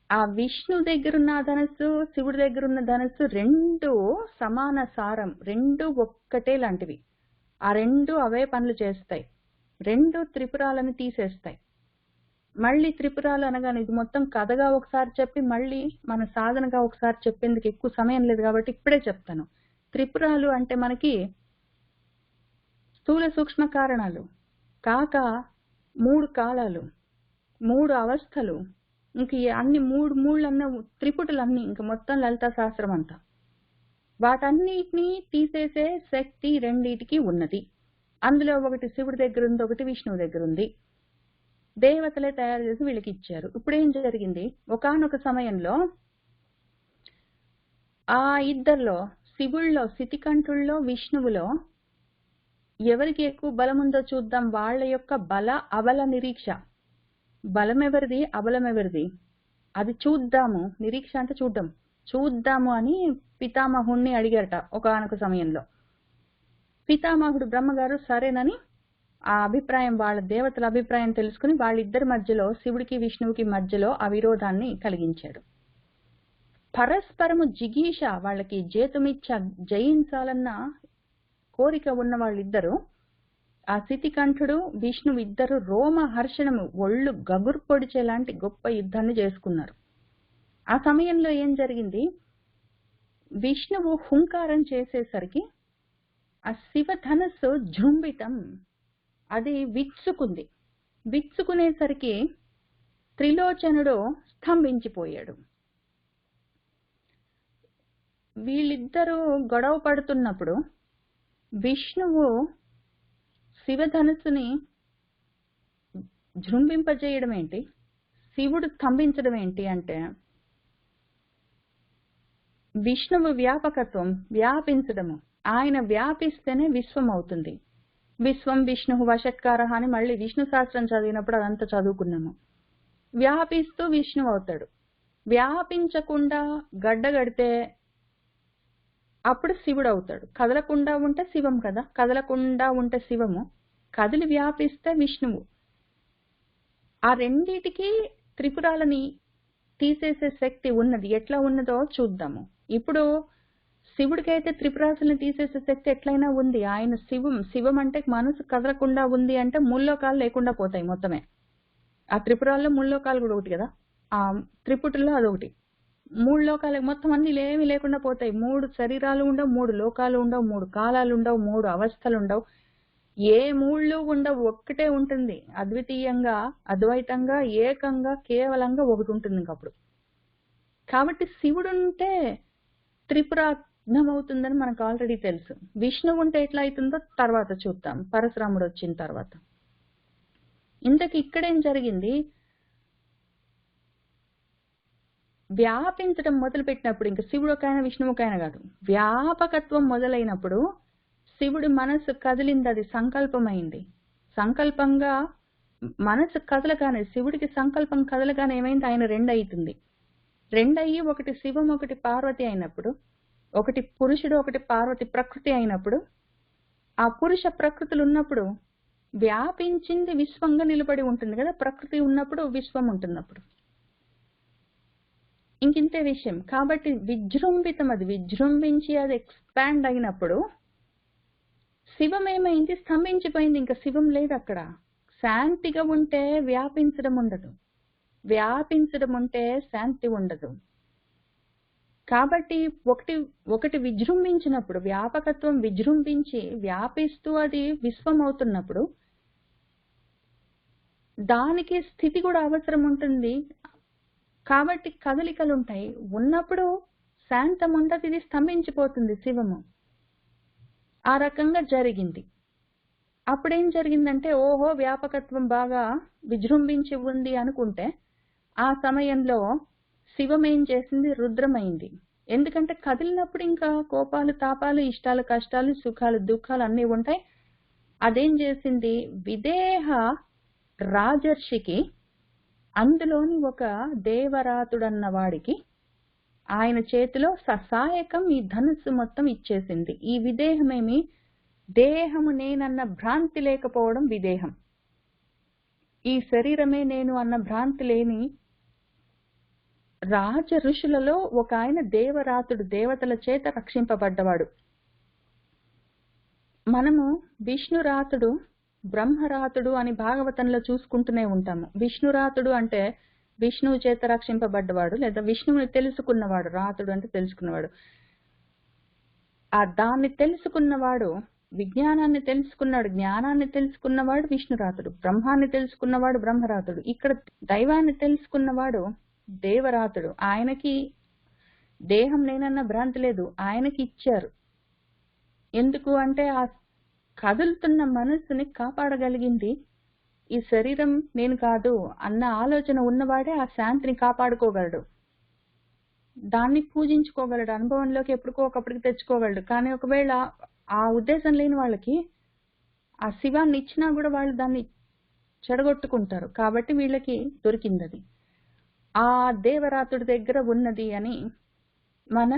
ఆ విష్ణు దగ్గరున్న ధనస్సు, శివుడి దగ్గరున్న ధనస్సు 2 సమాన సారం, 2 ఒక్కటే లాంటివి. ఆ 2 అవే పనులు చేస్తాయి, 2 త్రిపురాలను తీసేస్తాయి. మళ్ళీ త్రిపురాలు అనగానే ఇది మొత్తం కథగా ఒకసారి చెప్పి మళ్ళీ మన సాధనగా ఒకసారి చెప్పేందుకు ఎక్కువ సమయం లేదు కాబట్టి ఇప్పుడే చెప్తాను. త్రిపురాలు అంటే మనకి స్థూల సూక్ష్మ కారణాలు కాక 3 కాలాలు, 3 అవస్థలు, ఇంక అన్ని 3 మూళ్ళన్న త్రిపుటులన్నీ, ఇంక మొత్తం లలితా శాస్త్రం అంతా. వాటన్నిటినీ తీసేసే శక్తి రెండిటికి ఉన్నది. అందులో ఒకటి శివుడి దగ్గర ఉంది, ఒకటి విష్ణువు దగ్గర ఉంది. దేవతలే తయారు చేసి వీళ్ళకి ఇచ్చారు. ఇప్పుడు ఏం జరిగింది, ఒకానొక సమయంలో ఆ ఇద్దరిలో, శివుల్లో, శితికంఠుల్లో, విష్ణువులో ఎవరికి ఎక్కువ బలం ఉందో చూద్దాం. వాళ్ళ యొక్క బల అబల నిరీక్ష, బలం ఎవరిది, అబలం ఎవరిది, అది చూద్దాము. నిరీక్ష అంటే చూద్దాము అని పితామహుణ్ణి అడిగారట ఒకానొక సమయంలో. పితామహుడు బ్రహ్మగారు సరేనని ఆ అభిప్రాయం, వాళ్ళ దేవతల అభిప్రాయం తెలుసుకుని వాళ్ళిద్దరి మధ్యలో, శివుడికి విష్ణువుకి మధ్యలో ఆ విరోధాన్ని కలిగించాడు. పరస్పరము జిగీష, వాళ్ళకి జేతుమిచ్చ, జయించాలన్న కోరిక ఉన్న వాళ్ళిద్దరూ, ఆ శితికంఠుడు విష్ణువు ఇద్దరు రోమ హర్షణము, ఒళ్ళు గగురు పొడిచేలాంటి గొప్ప యుద్ధాన్ని చేసుకున్నారు. ఆ సమయంలో ఏం జరిగింది, విష్ణువు హుంకారం చేసేసరికి ఆ శివధనస్సు జృంభితం, అది విచ్చుకుంది. విచ్చుకునేసరికి త్రిలోచనుడు స్తంభించిపోయాడు. వీళ్ళిద్దరూ గొడవ పడుతున్నప్పుడు విష్ణువు శివధనుస్సుని జృంభింపజేయడం ఏంటి, శివుడు స్తంభించడం ఏంటి అంటే, విష్ణువు వ్యాపకత్వం, వ్యాపించడము. ఆయన వ్యాపిస్తేనే విశ్వం అవుతుంది. విశ్వం విష్ణు వషట్కార అని మళ్ళీ విష్ణు శాస్త్రం చదివినప్పుడు అదంతా చదువుకున్నాము. వ్యాపిస్తూ విష్ణువు అవుతాడు. వ్యాపించకుండా గడ్డగడితే అప్పుడు శివుడు అవుతాడు. కదలకుండా ఉంటే శివం కదా, కదలకుండా ఉంటే శివము, కదిలి వ్యాపిస్తే విష్ణువు. ఆ రెండిటికి త్రిపురాలని తీసేసే శక్తి ఉన్నది. ఎట్లా ఉన్నదో చూద్దాము. ఇప్పుడు శివుడికైతే త్రిపురాసుల్ని తీసేసే శక్తి ఎట్లయినా ఉంది. ఆయన శివం అంటే మనసు కదలకుండా ఉంది అంటే ముల్లోకాలు లేకుండా పోతాయి మొత్తమే. ఆ త్రిపురాల్లో ముల్లోకాలు కూడా ఒకటి కదా, ఆ త్రిపుటుల్లో అదొకటి. 3 లోకాలకు మొత్తం అన్ని ఏమీ లేకుండా పోతాయి. 3 శరీరాలు ఉండవు, 3 లోకాలు ఉండవు, 3 కాలాలు ఉండవు, 3 అవస్థలు ఉండవు, ఏ 3 ఉండవు. ఒక్కటే ఉంటుంది, అద్వితీయంగా, అద్వైతంగా, ఏకంగా, కేవలంగా ఒకటి ఉంటుంది ఇంకప్పుడు. కాబట్టి శివుడు ఉంటే త్రిపురాగ్నమవుతుందని మనకు ఆల్రెడీ తెలుసు. విష్ణువు ఉంటే ఎట్లా అవుతుందో తర్వాత చూద్దాం, పరశురాముడు వచ్చిన తర్వాత. ఇంతకు ఇక్కడేం జరిగింది, వ్యాపించడం మొదలుపెట్టినప్పుడు, ఇంకా శివుడికైనా విష్ణువుకైనా కాదు, వ్యాపకత్వం మొదలైనప్పుడు శివుడి మనసు కదిలింది, అది సంకల్పమైంది. సంకల్పంగా మనసు కదలగానే, శివుడికి సంకల్పం కదలగానే ఏమైంది, ఆయన 2 అవుతుంది. 2 అయ్యి ఒకటి శివం ఒకటి పార్వతి అయినప్పుడు, ఒకటి పురుషుడు ఒకటి పార్వతి ప్రకృతి అయినప్పుడు, ఆ పురుష ప్రకృతులు ఉన్నప్పుడు వ్యాపించింది విశ్వంగా నిలబడి ఉంటుంది కదా, ప్రకృతి ఉన్నప్పుడు విశ్వం ఉంటున్నప్పుడు. ఇంకింతే విషయం. కాబట్టి విజృంభితం, అది విజృంభించి అది ఎక్స్పాండ్ అయినప్పుడు శివం ఏమైంది, స్తంభించిపోయింది. ఇంకా శివం లేదు అక్కడ. శాంతిగా ఉంటే వ్యాపించడం ఉండదు, వ్యాపించడం ఉంటే శాంతి ఉండదు. కాబట్టి ఒకటి విజృంభించినప్పుడు, వ్యాపకత్వం విజృంభించి వ్యాపిస్తూ అది విశ్వం అవుతున్నప్పుడు దానికి స్థితి కూడా అవసరం ఉంటుంది. కాబట్టి కదలికలు ఉంటాయి. ఉన్నప్పుడు శాంతం ఉండదు, ఇది స్తంభించిపోతుంది శివము. ఆ రకంగా జరిగింది. అప్పుడేం జరిగిందంటే, ఓహో వ్యాపకత్వం బాగా విజృంభించి ఉంది అనుకుంటే, ఆ సమయంలో శివం ఏం చేసింది, రుద్రమైంది. ఎందుకంటే కదిలినప్పుడు ఇంకా కోపాలు, తాపాలు, ఇష్టాలు, కష్టాలు, సుఖాలు, దుఃఖాలు అన్నీ ఉంటాయి. అదేం చేసింది, విదేహ రాజర్షికి, అందులోని ఒక దేవరాతుడన్న వాడికి ఆయన చేతిలో ససాయకం ఈ ధనుస్సు మొత్తం ఇచ్చేసింది. ఈ విదేహమేమి, దేహము నేనన్న భ్రాంతి లేకపోవడం విదేహం. ఈ శరీరమే నేను అన్న భ్రాంతి లేని రాజ ఋషులలో ఒక ఆయన దేవరాతుడు, దేవతల చేత రక్షింపబడ్డవాడు. మనము విష్ణురాతుడు, బ్రహ్మరాతుడు అని భాగవతంలో చూసుకుంటూనే ఉంటాము. విష్ణురాతుడు అంటే విష్ణువు చేత రక్షింపబడ్డవాడు, లేదా విష్ణువుని తెలుసుకున్నవాడు. రాతుడు అంటే తెలుసుకున్నవాడు. ఆ దాన్ని తెలుసుకున్నవాడు, విజ్ఞానాన్ని తెలుసుకున్నాడు, జ్ఞానాన్ని తెలుసుకున్నవాడు విష్ణురాతుడు. బ్రహ్మాన్ని తెలుసుకున్నవాడు బ్రహ్మరాతుడు. ఇక్కడ దైవాన్ని తెలుసుకున్నవాడు దేవరాతుడు. ఆయనకి దేహం నేనన్న భ్రాంతి లేదు, ఆయనకి ఇచ్చారు. ఎందుకు అంటే ఆ కదులుతున్న మనస్సుని కాపాడగలిగింది ఈ శరీరం నేను కాదు అన్న ఆలోచన ఉన్నవాడే ఆ శాంతిని కాపాడుకోగలడు, దాన్ని పూజించుకోగలడు, అనుభవంలోకి ఎప్పుడుకో ఒకప్పటికి తెచ్చుకోగలడు. కానీ ఒకవేళ ఆ ఉద్దేశం లేని వాళ్ళకి ఆ శివాన్ని ఇచ్చినా కూడా వాళ్ళు దాన్ని చెడగొట్టుకుంటారు. కాబట్టి వీళ్ళకి దొరికింది అది. ఆ దేవరాతుడి దగ్గర ఉన్నది అని మన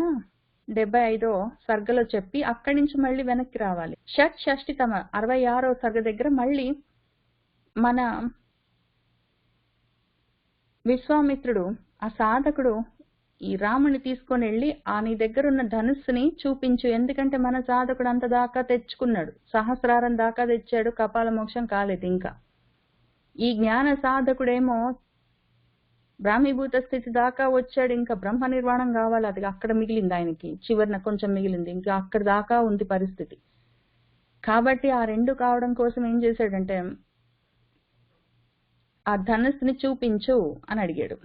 75వ సర్గలో చెప్పి అక్కడి నుంచి మళ్ళీ వెనక్కి రావాలి. షష్ఠితమ 66వ సర్గ దగ్గర మళ్ళీ మన విశ్వామిత్రుడు ఆ సాధకుడు ఈ రాముని తీసుకొని వెళ్ళి ఆ నీ దగ్గర ఉన్న ధనుస్సుని చూపించు, ఎందుకంటే మన సాధకుడు అంత దాకా తెచ్చుకున్నాడు, సహస్రారం దాకా తెచ్చాడు, కపాల మోక్షం కాలేదు ఇంకా. ఈ జ్ఞాన సాధకుడేమో బ్రాహ్మీభూత స్థితి దాకా వచ్చాడు, ఇంకా బ్రహ్మ నిర్వాణం కావాలి, అది అక్కడ మిగిలింది ఆయనకి, చివరిన కొంచెం మిగిలింది, ఇంకా అక్కడ దాకా ఉంది పరిస్థితి. కాబట్టి ఆ రెండు కావడం కోసం ఏం చేశాడంటే ఆ ధనుస్సుని చూపించు అని అడిగాడు.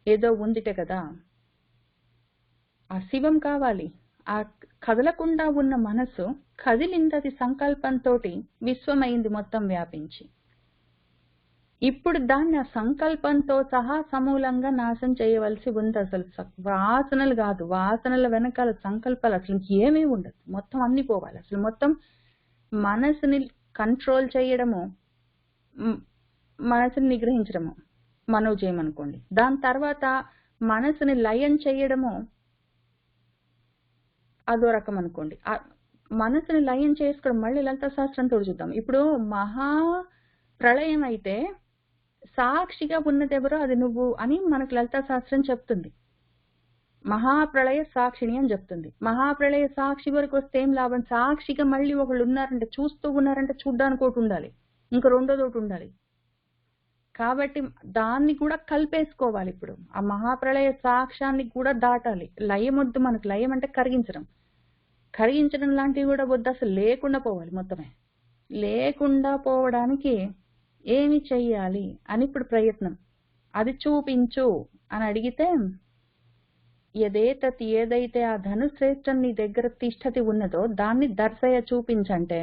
ఏదో ఉందిటే కదా, ఆ శివం కావాలి. ఆ కదలకుండా ఉన్న మనసు కదిలిందది సంకల్పంతో, విశ్వమైంది మొత్తం వ్యాపించి. ఇప్పుడు దాన్ని ఆ సంకల్పంతో సహా సమూలంగా నాశనం చేయవలసి ఉంది. అసలు వాసనలు కాదు, వాసనల వెనకాల సంకల్పాలు అసలు ఏమీ ఉండదు, మొత్తం అన్ని పోవాలి. అసలు మొత్తం మనసుని కంట్రోల్ చేయడము, మనసుని నిగ్రహించడము మనోజయం అనుకోండి. దాని తర్వాత మనసుని లయం చేయడము అదో రకం అనుకోండి. మనసుని లయం చేసుకోవడం మళ్ళీ లలిత శాస్త్రంతో చూద్దాం. ఇప్పుడు మహా ప్రళయం అయితే సాక్షిగా ఉన్నదెవరో అది నువ్వు అని మనకు లలిత శాస్త్రం చెప్తుంది. మహాప్రళయ సాక్షిని అని చెప్తుంది. మహాప్రళయ సాక్షి వరకు వస్తే ఏం లాభం? సాక్షిగా మళ్ళీ ఒకళ్ళు ఉన్నారంటే, చూస్తూ ఉన్నారంటే చూడ్డానికి ఒకటి ఉండాలి, ఇంకా రెండోది ఒకటి ఉండాలి. కాబట్టి దాన్ని కూడా కలిపేసుకోవాలి. ఇప్పుడు ఆ మహాప్రళయ సాక్ష్యాన్ని కూడా దాటాలి. లయం వద్దు మనకు, లయం అంటే కరిగించడం, కరిగించడం లాంటివి కూడా వద్దు, అసలు లేకుండా పోవాలి మొత్తమే. లేకుండా పోవడానికి ఏమి చెయ్యాలి అని ఇప్పుడు ప్రయత్నం. అది చూపించు అని అడిగితే, ఏదైతే ఆ ధనుశ్రేష్టం నీ దగ్గర తిష్టతి ఉన్నదో దాన్ని దర్శయ చూపించంటే,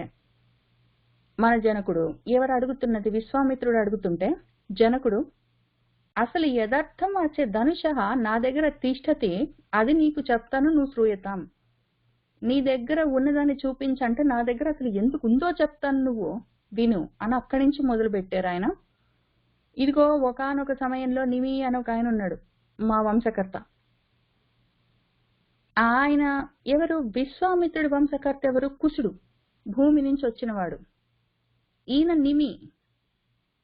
మన జనకుడు ఎవరు అడుగుతున్నది? విశ్వామిత్రుడు అడుగుతుంటే జనకుడు అసలు యథార్థం వచ్చే ధనుష నా దగ్గర తిష్టతి, అది నీకు చెప్తాను, నువ్వు శ్రూయతాం. నీ దగ్గర ఉన్నదాన్ని చూపించంటే నా దగ్గర అసలు ఎందుకు ఉందో చెప్తాను, నువ్వు విను అని అక్కడి నుంచి మొదలు పెట్టారు ఆయన. ఇదిగో ఒకానొక సమయంలో నిమి అని ఒక ఆయన ఉన్నాడు, మా వంశకర్త. ఆయన ఎవరు? విశ్వామిత్రుడి వంశకర్త ఎవరు? కుశుడు, భూమి నుంచి వచ్చినవాడు. ఈయన నిమి,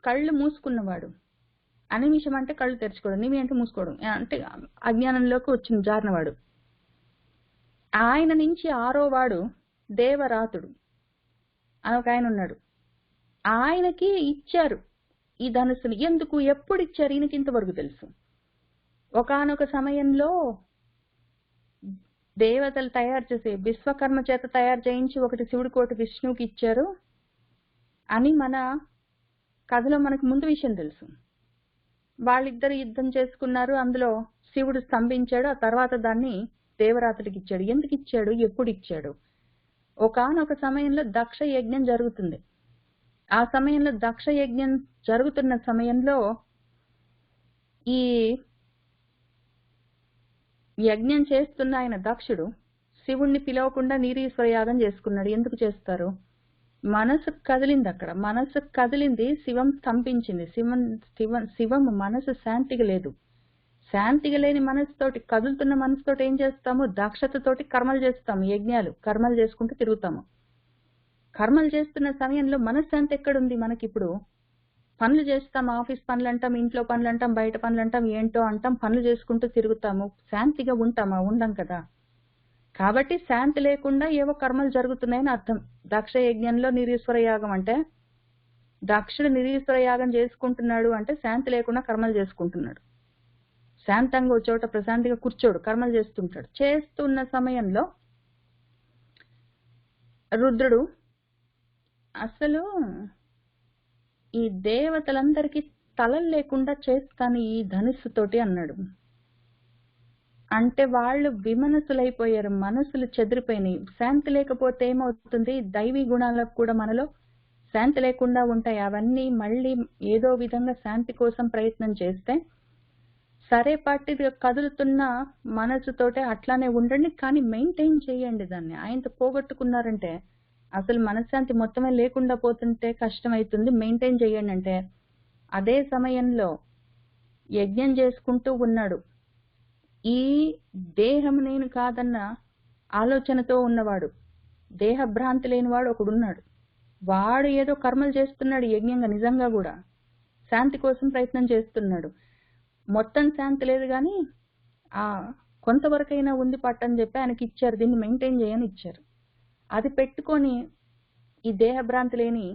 కళ్ళు మూసుకున్నవాడు. అనిమిషం అంటే కళ్ళు తెరుచుకోవడం, నిమి అంటే మూసుకోవడం, అంటే అజ్ఞానంలోకి వచ్చిన జారినవాడు. ఆయన నుంచి 6వ వాడు దేవరాతుడు అని ఒక ఆయన ఉన్నాడు. ఆయనకి ఇచ్చారు ఈ ధనుస్సుని. ఎందుకు, ఎప్పుడు ఇచ్చారు ఈయనకి ఇంతవరకు తెలుసు. ఒకానొక సమయంలో దేవతలు తయారు చేసే విశ్వకర్మ చేత తయారు చేయించి ఒకటి శివుడికి ఒకటి విష్ణువుకి ఇచ్చారు అని మన కథలో మనకు ముందు విషయం తెలుసు. వాళ్ళిద్దరు యుద్ధం చేసుకున్నారు, అందులో శివుడు స్తంభించాడు, ఆ తర్వాత దాన్ని దేవరాతుడికి ఇచ్చాడు. ఎందుకు ఇచ్చాడు, ఎప్పుడు ఇచ్చాడు? ఒకానొక సమయంలో దక్ష యజ్ఞం జరుగుతుంది. ఆ సమయంలో దక్ష యజ్ఞం జరుగుతున్న సమయంలో ఈ యజ్ఞం చేస్తున్న ఆయన దక్షుడు శివుణ్ణి పిలవకుండా నీరీశ్వర యాగం చేసుకున్నాడు. ఎందుకు చేస్తారు? మనసు కదిలింది, అక్కడ మనసు కదిలింది, శివం స్తంభించింది. శివం మనసు శాంతిగా లేదు. శాంతిగా లేని మనసుతోటి, కదులుతున్న మనసుతోటి ఏం చేస్తాము? దక్షతతోటి కర్మలు చేస్తాము, యజ్ఞాలు కర్మలు చేసుకుంటూ తిరుగుతాము. కర్మలు చేస్తున్న సమయంలో మనశ్శాంతి ఎక్కడుంది మనకి? ఇప్పుడు పనులు చేస్తాం, ఆఫీస్ పనులు అంటాం, ఇంట్లో పనులు అంటాం, బయట పనులు అంటాం, ఏంటో అంటాం, పనులు చేసుకుంటూ తిరుగుతాము. శాంతిగా ఉంటామా? ఉండం కదా. కాబట్టి శాంతి లేకుండా ఏవో కర్మలు జరుగుతున్నాయని అర్థం. దక్ష యజ్ఞంలో నిరీశ్వర యాగం అంటే, దక్షుడు నిరీశ్వర యాగం చేసుకుంటున్నాడు అంటే శాంతి లేకుండా కర్మలు చేసుకుంటున్నాడు. శాంతంగా ఒక చోట ప్రశాంతిగా కూర్చోడు, కర్మలు చేస్తుంటాడు. చేస్తున్న సమయంలో రుద్రుడు అసలు ఈ దేవతలందరికీ తలలు లేకుండా చేస్తాను ఈ ధనుస్సుతోటి అన్నాడు. అంటే వాళ్ళు విమనసులైపోయారు, మనసులు చెదిరిపోయినాయి. శాంతి లేకపోతే ఏమవుతుంది? దైవీ గుణాలకు కూడా మనలో శాంతి లేకుండా ఉంటాయి. అవన్నీ మళ్ళీ ఏదో విధంగా శాంతి కోసం ప్రయత్నం చేస్తే, సరే పట్టిది కదులుతున్న మనసుతోటే అట్లానే ఉండండి, కానీ మెయింటైన్ చేయండి దాన్ని. ఆయనతో పోగొట్టుకున్నారంటే అసలు మనశ్శాంతి మొత్తమే లేకుండా పోతుంటే కష్టమవుతుంది. మెయింటైన్ చేయండి అంటే అదే సమయంలో యజ్ఞం చేసుకుంటూ ఉన్నాడు. ఈ దేహం నేను కాదన్న ఆలోచనతో ఉన్నవాడు, దేహభ్రాంతి లేనివాడు ఒకడున్నాడు. వాడు ఏదో కర్మలు చేస్తున్నాడు యజ్ఞంగా, నిజంగా కూడా శాంతి కోసం ప్రయత్నం చేస్తున్నాడు. మొత్తం శాంతి లేదు కానీ కొంతవరకైనా ఉంది పట్టని చెప్పి ఆయనకి ఇచ్చారు. దీన్ని మెయింటైన్ చేయని ఇచ్చారు. అది పెట్టుకొని ఈ దేహభ్రాంతి లేని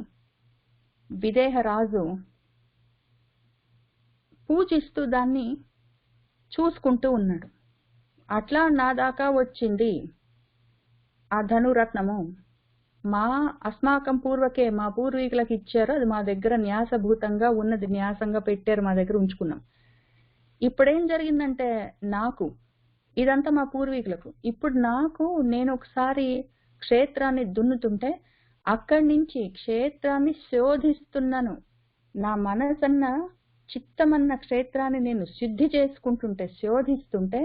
విదేహ రాజు పూజిస్తూ దాన్ని చూసుకుంటూ ఉన్నాడు. అట్లా నా దాకా వచ్చింది ఆ ధనురత్నము, మా అస్మాకం పూర్వకే, మా పూర్వీకులకు ఇచ్చారు, అది మా దగ్గర న్యాసభూతంగా ఉన్నది, న్యాసంగా పెట్టారు, మా దగ్గర ఉంచుకున్నాం. ఇప్పుడేం జరిగిందంటే నాకు, ఇదంతా మా పూర్వీకులకు, ఇప్పుడు నాకు, నేను ఒకసారి క్షేత్రాన్ని దున్నుతుంటే అక్కడి నుంచి క్షేత్రాన్ని శోధిస్తున్నాను. నా మనసన్న చిత్తమన్న క్షేత్రాన్ని నేను శుద్ధి చేసుకుంటుంటే, శోధిస్తుంటే,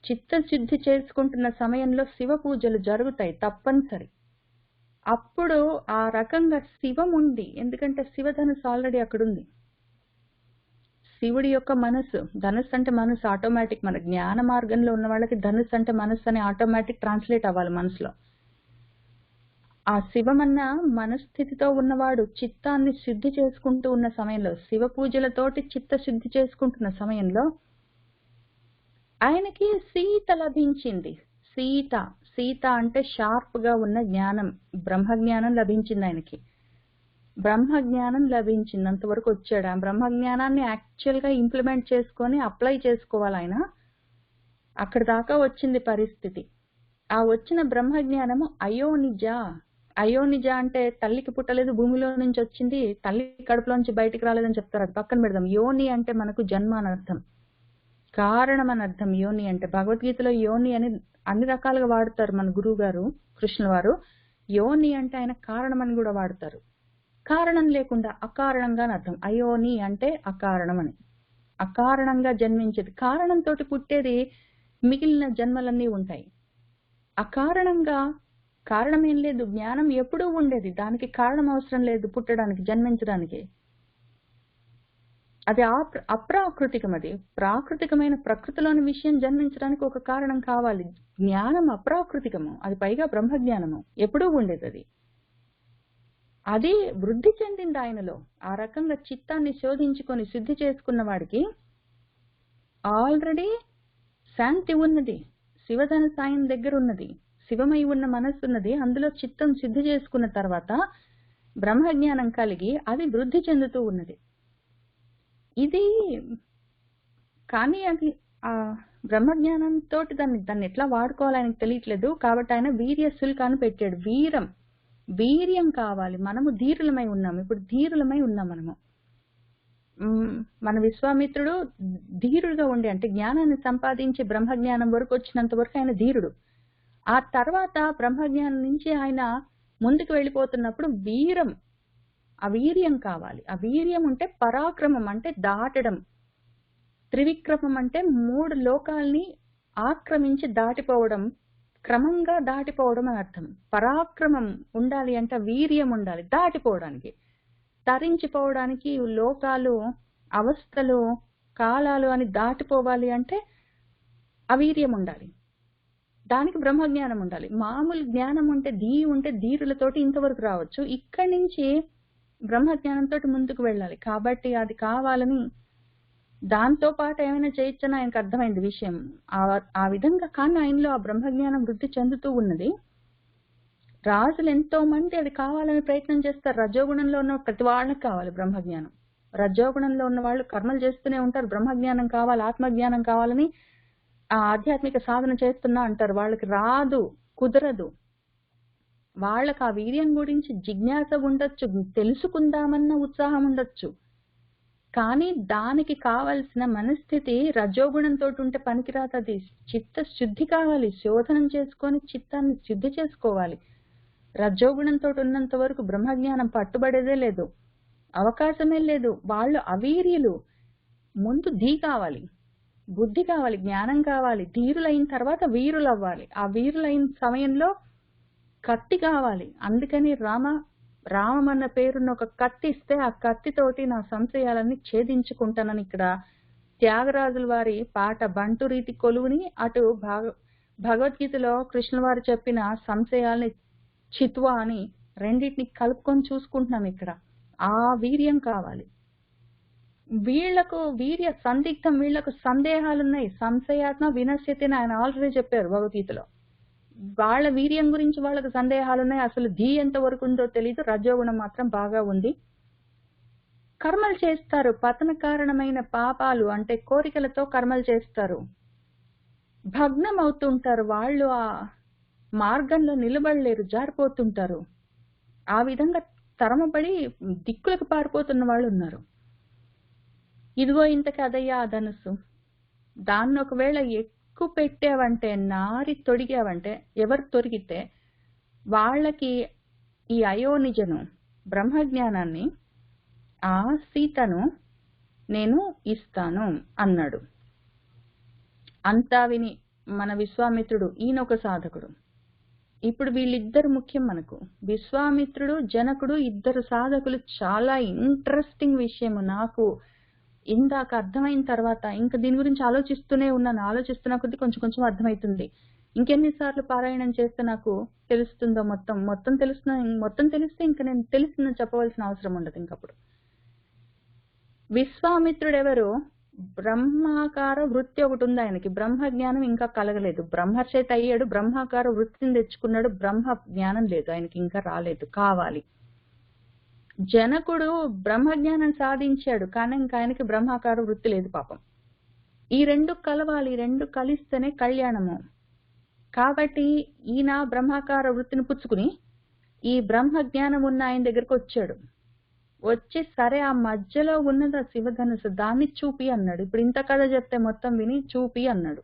చిత్తశుద్ధి చేసుకుంటున్న సమయంలో శివ పూజలు జరుగుతాయి తప్పనిసరి. అప్పుడు ఆ రకంగా శివం ఉంది, ఎందుకంటే శివధనుసు ఆల్రెడీ అక్కడ ఉంది. శివుడి యొక్క మనసు, ధనుస్సు అంటే మనసు ఆటోమేటిక్. మన జ్ఞాన మార్గంలో ఉన్న వాళ్ళకి ధనుస్సు అంటే మనస్సు అని ఆటోమేటిక్ ట్రాన్స్లేట్ అవ్వాలి మనసులో. ఆ శివమన్న మనస్థితితో ఉన్నవాడు చిత్తాన్ని శుద్ధి చేసుకుంటూ ఉన్న సమయంలో, శివ పూజలతోటి చిత్త శుద్ధి చేసుకుంటున్న సమయంలో ఆయనకి సీత లభించింది. సీత, సీత అంటే షార్ప్ గా ఉన్న జ్ఞానం, బ్రహ్మజ్ఞానం లభించింది ఆయనకి. బ్రహ్మజ్ఞానం లభించింది, అంతవరకు వచ్చాడు. ఆ బ్రహ్మజ్ఞానాన్ని యాక్చువల్ గా ఇంప్లిమెంట్ చేసుకొని అప్లై చేసుకోవాలి ఆయన. అక్కడ దాకా వచ్చింది పరిస్థితి. ఆ వచ్చిన బ్రహ్మజ్ఞానము అయోనిజ. అయోనిజ అంటే తల్లికి పుట్టలేదు, భూమిలో నుంచి వచ్చింది, తల్లి కడుపులోంచి బయటికి రాలేదని చెప్తారు. అది పక్కన పెడదాం. యోని అంటే మనకు జన్మ అని అర్థం, కారణం అని అర్థం. యోని అంటే భగవద్గీతలో యోని అని అన్ని రకాలుగా వాడతారు మన గురువు గారు కృష్ణ వారు. యోని అంటే ఆయన కారణం అని కూడా వాడతారు. కారణం లేకుండా అకారణంగా అని అర్థం. అయోని అంటే అకారణం అని, అకారణంగా జన్మించేది. కారణంతో పుట్టేది మిగిలిన జన్మలన్నీ ఉంటాయి. అకారణంగా కారణం ఏం లేదు, జ్ఞానం ఎప్పుడూ ఉండేది, దానికి కారణం అవసరం లేదు పుట్టడానికి, జన్మించడానికి. అది అప్రాకృతికం. అది ప్రాకృతికమైన ప్రకృతిలోని విషయం జన్మించడానికి ఒక కారణం కావాలి. జ్ఞానం అప్రాకృతికము, అది పైగా బ్రహ్మజ్ఞానము, ఎప్పుడూ ఉండేది. అది అది వృద్ధి చెందింది ఆయనలో. ఆ రకంగా చిత్తాన్ని శోధించుకొని శుద్ధి చేసుకున్న వాడికి ఆల్రెడీ శాంతి ఉన్నది, శివధన సాయం దగ్గర ఉన్నది, శివమై ఉన్న మనస్సు ఉన్నది. అందులో చిత్తం శుద్ధి చేసుకున్న తర్వాత బ్రహ్మజ్ఞానం కలిగి అది వృద్ధి చెందుతూ ఉన్నది. ఇది కానీ అది ఆ బ్రహ్మజ్ఞానంతో దాన్ని ఎట్లా వాడుకోవాలి ఆయనకు తెలియట్లేదు. కాబట్టి ఆయన వీర్య శుల్కాన్ని పెట్టాడు. వీర్యం కావాలి. మనము ధీరులమై ఉన్నాము, ఇప్పుడు ధీరులమై ఉన్నాం మనము. మన విశ్వామిత్రుడు ధీరుడుగా ఉండి, అంటే జ్ఞానాన్ని సంపాదించి బ్రహ్మజ్ఞానం వరకు వచ్చినంత వరకు ఆయన ధీరుడు. ఆ తర్వాత బ్రహ్మజ్ఞానం నుంచి ఆయన ముందుకు వెళ్ళిపోతున్నప్పుడు వీర్యం కావాలి. ఆ వీర్యం ఉంటే పరాక్రమం అంటే దాటడం, త్రివిక్రమం అంటే 3 లోకాల్ని ఆక్రమించి దాటిపోవడం, క్రమంగా దాటిపోవడం అని అర్థం. పరాక్రమం ఉండాలి అంటే వీర్యం ఉండాలి దాటిపోవడానికి, తరించిపోవడానికి. లోకాలు, అవస్థలు, కాలాలు అని దాటిపోవాలి అంటే అవీర్యం ఉండాలి, దానికి బ్రహ్మజ్ఞానం ఉండాలి. మామూలు జ్ఞానం ఉంటే ధీరులతోటి ఇంతవరకు రావచ్చు, ఇక్కడి నుంచి బ్రహ్మజ్ఞానంతో ముందుకు వెళ్ళాలి. కాబట్టి అది కావాలని దాంతో పాటు ఏమైనా చేయొచ్చని ఆయనకు అర్థమైంది విషయం. ఆ విధంగా కానీ ఆయనలో ఆ బ్రహ్మజ్ఞానం వృద్ధి చెందుతూ ఉన్నది. రాజులు ఎంతో మంది అది కావాలని ప్రయత్నం చేస్తారు. రజోగుణంలో ఉన్న ప్రతి వాళ్ళకి కావాలి బ్రహ్మజ్ఞానం. రజోగుణంలో ఉన్న వాళ్ళు కర్మలు చేస్తూనే ఉంటారు, బ్రహ్మజ్ఞానం కావాలి, ఆత్మజ్ఞానం కావాలని ఆ ఆధ్యాత్మిక సాధన చేస్తున్నా అంటారు. వాళ్ళకి రాదు, కుదరదు. వాళ్ళకి ఆ వీర్యం గురించి జిజ్ఞాస ఉండొచ్చు, తెలుసుకుందామన్న ఉత్సాహం ఉండొచ్చు, కానీ దానికి కావలసిన మనస్థితి రజోగుణంతో ఉంటే పనికిరాదు. అది చిత్తశుద్ధి కావాలి. శోధనం చేసుకొని చిత్తాన్ని శుద్ధి చేసుకోవాలి. రజోగుణంతో ఉన్నంత వరకు బ్రహ్మజ్ఞానం పట్టుబడేదే లేదు, అవకాశమే లేదు. వాళ్ళు అవీర్యులు. ముందు ధీ కావాలి, బుద్ధి కావాలి, జ్ఞానం కావాలి. ధీరులైన తర్వాత వీరులు అవ్వాలి. ఆ వీరులైన సమయంలో కత్తి కావాలి. అందుకని రామం అన్న పేరున్న ఒక కత్తి ఇస్తే ఆ కత్తితోటి నా సంశయాలన్నీ ఛేదించుకుంటానని ఇక్కడ త్యాగరాజుల వారి పాట బంటు రీతి కొలువుని, అటు భగవద్గీతలో కృష్ణుల వారు చెప్పిన సంశయాల్ని చిత్వా అని రెండింటిని కలుపుకొని చూసుకుంటున్నాం. ఇక్కడ ఆ వీర్యం కావాలి. వీళ్లకు వీర్య సందిగ్ధం, వీళ్లకు సందేహాలున్నాయి. సంశయాత్మ వినశ్యతి అని ఆయన ఆల్రెడీ చెప్పారు భగవద్గీతలో. వాళ్ళ వీర్యం గురించి వాళ్ళకు సందేహాలున్నాయి. అసలు ధీ ఎంత వరకు ఉందో తెలీదు. రజోగుణం మాత్రం బాగా ఉంది. కర్మలు చేస్తారు. పతన కారణమైన పాపాలు అంటే కోరికలతో కర్మలు చేస్తారు. భగ్నం అవుతుంటారు. వాళ్ళు ఆ మార్గంలో నిలబడలేరు, జారిపోతుంటారు. ఆ విధంగా తరమబడి దిక్కులకు పారిపోతున్న వాళ్ళు ఉన్నారు. ఇదిగో ఇంత కదయ్యా ఆ ధనుస్సు. దాన్ని ఒకవేళ ఎక్కువ పెట్టావంటే, నారి తొడిగావంటే, ఎవరు తొరిగితే వాళ్ళకి ఈ అయోనిజను బ్రహ్మజ్ఞానాన్ని, ఆ సీతను నేను ఇస్తాను అన్నాడు. అంతా విని మన విశ్వామిత్రుడు, ఈయనొక సాధకుడు. ఇప్పుడు వీళ్ళిద్దరు ముఖ్యం మనకు. విశ్వామిత్రుడు, జనకుడు, ఇద్దరు సాధకులు. చాలా ఇంట్రెస్టింగ్ విషయం. నాకు ఇందాక అర్థమైన తర్వాత ఇంకా దీని గురించి ఆలోచిస్తూనే ఉన్నాను. ఆలోచిస్తున్న కొద్దీ కొంచెం కొంచెం అర్థమవుతుంది. ఇంకెన్నిసార్లు పారాయణం చేస్తే నాకు తెలుస్తుందో మొత్తం తెలిస్తే ఇంకా నేను తెలిసిందని చెప్పవలసిన అవసరం ఉండదు. ఇంకప్పుడు విశ్వామిత్రుడు ఎవరు? బ్రహ్మాకార వృత్తి ఒకటి ఉంది ఆయనకి. బ్రహ్మ జ్ఞానం ఇంకా కలగలేదు. బ్రహ్మచేత అయ్యాడు, బ్రహ్మాకార వృత్తిని తెచ్చుకున్నాడు. బ్రహ్మ జ్ఞానం లేదు, ఆయనకి ఇంకా రాలేదు, కావాలి. జనకుడు బ్రహ్మజ్ఞానం సాధించాడు, కానీ ఇంకా ఆయనకి బ్రహ్మాకార వృత్తి లేదు పాపం. ఈ రెండు కలవాలి, రెండు కలిస్తేనే కళ్యాణము. కాబట్టి ఈయన బ్రహ్మాకార వృత్తిని పుచ్చుకుని ఈ బ్రహ్మ జ్ఞానం ఉన్న ఆయన దగ్గరకు వచ్చాడు. వచ్చి సరే ఆ మధ్యలో ఉన్నది ఆ శివధనుసు, దాన్ని చూపి అన్నాడు. ఇప్పుడు ఇంత కథ చెప్తే మొత్తం విని చూపి అన్నాడు.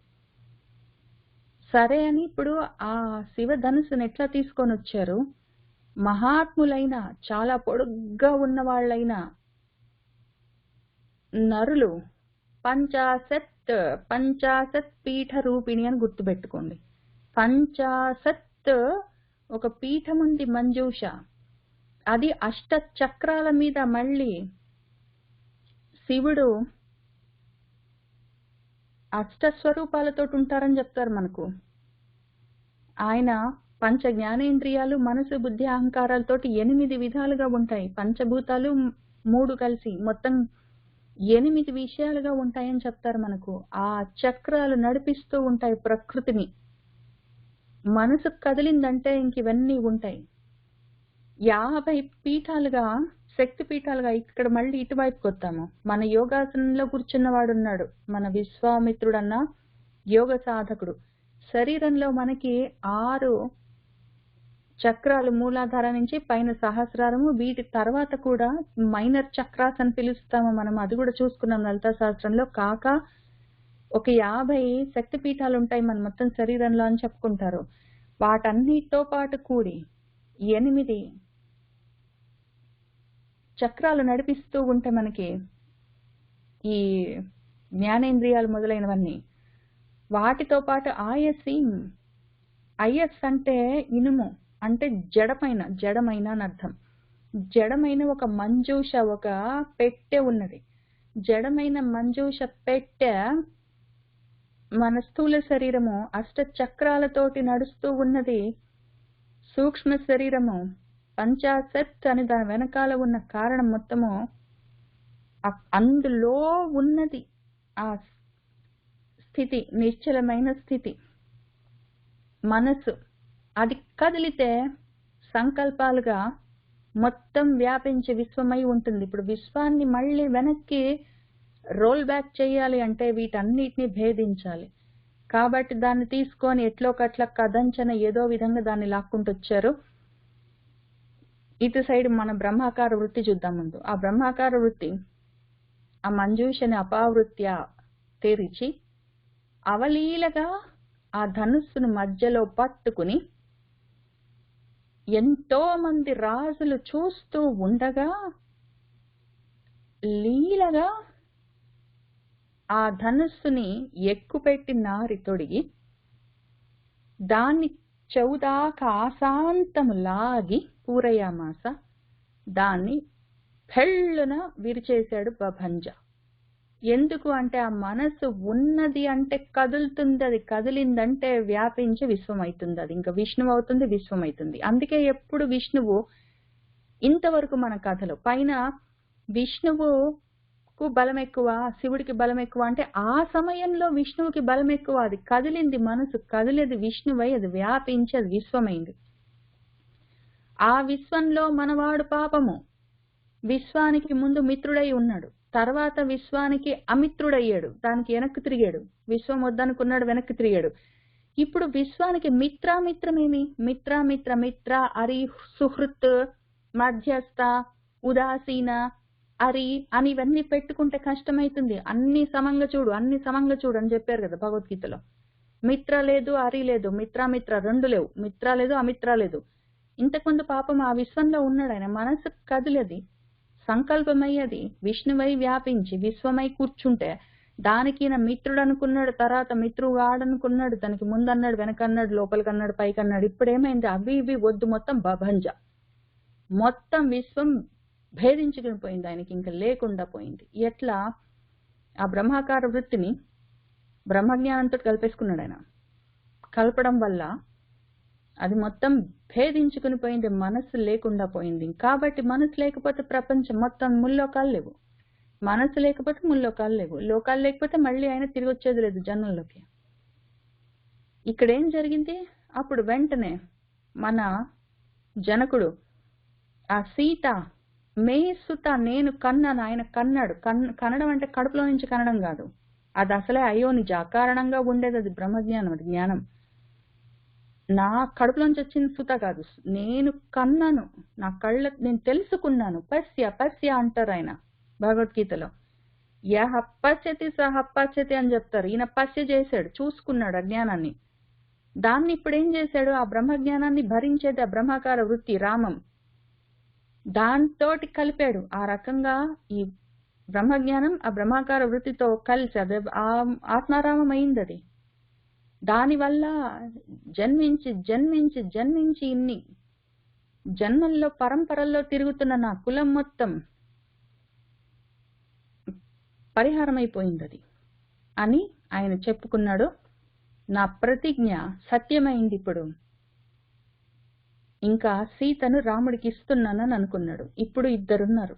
సరే అని ఇప్పుడు ఆ శివధనుసుని ఎట్లా తీసుకొని వచ్చారు? మహాత్ములైన, చాలా పొడుగ్గా ఉన్న వాళ్ళైన నరులు 50 పీఠ రూపిణి అని గుర్తుపెట్టుకోండి. 50 ఒక పీఠం ఉంది, మంజూష. అది 8 చక్రాల మీద. మళ్ళీ శివుడు 8 స్వరూపాలతో ఉంటారని చెప్తారు మనకు. ఆయన పంచ జ్ఞానేంద్రియాలు, మనసు, బుద్ధి, అహంకారాలతోటి 8 విధాలుగా ఉంటాయి. పంచభూతాలు 3 కలిసి మొత్తం 8 విషయాలుగా ఉంటాయని చెప్తారు మనకు. ఆ చక్రాలు నడిపిస్తూ ఉంటాయి ప్రకృతిని. మనసు కదిలిందంటే ఇంక ఇవన్నీ ఉంటాయి. 50 పీఠాలుగా, శక్తి పీఠాలుగా. ఇక్కడ మళ్ళీ ఇటువైపుకి వస్తాము. మన యోగాసనంలో కూర్చున్నవాడు ఉన్నాడు, మన విశ్వామిత్రుడన్న యోగ సాధకుడు. శరీరంలో మనకి 6 చక్రాలు, మూలాధార నుంచి పైన సహస్రారము. వీటి తర్వాత కూడా మైనర్ చక్రాస్ అని పిలుస్తాము మనం. అది కూడా చూసుకున్నాం లలితా శాస్త్రంలో. కాక ఒక 50 శక్తి పీఠాలు ఉంటాయి మన మొత్తం శరీరంలో అని చెప్పుకుంటారు. వాటన్నిటితో పాటు కూడి 8 చక్రాలు నడిపిస్తూ ఉంటే మనకి ఈ జ్ఞానేంద్రియాలు మొదలైనవన్నీ. వాటితో పాటు ఆయస్ అంటే ఇనుము, అంటే జడమైన అని అర్థం. జడమైన ఒక మంజూష, ఒక పెట్టె ఉన్నది. జడమైన మంజూష పెట్టె మన స్థూల శరీరము 8 చక్రాలతోటి నడుస్తూ ఉన్నది. సూక్ష్మ శరీరము 50 అని దాని వెనకాల ఉన్న కారణం మొత్తము అందులో ఉన్నది. ఆ స్థితి నిశ్చలమైన స్థితి. మనసు అది కదిలితే సంకల్పాలుగా మొత్తం వ్యాపించి విశ్వమై ఉంటుంది. ఇప్పుడు విశ్వాన్ని మళ్ళీ వెనక్కి రోల్ బ్యాక్ చేయాలి అంటే వీటన్నిటిని భేదించాలి. కాబట్టి దాన్ని తీసుకొని ఎట్లోకట్లా కదంచన ఏదో విధంగా దాన్ని లాక్కుంటూ వచ్చారు. ఇటు సైడ్ మన బ్రహ్మాకార వృత్తి చూద్దాం ముందు. ఆ బ్రహ్మాకార వృత్తి ఆ మంజూషని అపావృత్య తెరిచి అవలీలగా ఆ ధనుస్సును మధ్యలో పట్టుకుని ఎంతో మంది రాజులు చూస్తూ ఉండగా లీలగా ఆ ధనుస్సుని ఎక్కుపెట్టి నారి తొడిగి దాన్ని చెవుదాకా ఆశాంతము లాగి పూరయామాస దాన్ని పెళ్ళున విరిచేశాడు బభంజ. ఎందుకు అంటే ఆ మనసు ఉన్నది అంటే కదులుతుంది, అది కదిలిందంటే వ్యాపించి విశ్వం అవుతుంది, అది ఇంకా విష్ణువు అవుతుంది, విశ్వం అవుతుంది. అందుకే ఎప్పుడు విష్ణువు ఇంతవరకు మన కథలో పైన విష్ణువుకు బలం ఎక్కువ, శివుడికి బలం ఎక్కువ అంటే ఆ సమయంలో విష్ణువుకి బలం ఎక్కువ. అది కదిలింది, మనసు కదిలేది విష్ణువై, అది వ్యాపించి అది విశ్వమైంది. ఆ విశ్వంలో మనవాడు పాపము విశ్వానికి ముందు మిత్రుడై ఉన్నాడు, తర్వాత విశ్వానికి అమిత్రుడయ్యాడు, దానికి వెనక్కి తిరిగాడు. విశ్వం వద్దనుకున్నాడు, వెనక్కి తిరిగాడు. ఇప్పుడు విశ్వానికి మిత్రమేమి? మిత్ర మిత్ర అరి సుహృత్ మధ్యస్థ ఉదాసీన అరి అని ఇవన్నీ పెట్టుకుంటే కష్టమైతుంది. అన్ని సమంగా చూడు అని చెప్పారు కదా భగవద్గీతలో. మిత్ర లేదు, అరి లేదు, మిత్ర రెండు లేవు, మిత్ర లేదు, అమిత్ర లేదు. ఇంతకుముందు పాపం ఆ విశ్వంలో ఉన్నాడు, ఆయన మనసు కదిలేది, సంకల్పమయ్యది విష్ణువై వ్యాపించి విశ్వమై కూర్చుంటే దానికి ఈయన మిత్రుడు అనుకున్నాడు, తర్వాత మిత్రుడు ఆడనుకున్నాడు, దానికి ముందన్నాడు, వెనకన్నాడు, లోపలికన్నాడు, పైకన్నాడు. ఇప్పుడు ఏమైంది? అవి ఇవి వద్దు, మొత్తం బభంజ, మొత్తం విశ్వం భేదించుకుని పోయింది, ఆయనకి ఇంకా లేకుండా పోయింది. ఎట్లా? ఆ బ్రహ్మాకార వృత్తిని బ్రహ్మజ్ఞానంతో కలిపేసుకున్నాడు ఆయన. కలపడం వల్ల అది మొత్తం భేదించుకుని పోయింది, మనసు లేకుండా పోయింది. కాబట్టి మనసు లేకపోతే ప్రపంచం మొత్తం ముల్లోకాలు లేవు, మనసు లేకపోతే ముల్లోకాలు లేవు, లోకాలు లేకపోతే మళ్ళీ ఆయన తిరిగి వచ్చేది లేదు జన్మల్లోకి. ఇక్కడ ఏం జరిగింది? అప్పుడు వెంటనే మన జనకుడు ఆ సీత మే సుత నేను కన్నాను, ఆయన కన్నాడు. కనడం అంటే కడుపులో నుంచి కనడం కాదు, అది అసలే అయోనిజ అకారణంగా ఉండేది, అది బ్రహ్మజ్ఞానం, అది జ్ఞానం. నా కడుపులోంచి వచ్చిన సుత కాదు, నేను కన్నాను, నా కళ్ళ నేను తెలుసుకున్నాను. పశ్య అంటారు ఆయన భగవద్గీతలో. యహ పశ్యతి సహ పశ్యతి అని చెప్తారు. ఈయన పశ్య చేశాడు, చూసుకున్నాడు ఆ జ్ఞానాన్ని. దాన్ని ఇప్పుడు ఏం చేశాడు? ఆ బ్రహ్మజ్ఞానాన్ని భరించేది ఆ బ్రహ్మాకార వృత్తి రామం, దాంతోటి కలిపాడు. ఆ రకంగా ఈ బ్రహ్మజ్ఞానం ఆ బ్రహ్మాకార వృత్తితో కలిసి అది ఆత్మారామం అయింది. అది దానివల్ల జన్మించి ఇన్ని జన్మల్లో పరంపరల్లో తిరుగుతున్న నా కులం మొత్తం పరిహారం అయిపోయింది అది అని ఆయన చెప్పుకున్నాడు. నా ప్రతిజ్ఞ సత్యమైంది, ఇప్పుడు ఇంకా సీతను రాముడికి ఇస్తున్నానని అనుకున్నాడు. ఇప్పుడు ఇద్దరున్నారు,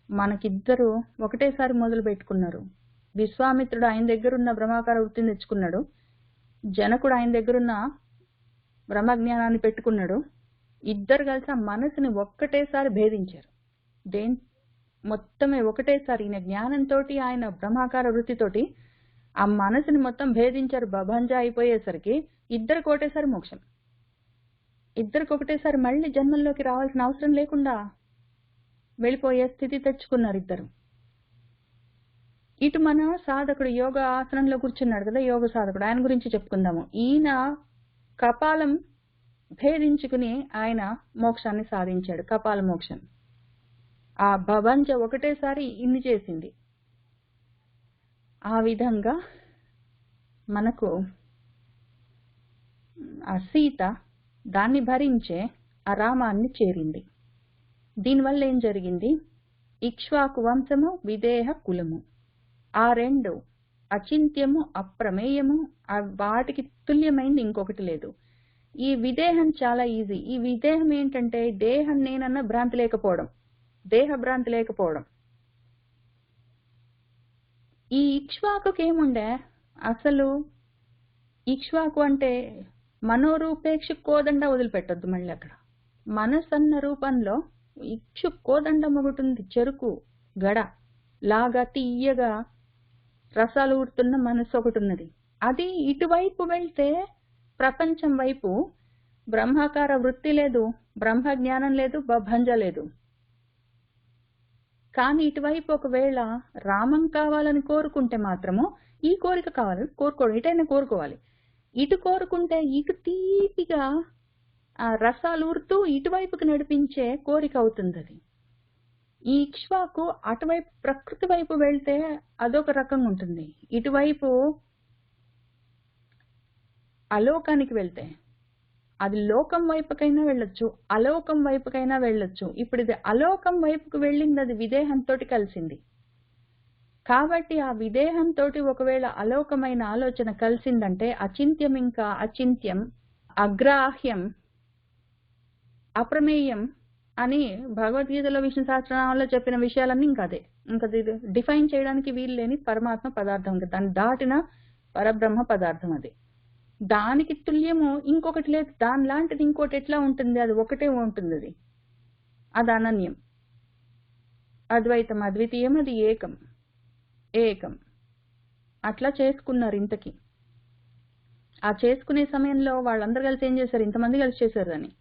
మనకిద్దరు ఒకటేసారి మొదలు పెట్టుకున్నారు. విశ్వామిత్రుడు ఆయన దగ్గరున్న బ్రహ్మాకార వృత్తిని తెచ్చుకున్నాడు, జనకుడు ఆయన దగ్గరున్న బ్రహ్మజ్ఞానాన్ని పెట్టుకున్నాడు. ఇద్దరు కలిసి ఆ మనసుని ఒక్కటేసారి భేదించారు. మొత్తమే ఒకటేసారి ఈయన జ్ఞానంతో ఆయన బ్రహ్మాకార వృత్తితోటి ఆ మనసుని మొత్తం భేదించారు. బభంజ అయిపోయేసరికి ఇద్దరికి ఒకటేసారి మోక్షం, ఇద్దరికి ఒకటేసారి మళ్ళీ జన్మల్లోకి రావాల్సిన అవసరం లేకుండా వెళ్ళిపోయే స్థితి తెచ్చుకున్నారు ఇద్దరు. ఇటు మన సాధకుడు యోగ ఆసనంలో కూర్చున్నాడు కదా, యోగ సాధకుడు, ఆయన గురించి చెప్పుకుందాము. ఈయన కపాలం భేదించుకుని ఆయన మోక్షాన్ని సాధించాడు, కపాల మోక్షం. ఆ భవంజ ఒకటేసారి ఇన్ని చేసింది. ఆ విధంగా మనకు ఆ సీత దాన్ని భరించే ఆ రామాన్ని చేరింది. దీనివల్ల ఏం జరిగింది? ఇక్ష్వాకు వంశము, విదేహ కులము, ఆ రెండు అచింత్యము, అప్రమేయము, వాటికి తుల్యమైంది ఇంకొకటి లేదు. ఈ విదేహం చాలా ఈజీ. ఈ విదేహం ఏంటంటే దేహం నేనన్న భ్రాంతి లేకపోవడం, దేహ భ్రాంతి లేకపోవడం. ఈ ఇక్ష్వాకుకి ఏముండే? అసలు ఇక్ష్వాకు అంటే మనోరూపేక్ష కోదండ వదిలిపెట్టొద్దు. మళ్ళీ అక్కడ మనసన్న రూపంలో ఇక్షు కోదండం ఒకటి ఉంది, చెరుకు గడ లాగా తీయగా రసాలు ఊరుతున్న మనసు ఒకటి ఉన్నది. అది ఇటువైపు వెళ్తే ప్రపంచం వైపు బ్రహ్మాకార వృత్తి లేదు, బ్రహ్మ జ్ఞానం లేదు, బభంజ లేదు. కానీ ఇటువైపు ఒకవేళ రామం కావాలని కోరుకుంటే మాత్రము ఈ కోరిక కావాలని కోరుకోవడం, ఇటైనా కోరుకోవాలి. ఇటు కోరుకుంటే ఇటు తీపిగా ఆ రసాలు ఊరుతూ ఇటువైపుకి నడిపించే కోరిక అవుతుంది అది. ఈ ఇక్ష్వాకు అటువైపు ప్రకృతి వైపు వెళ్తే అదొక రకంగా ఉంటుంది. ఇటువైపు అలోకానికి వెళ్తే అది లోకం వైపుకైనా వెళ్ళొచ్చు, అలోకం వైపుకైనా వెళ్ళొచ్చు. ఇప్పుడు ఇది అలోకం వైపుకు వెళ్ళింది, అది విదేహంతో కలిసింది. కాబట్టి ఆ విదేహంతో ఒకవేళ అలోకమైన ఆలోచన కలిసిందంటే అచింత్యం ఇంకా అచింత్యం, అగ్రాహ్యం, అప్రమేయం అని భగవద్గీతలో విష్ణు సహస్రనామంలో చెప్పిన విషయాలన్నీ ఇంకా అదే. ఇంకా డిఫైన్ చేయడానికి వీలు లేని పరమాత్మ పదార్థం, దాన్ని దాటిన పరబ్రహ్మ పదార్థం అది. దానికి తుల్యము ఇంకొకటి లేదు, దాని లాంటిది ఇంకోటి ఎట్లా ఉంటుంది? అది ఒకటే ఉంటుంది. అది అనన్యం, అద్వైతం, అద్వితీయం, అది ఏకం ఏకం. అట్లా చేసుకున్నారు. ఇంతకి ఆ చేసుకునే సమయంలో వాళ్ళందరూ కలిసి ఏం చేశారు? ఇంతమంది కలిసి చేశారు అని.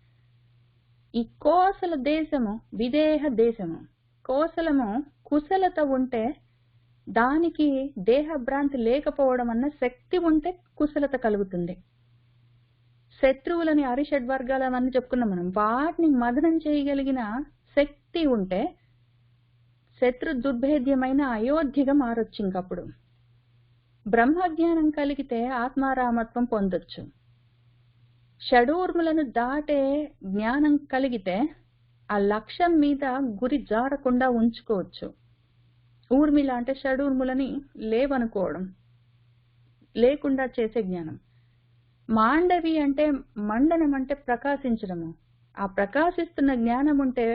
ఈ కోసల దేశము విదేహ దేశము. కోసలము కుశలత ఉంటే, దానికి దేహభ్రాంతి లేకపోవడం అన్న శక్తి ఉంటే కుశలత కలుగుతుంది. శత్రువులని అరిషడ్వర్గాలు అవన్నీ చెప్పుకున్నాం మనం. వాటిని మదనం చేయగలిగిన శక్తి ఉంటే శత్రు దుర్భేద్యమైన అయోధ్యగా మారొచ్చు. ఇంకప్పుడు బ్రహ్మజ్ఞానం కలిగితే ఆత్మారామత్వం పొందొచ్చు. షడూర్ములను దాటే జ్ఞానం కలిగితే ఆ లక్ష్యం మీద గురి జారకుండా ఉంచుకోవచ్చు. ఊర్మిళ అంటే షడూర్ములని లేవనుకోవడం, లేకుండా చేసే జ్ఞానం. మాండవి అంటే మండనం, అంటే ప్రకాశించడము. ఆ ప్రకాశిస్తున్న జ్ఞానం ఉంటే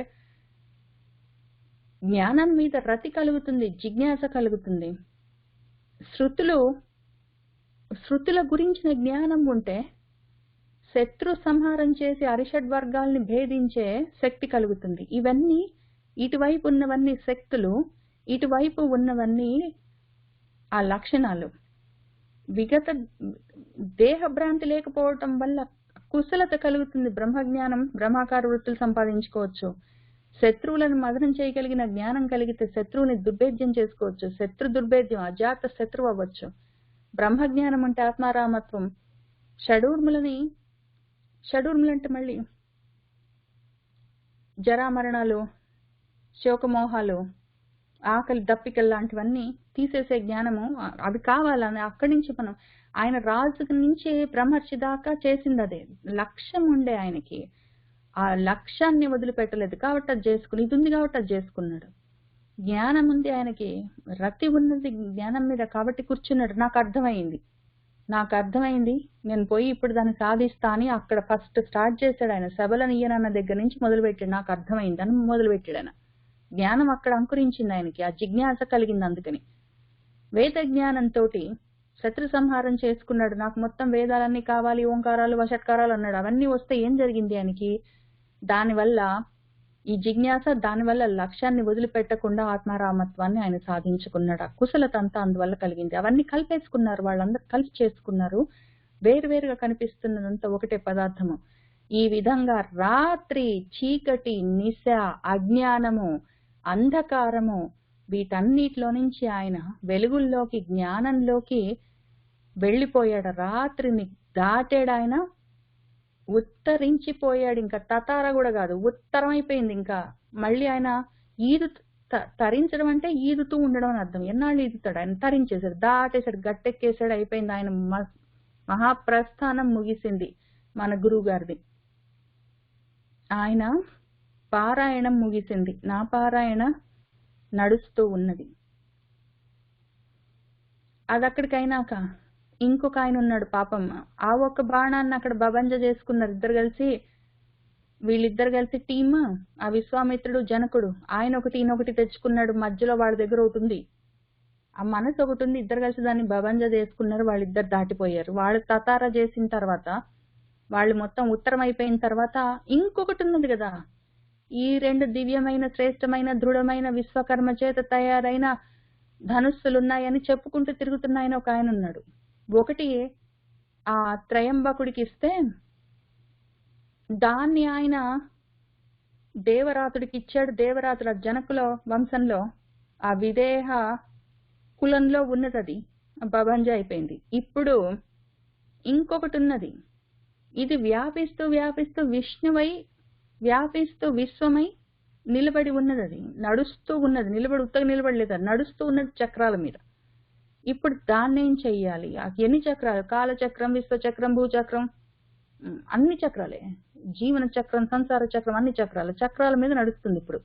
జ్ఞానం మీద రతి కలుగుతుంది, జిజ్ఞాస కలుగుతుంది. శృతుల గురించిన జ్ఞానం ఉంటే శత్రు సంహారం చేసి అరిషడ్వర్గాల్ని భేదించే శక్తి కలుగుతుంది. ఇవన్నీ ఇటువైపు ఉన్నవన్నీ శక్తులు, ఇటువైపు ఉన్నవన్నీ ఆ లక్షణాలు. విగత దేహభ్రాంతి లేకపోవటం వల్ల కుశలత కలుగుతుంది. బ్రహ్మజ్ఞానం, బ్రహ్మాకార వృత్తులు సంపాదించుకోవచ్చు. శత్రువులను మదనం చేయగలిగిన జ్ఞానం కలిగితే శత్రువుని దుర్భేద్యం చేసుకోవచ్చు. శత్రు దుర్భేద్యం, అజాత శత్రువు అవ్వచ్చు. బ్రహ్మజ్ఞానం అంటే ఆత్మారామత్వం. షడూర్ములంటే మళ్ళీ జరామరణాలు, శోకమోహాలు, ఆకలి దప్పికలు లాంటివన్నీ తీసేసే జ్ఞానము. అవి కావాలని అక్కడి నుంచి మనం, ఆయన రాజు నుంచి బ్రహ్మర్షి దాకా చేసింది అదే. లక్ష్యం ఉండే ఆయనకి, ఆ లక్ష్యాన్ని వదిలిపెట్టలేదు కాబట్టి అది చేసుకుని, ఇది ఉంది కాబట్టి అది చేసుకున్నాడు. జ్ఞానం ఉంది ఆయనకి, రతి ఉన్నది జ్ఞానం మీద కాబట్టి కూర్చున్నాడు. నాకు అర్థమైంది, నేను పోయి ఇప్పుడు దాన్ని సాధిస్తా అని అక్కడ ఫస్ట్ స్టార్ట్ చేశాడు ఆయన. సభలను ఈయనన్న దగ్గర నుంచి మొదలుపెట్టాడు. నాకు అర్థమైంది అని మొదలుపెట్టాడు ఆయన. జ్ఞానం అక్కడ అంకురించింది ఆయనకి, ఆ జిజ్ఞాస కలిగింది. అందుకని వేద జ్ఞానంతో శత్రు సంహారం చేసుకున్నాడు. నాకు మొత్తం వేదాలన్నీ కావాలి, ఓంకారాలు, వషట్కారాలు అన్నాడు. అవన్నీ వస్తే ఏం జరిగింది ఆయనకి? దానివల్ల ఈ జిజ్ఞాస, దానివల్ల లక్ష్యాన్ని వదిలిపెట్టకుండా ఆత్మారామత్వాన్ని ఆయన సాధించుకున్నాడు. ఆ కుశలత అంతా అందువల్ల కలిగింది. అవన్నీ కలిపేసుకున్నారు, వాళ్ళందరూ కలిసి చేసుకున్నారు. వేరువేరుగా కనిపిస్తున్నదంతా ఒకటే పదార్థము. ఈ విధంగా రాత్రి, చీకటి, నిశ, అజ్ఞానము, అంధకారము, వీటన్నిటిలో నుంచి ఆయన వెలుగుల్లోకి, జ్ఞానంలోకి వెళ్ళిపోయాడు. రాత్రిని దాటాడు ఆయన, ఉత్తరించిపోయాడు. ఇంకా తతార కూడా కాదు, ఉత్తరం అయిపోయింది. ఇంకా మళ్ళీ ఆయన తరించడం అంటే ఈదుతూ ఉండడం అని అర్థం. ఎన్నాళ్ళు ఈదుతాడు ఆయన? తరించేశాడు, దాటేశాడు, గట్టెక్కేశాడు, అయిపోయింది. ఆయన మహాప్రస్థానం ముగిసింది. మన గురువు గారిది ఆయన పారాయణం ముగిసింది. నా పారాయణ నడుస్తూ ఉన్నది. అది అక్కడికైనాక ఇంకొక ఆయన ఉన్నాడు పాపం. ఆ ఒక్క బాణాన్ని అక్కడ బబంజ చేసుకున్నారు ఇద్దరు కలిసి. వీళ్ళిద్దరు కలిసి టీమ్, ఆ విశ్వామిత్రుడు, జనకుడు. ఆయన ఒకటి, ఈయనొకటి తెచ్చుకున్నాడు. మధ్యలో వాళ్ళ దగ్గర ఒకటి ఉంది, ఆ మనసు ఒకటి ఉంది. ఇద్దరు కలిసి దాన్ని బబంజ చేసుకున్నారు. వాళ్ళిద్దరు దాటిపోయారు. వాళ్ళు తతారా చేసిన తర్వాత, వాళ్ళు మొత్తం ఉత్తరం అయిపోయిన తర్వాత ఇంకొకటి ఉన్నది కదా. ఈ రెండు దివ్యమైన, శ్రేష్టమైన, దృఢమైన, విశ్వకర్మ చేత తయారైన ధనుస్సులున్నాయని చెప్పుకుంటూ తిరుగుతున్నాయని ఒక ఆయన ఉన్నాడు. ఒకటి ఆ త్రయంబకుడికి ఇస్తే దాన్ని ఆయన దేవరాతుడికి ఇచ్చాడు. దేవరాతుడు జనకుల వంశంలో ఆ విదేహ కులంలో ఉన్నది, అది బబంజ అయిపోయింది. ఇప్పుడు ఇంకొకటి ఉన్నది, ఇది వ్యాపిస్తూ వ్యాపిస్తూ విష్ణువై వ్యాపిస్తూ విశ్వమై నిలబడి ఉన్నది. అది నడుస్తూ ఉన్నది, ఉత్తగా నిలబడలేదు, నడుస్తూ ఉన్నది చక్రాల మీద. ఇప్పుడు దాన్ని ఏం చెయ్యాలి? ఎన్ని చక్రాలు? కాలచక్రం, విశ్వచక్రం, భూచక్రం, అన్ని చక్రాలే, జీవన చక్రం, సంసార చక్రం, అన్ని చక్రాల మీద నడుస్తుంది. ఇప్పుడు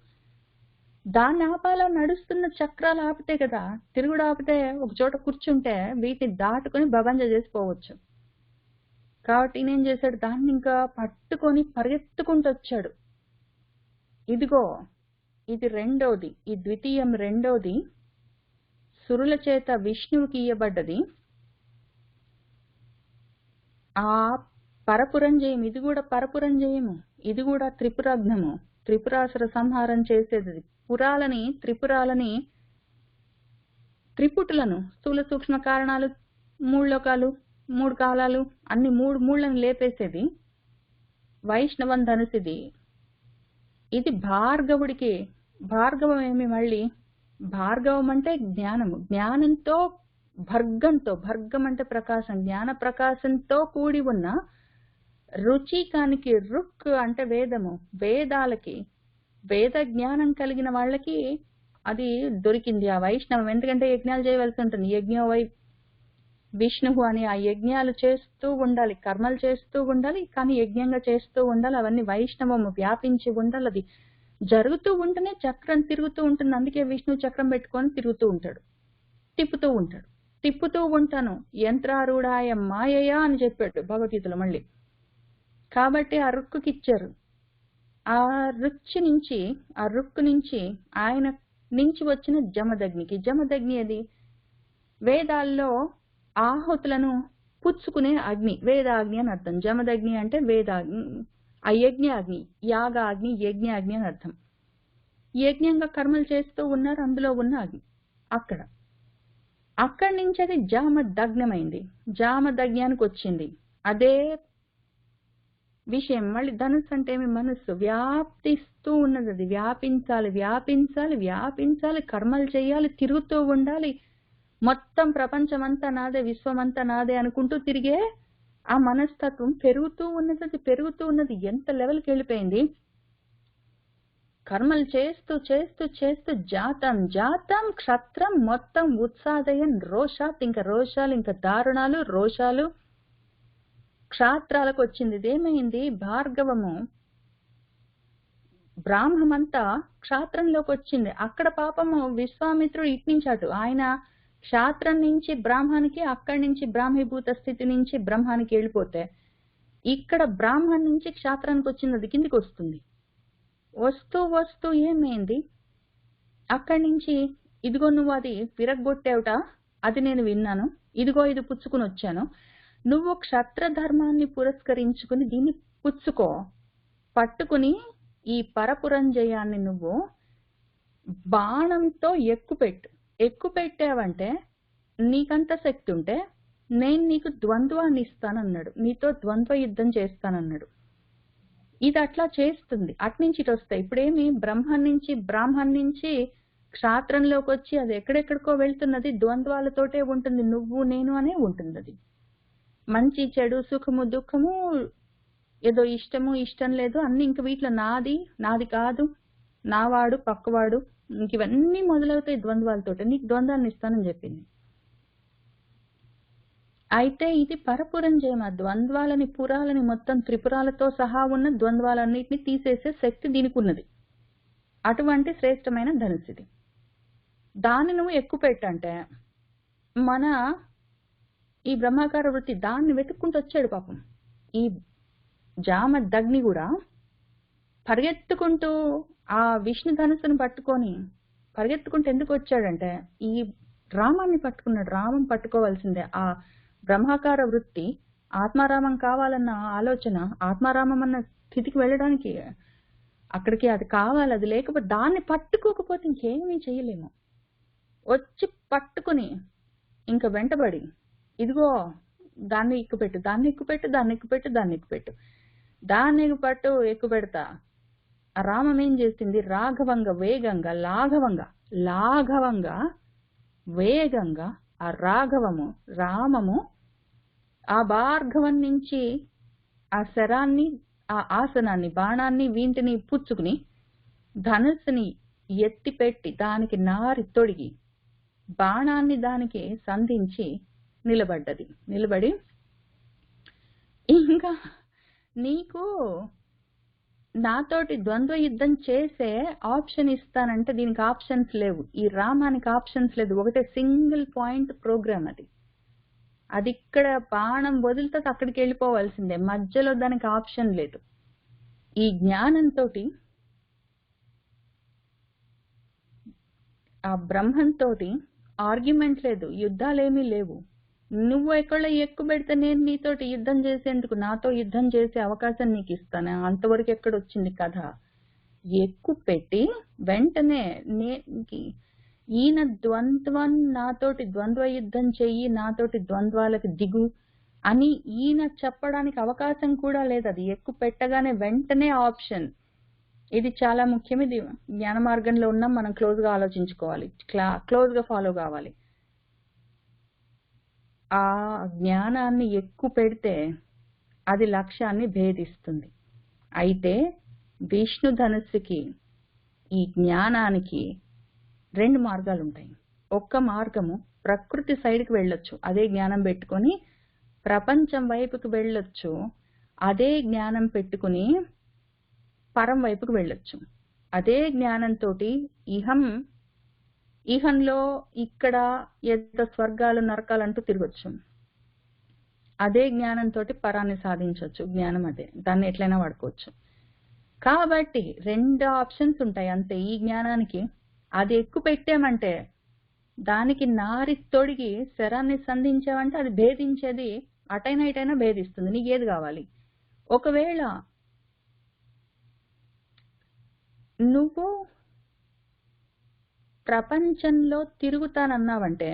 దాన్ని ఆపాలో, నడుస్తున్న చక్రాలు ఆపితే కదా, తిరుగుడు ఆపితే ఒక చోట కూర్చుంటే వీటిని దాటుకొని బబంజ చేసిపోవచ్చు. కాబట్టి నేనేం చేశాడు, దాన్ని ఇంకా పట్టుకొని పరిగెత్తుకుంటూ వచ్చాడు. ఇదిగో ఇది రెండోది, ఈ ద్వితీయం రెండోది సురుల చేత విష్ణువుకి ఇయ్యబడ్డది. ఆ పరపురంజయం, ఇది కూడా పరపురంజయము, ఇది కూడా త్రిపురాగ్నము, త్రిపురాసుర సంహారం చేసేది. త్రిపురాలని త్రిపుటులను, స్థూల సూక్ష్మ కారణాలు, 3 లోకాలు, 3 కాలాలు, అన్ని 3 మూళ్ళని లేపేసేది వైష్ణవం ధనుసిది. ఇది భార్గవుడికి. భార్గవం ఏమి? మళ్ళీ భార్గవం అంటే జ్ఞానము, జ్ఞానంతో భర్గం అంటే ప్రకాశం, జ్ఞాన ప్రకాశంతో కూడి ఉన్న రుచికానికి, రుక్ అంటే వేదము, వేదాలకి, వేద జ్ఞానం కలిగిన వాళ్ళకి అది దొరికింది ఆ వైష్ణవం. ఎందుకంటే యజ్ఞాలు చేయవలసి ఉంటుంది. యజ్ఞో వై విష్ణువు అని ఆ యజ్ఞాలు చేస్తూ ఉండాలి, కర్మలు చేస్తూ ఉండాలి, కానీ యజ్ఞంగా చేస్తూ ఉండాలి. అవన్నీ వైష్ణవము వ్యాపించి ఉండాలి. అది జరుగుతూ ఉంటేనే చక్రం తిరుగుతూ ఉంటుంది. అందుకే విష్ణువు చక్రం పెట్టుకొని తిరుగుతూ ఉంటాడు, తిప్పుతూ ఉంటాను. యంత్రారూఢాయ మాయయా అని చెప్పాడు భగవద్గీతలో మళ్ళీ. కాబట్టి ఆ రుక్కుకి ఇచ్చారు. ఆ రుక్కు నుంచి ఆయన నుంచి వచ్చిన జమదగ్ని అది వేదాల్లో ఆహుతులను పుచ్చుకునే అగ్ని, వేదాగ్ని అని అర్థం. జమదగ్ని అంటే వేదాగ్ని, ఆ యజ్ఞాగ్ని, యాగాగ్ని, యజ్ఞాగ్ని అని అర్థం. యజ్ఞంగా కర్మలు చేస్తూ ఉన్నారు, అందులో ఉన్న అగ్ని. అక్కడి నుంచి అది జామదగ్నమైంది, జామదగ్నానికి వచ్చింది. అదే విషయం. మళ్ళీ ధనుస్సు అంటే ఏమి? మనస్సు వ్యాపిస్తూ ఉన్నది. అది వ్యాపించాలి, కర్మలు చేయాలి, తిరుగుతూ ఉండాలి. మొత్తం ప్రపంచమంతా నాదే, విశ్వమంతా నాదే అనుకుంటూ తిరిగే ఆ మనస్తత్వం పెరుగుతూ ఉన్నది. ఎంత లెవెల్కి వెళ్ళిపోయింది? కర్మలు చేస్తూ జాతం క్షత్రం మొత్తం ఉత్సాదయన్ రోషాత్, ఇంకా రోషాలు, ఇంకా దారుణాలు, రోషాలు క్షాత్రాలకు వచ్చింది. ఇదేమైంది? భార్గవము బ్రాహ్మమంతా క్షాత్రంలోకి వచ్చింది. అక్కడ పాపము విశ్వామిత్రుడు ఇట్నుంచి అటు, ఆయన క్షాత్రం నుంచి బ్రాహ్మణికి, అక్కడి నుంచి బ్రాహ్మీభూత స్థితి నుంచి బ్రహ్మానికి వెళ్ళిపోతే, ఇక్కడ బ్రాహ్మణ్ నుంచి క్షాత్రానికి వచ్చింది, అది కిందికి వస్తుంది. వస్తూ ఏమైంది? అక్కడి నుంచి ఇదిగో నువ్వు అది విరగ్గొట్టావుట, అది నేను విన్నాను, ఇదిగో ఇది పుచ్చుకుని వచ్చాను. నువ్వు క్షత్ర ధర్మాన్ని పురస్కరించుకుని దీన్ని పుచ్చుకో, పట్టుకుని ఈ పరపురంజయాన్ని నువ్వు బాణంతో ఎక్కుపెట్టావంటే, నీకంత శక్తి ఉంటే నేను నీకు ద్వంద్వాన్ని ఇస్తానన్నాడు, నీతో ద్వంద్వ యుద్ధం చేస్తానన్నాడు. ఇది అట్లా చేస్తుంది. అట్నుంచి ఇటు వస్తాయి. ఇప్పుడేమి? బ్రాహ్మణ్ నుంచి క్షాత్రంలోకి వచ్చి అది ఎక్కడెక్కడికో వెళ్తున్నది, ద్వంద్వాలతోటే ఉంటుంది. నువ్వు నేను అనే ఉంటుంది. అది మంచి చెడు, సుఖము దుఃఖము, ఏదో ఇష్టము ఇష్టం లేదు, అన్ని ఇంక వీటిలో నాది కాదు, నావాడు పక్కవాడు, ఇంక ఇవన్నీ మొదలవుతాయి ద్వంద్వాలతోటి. నీకు ద్వంద్వాన్ని ఇస్తానని చెప్పింది. అయితే ఇది పరపురంజయం. ఆ ద్వంద్వాలని, పురాలని, మొత్తం త్రిపురాలతో సహా ఉన్న ద్వంద్వాలన్నిటిని తీసేసే శక్తి దీనికి ఉన్నది. అటువంటి శ్రేష్టమైన ధనుసిది. దాన్ని నువ్వు ఎక్కుపెట్టంటే, మన ఈ బ్రహ్మాకార వృత్తి దాన్ని వెతుక్కుంటూ వచ్చాడు పాపం. ఈ జామదగ్ని కూడా పరిగెత్తుకుంటూ ఆ విష్ణు ధనుసును పట్టుకొని పరిగెత్తుకుంటూ ఎందుకు వచ్చాడంటే, ఈ రామాన్ని పట్టుకున్నాడు. రామం పట్టుకోవాల్సిందే. ఆ బ్రహ్మాకార వృత్తి ఆత్మారామం కావాలన్న ఆలోచన, ఆత్మారామం అన్న స్థితికి వెళ్ళడానికి అక్కడికి అది కావాలి. అది లేకపోతే, దాన్ని పట్టుకోకపోతే ఇంకేమీ చేయలేము. వచ్చి పట్టుకుని ఇంకా వెంటబడి, ఇదిగో దాన్ని ఎక్కుపెట్టు, దాన్ని ఎక్కుపెట్టు, ఎక్కుపెడతా, ఆ రామం ఏం చేసింది? రాఘవంగా, వేగంగా, లాఘవంగా వేగంగా ఆ రామము ఆ భార్గవం నుంచి ఆ శరాన్ని, ఆ ఆసనాన్ని, బాణాన్ని, వీంటిని పుచ్చుకుని ధనుస్సుని ఎత్తిపెట్టి దానికి నారి తొడిగి బాణాన్ని దానికి సంధించి నిలబడి ఇంకా నీకు నాతోటి ద్వంద్వ యుద్ధం చేసే ఆప్షన్ ఇస్తానంటే దీనికి ఆప్షన్స్ లేవు. ఈ రామానికి ఆప్షన్స్ లేదు. ఒకటే సింగిల్ పాయింట్ ప్రోగ్రామ్ అది ఇక్కడ బాణం వదిలితే అక్కడికి వెళ్ళిపోవాల్సిందే. మధ్యలో దానికి ఆప్షన్ లేదు. ఈ జ్ఞానంతో ఆ బ్రహ్మంతో ఆర్గ్యుమెంట్ లేదు, యుద్ధాలేమీ లేవు. నువ్వు ఎక్కడ ఎక్కువ పెడితే నేను నీతోటి యుద్ధం చేసేందుకు, నాతో యుద్ధం చేసే అవకాశం నీకు ఇస్తాను. అంతవరకు ఎక్కడొచ్చింది కథ? ఎక్కువ పెట్టి వెంటనే ఈయన ద్వంద్వం, నాతోటి ద్వంద్వ యుద్ధం చెయ్యి, నాతోటి ద్వంద్వాలకు దిగు అని ఈయన చెప్పడానికి అవకాశం కూడా లేదు. అది ఎక్కువ పెట్టగానే వెంటనే ఆప్షన్. ఇది చాలా ముఖ్యం. ఇది జ్ఞాన మార్గంలో ఉన్నాం, మనం క్లోజ్ గా ఆలోచించుకోవాలి, క్లోజ్ గా ఫాలో కావాలి. ఆ జ్ఞానాన్ని ఎక్కువ పెడితే అది లక్ష్యాన్ని భేదిస్తుంది. అయితే విష్ణు ధనుస్సుకి, ఈ జ్ఞానానికి 2 మార్గాలు ఉంటాయి. ఒక్క మార్గము ప్రకృతి సైడ్కి వెళ్ళొచ్చు, అదే జ్ఞానం పెట్టుకొని ప్రపంచం వైపుకి వెళ్ళొచ్చు, అదే జ్ఞానం పెట్టుకుని పరం వైపుకి వెళ్ళొచ్చు. అదే జ్ఞానంతో ఇహంలో ఇక్కడ ఎంత స్వర్గాలు నరకాలు అంటూ తిరగచ్చు. అదే జ్ఞానంతో పరాన్ని సాధించవచ్చు. జ్ఞానం అదే, దాన్ని ఎట్లయినా వాడుకోవచ్చు. కాబట్టి 2 ఆప్షన్స్ ఉంటాయి అంతే ఈ జ్ఞానానికి. అది ఎక్కువ పెట్టామంటే, దానికి నారి తొడిగి శరాన్ని సంధించామంటే అది భేదించేది అటైనా ఇటైనా భేదిస్తుంది. నీకు ఏది కావాలి? ఒకవేళ నువ్వు ప్రపంచంలో తిరుగుతానన్నావంటే,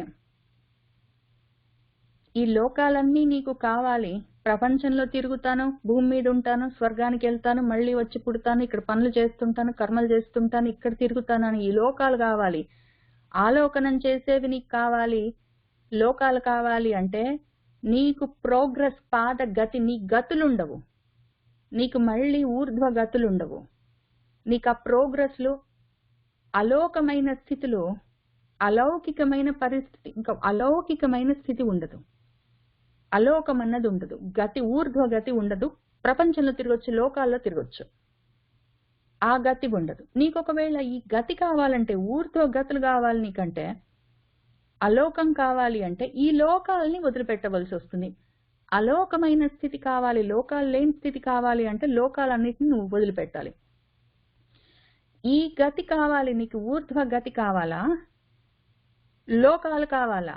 ఈ లోకాలన్నీ నీకు కావాలి, ప్రపంచంలో తిరుగుతాను, భూమి మీద ఉంటాను, స్వర్గానికి వెళ్తాను, మళ్ళీ వచ్చి పుడతాను, ఇక్కడ పనులు చేస్తుంటాను, కర్మలు చేస్తుంటాను, ఇక్కడ తిరుగుతానని ఈ లోకాలు కావాలి, ఆలోకనం చేసేవి నీకు కావాలి, లోకాలు కావాలి అంటే నీకు ప్రోగ్రెస్, పాద గతి, నీ గతులుండవు. నీకు మళ్ళీ ఊర్ధ్వ గతులుండవు. నీకు ఆ ప్రోగ్రెస్ లో అలోకమైన స్థితిలో అలౌకికమైన పరిస్థితి, ఇంకా అలౌకికమైన స్థితి ఉండదు. అలోకం అన్నది ఉండదు. గతి, ఊర్ధ్వ గతి ఉండదు. ప్రపంచంలో తిరగొచ్చు, లోకాల్లో తిరగొచ్చు, ఆ గతి ఉండదు. నీకు ఒకవేళ ఈ గతి కావాలంటే, ఊర్ధ్వ గతులు కావాలి నీకంటే, అలోకం కావాలి అంటే ఈ లోకాలని వదిలిపెట్టవలసి వస్తుంది. అలోకమైన స్థితి కావాలి, లోకాలు లేని స్థితి కావాలి అంటే లోకాలన్నిటిని నువ్వు వదిలిపెట్టాలి. ఈ గతి కావాలి నీకు, ఊర్ధ్వ గతి కావాలా, లోకాలు కావాలా?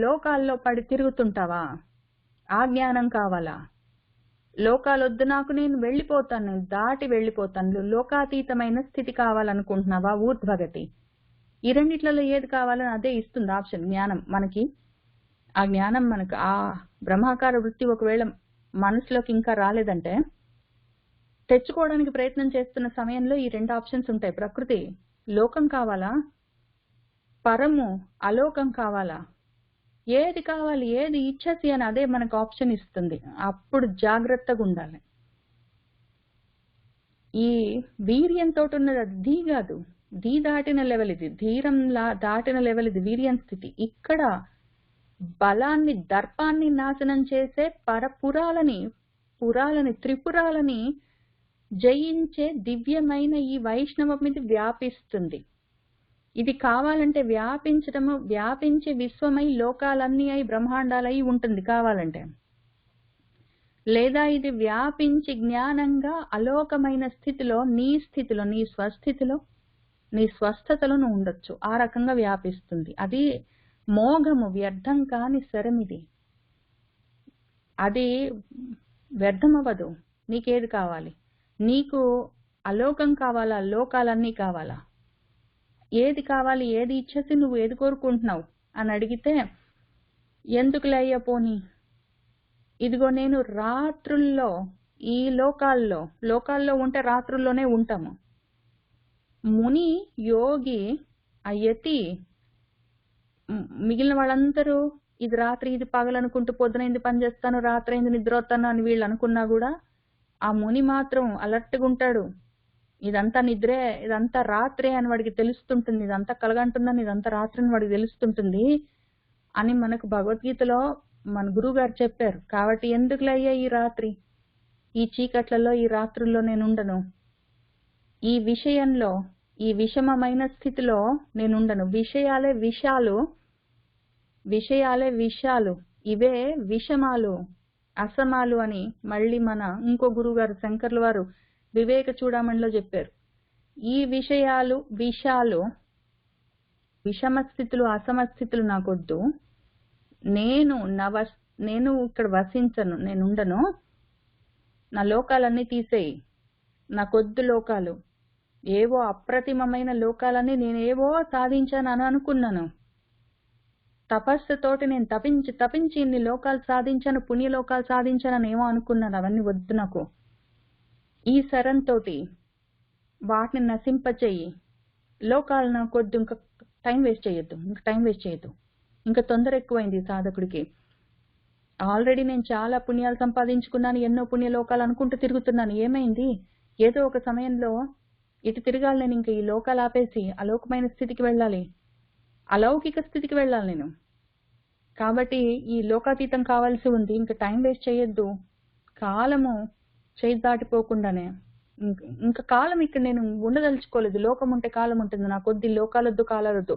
లోకాల్లో పడి తిరుగుతుంటావా? ఆ జ్ఞానం కావాలా? లోకాలు వద్దు నాకు, నేను వెళ్ళిపోతాను, దాటి వెళ్ళిపోతాను, లోకాతీతమైన స్థితి కావాలనుకుంటున్నావా? ఊర్ధ్వగతి. ఈ రెండిట్లలో ఏది కావాలని అదే ఇస్తుంది ఆప్షన్ జ్ఞానం మనకి. ఆ జ్ఞానం మనకు, ఆ బ్రహ్మాకార వృత్తి ఒకవేళ మనసులోకి ఇంకా రాలేదంటే, తెచ్చుకోవడానికి ప్రయత్నం చేస్తున్న సమయంలో ఈ 2 ఆప్షన్స్ ఉంటాయి. ప్రకృతి, లోకం కావాలా, పరము, అలోకం కావాలా? ఏది కావాలి, ఏది ఇచ్చేసి అని అదే మనకు ఆప్షన్ ఇస్తుంది. అప్పుడు జాగ్రత్తగా ఉండాలి. ఈ వీర్యంతో ఉన్నది అది ధీ కాదు, ధీ దాటిన లెవెల్ ఇది, ధీరంలా దాటిన లెవెల్ ఇది, వీర్యం స్థితి. ఇక్కడ బలాన్ని, దర్పాన్ని నాశనం చేసే పురాలని, త్రిపురాలని జయించే దివ్యమైన ఈ వైష్ణవం మీద వ్యాపిస్తుంది. ఇది కావాలంటే వ్యాపించడము, వ్యాపించి విశ్వమై లోకాలన్నీ అయి బ్రహ్మాండాలై ఉంటుంది కావాలంటే. లేదా ఇది వ్యాపించి జ్ఞానంగా అలోకమైన స్థితిలో, నీ స్థితిలో, నీ స్వస్థితిలో, నీ స్వస్థతలో నువ్వు ఉండొచ్చు. ఆ రకంగా వ్యాపిస్తుంది. అది మోఘము, వ్యర్థం కాని శరమిది. అది వ్యర్థమవ్వదు. నీకేది కావాలి? నీకు అలోకం కావాలా, లోకాలన్నీ కావాలా? ఏది కావాలి, ఏది ఇచ్చేసి నువ్వు ఏది కోరుకుంటున్నావు అని అడిగితే, ఎందుకులే అయ్యా పోనీ, ఇదిగో నేను రాత్రుల్లో ఈ లోకాల్లో ఉంటే రాత్రుల్లోనే ఉంటాము, ముని యోగి ఆ యతి మిగిలిన వాళ్ళందరూ ఇది రాత్రి ఇది పగలనుకుంటూ పొద్దునైంది పని చేస్తాను రాత్రి అయింది నిద్రపోతాను అని వీళ్ళు అనుకున్నా కూడా ఆ ముని మాత్రం అలర్ట్గా ఉంటాడు. ఇదంతా నిద్రే, ఇదంతా రాత్రే అని వాడికి తెలుస్తుంటుంది, ఇదంతా కలగంటుందని ఇదంతా రాత్రి అని వాడికి తెలుస్తుంటుంది అని మనకు భగవద్గీతలో మన గురువు గారు చెప్పారు. కాబట్టి ఎందుకులే అయ్యా ఈ రాత్రి, ఈ చీకట్లలో ఈ రాత్రుల్లో నేను ఉండను, ఈ విషయంలో ఈ విషమమైన స్థితిలో నేను ఉండను. విషయాలే విషాలు, ఇవే విషమాలు అసమాలు అని మళ్ళీ మన ఇంకో గురువు గారు శంకర్ల వారు వివేక చూడమణిలో చెప్పారు. ఈ విషయాలు విషాలు విషమ స్థితులు అసమస్థితులు నాకొద్దు, నేను ఇక్కడ వసించను, నేను ఉండను, నా లోకాలన్నీ తీసేయి, నాకొద్దు లోకాలు, ఏవో అప్రతిమమైన లోకాలన్నీ నేనేవో సాధించాను అని అనుకున్నాను, తపస్సుతోటి నేను తపించి ఇన్ని లోకాలు సాధించాను, పుణ్యలోకాలు సాధించానని ఏమో అనుకున్నాను, అవన్నీ వద్దు నాకు. ఈ శరంతోటి వాటిని నశింపచేయి, లోకాలు నాకొద్దు, ఇంకా టైం వేస్ట్ చేయొద్దు, ఇంకా తొందర ఎక్కువైంది సాధకుడికి. ఆల్రెడీ నేను చాలా పుణ్యాలు సంపాదించుకున్నాను, ఎన్నో పుణ్యలోకాలు అనుకుంటూ తిరుగుతున్నాను, ఏమైంది, ఏదో ఒక సమయంలో ఇటు తిరగాలి నేను, ఇంకా ఈ లోకాలు ఆపేసి అలౌకికమైన స్థితికి వెళ్ళాలి, అలౌకిక స్థితికి వెళ్ళాలి నేను. కాబట్టి ఈ లోకాతీతం కావాల్సి ఉంది, ఇంకా టైం వేస్ట్ చేయొద్దు, కాలము చేయి దాటిపోకుండానే, ఇంకా కాలం ఇక్కడ నేను ఉండదలుచుకోలేదు, లోకం ఉంటే కాలం ఉంటుంది, నాకు కొద్ది లోకాలొద్దు కాలాలొద్దు,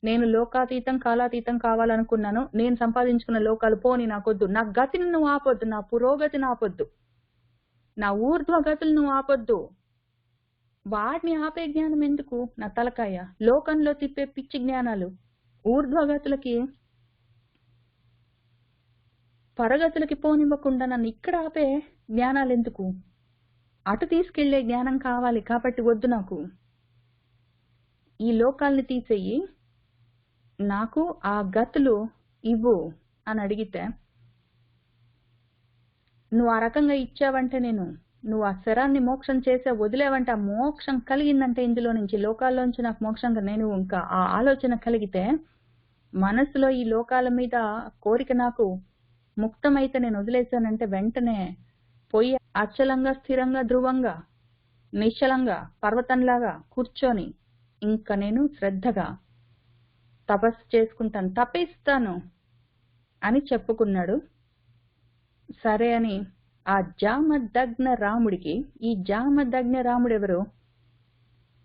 నేను లోకాతీతం కాలాతీతం కావాలనుకున్నాను, నేను సంపాదించుకున్న లోకాలు పోని నాకొద్దు, నా గతిని నువ్వు ఆపొద్దు, నా పురోగతిని ఆపొద్దు, నా ఊర్ధ్వగతులు నువ్వు ఆపొద్దు, వాటిని ఆపే జ్ఞానం ఎందుకు, నా తలకాయ లోకంలో తిప్పే పిచ్చి జ్ఞానాలు, ఊర్ధ్వగతులకి పరగతులకి పోనివ్వకుండా నన్ను ఇక్కడ ఆపే జ్ఞానాలు ఎందుకు, అటు తీసుకెళ్లే జ్ఞానం కావాలి, కాబట్టి వద్దు నాకు, ఈ లోకాల్ని తీసేయి, నాకు ఆ గతులు ఇవ్వు అని అడిగితే, నువ్వు ఆ రకంగా ఇచ్చావంటే, నువ్వు ఆ శరాన్ని మోక్షం చేసే వదిలేవంటే, ఆ మోక్షం కలిగిందంటే ఇందులో నుంచి లోకాల్లోంచి నాకు మోక్షంగా నేను ఇంకా ఆ ఆలోచన కలిగితే, మనసులో ఈ లోకాల మీద కోరిక నాకు ముక్తమైతే నేను వదిలేశానంటే వెంటనే పోయి అచలంగా స్థిరంగా ధ్రువంగా నిశ్చలంగా పర్వతంలాగా కూర్చొని ఇంకా నేను శ్రద్ధగా తపస్సు చేసుకుంటాను, తపిస్తాను అని చెప్పుకున్నాడు. సరే అని ఆ జామదగ్న రాముడికి, ఈ జామదగ్న రాముడు ఎవరు,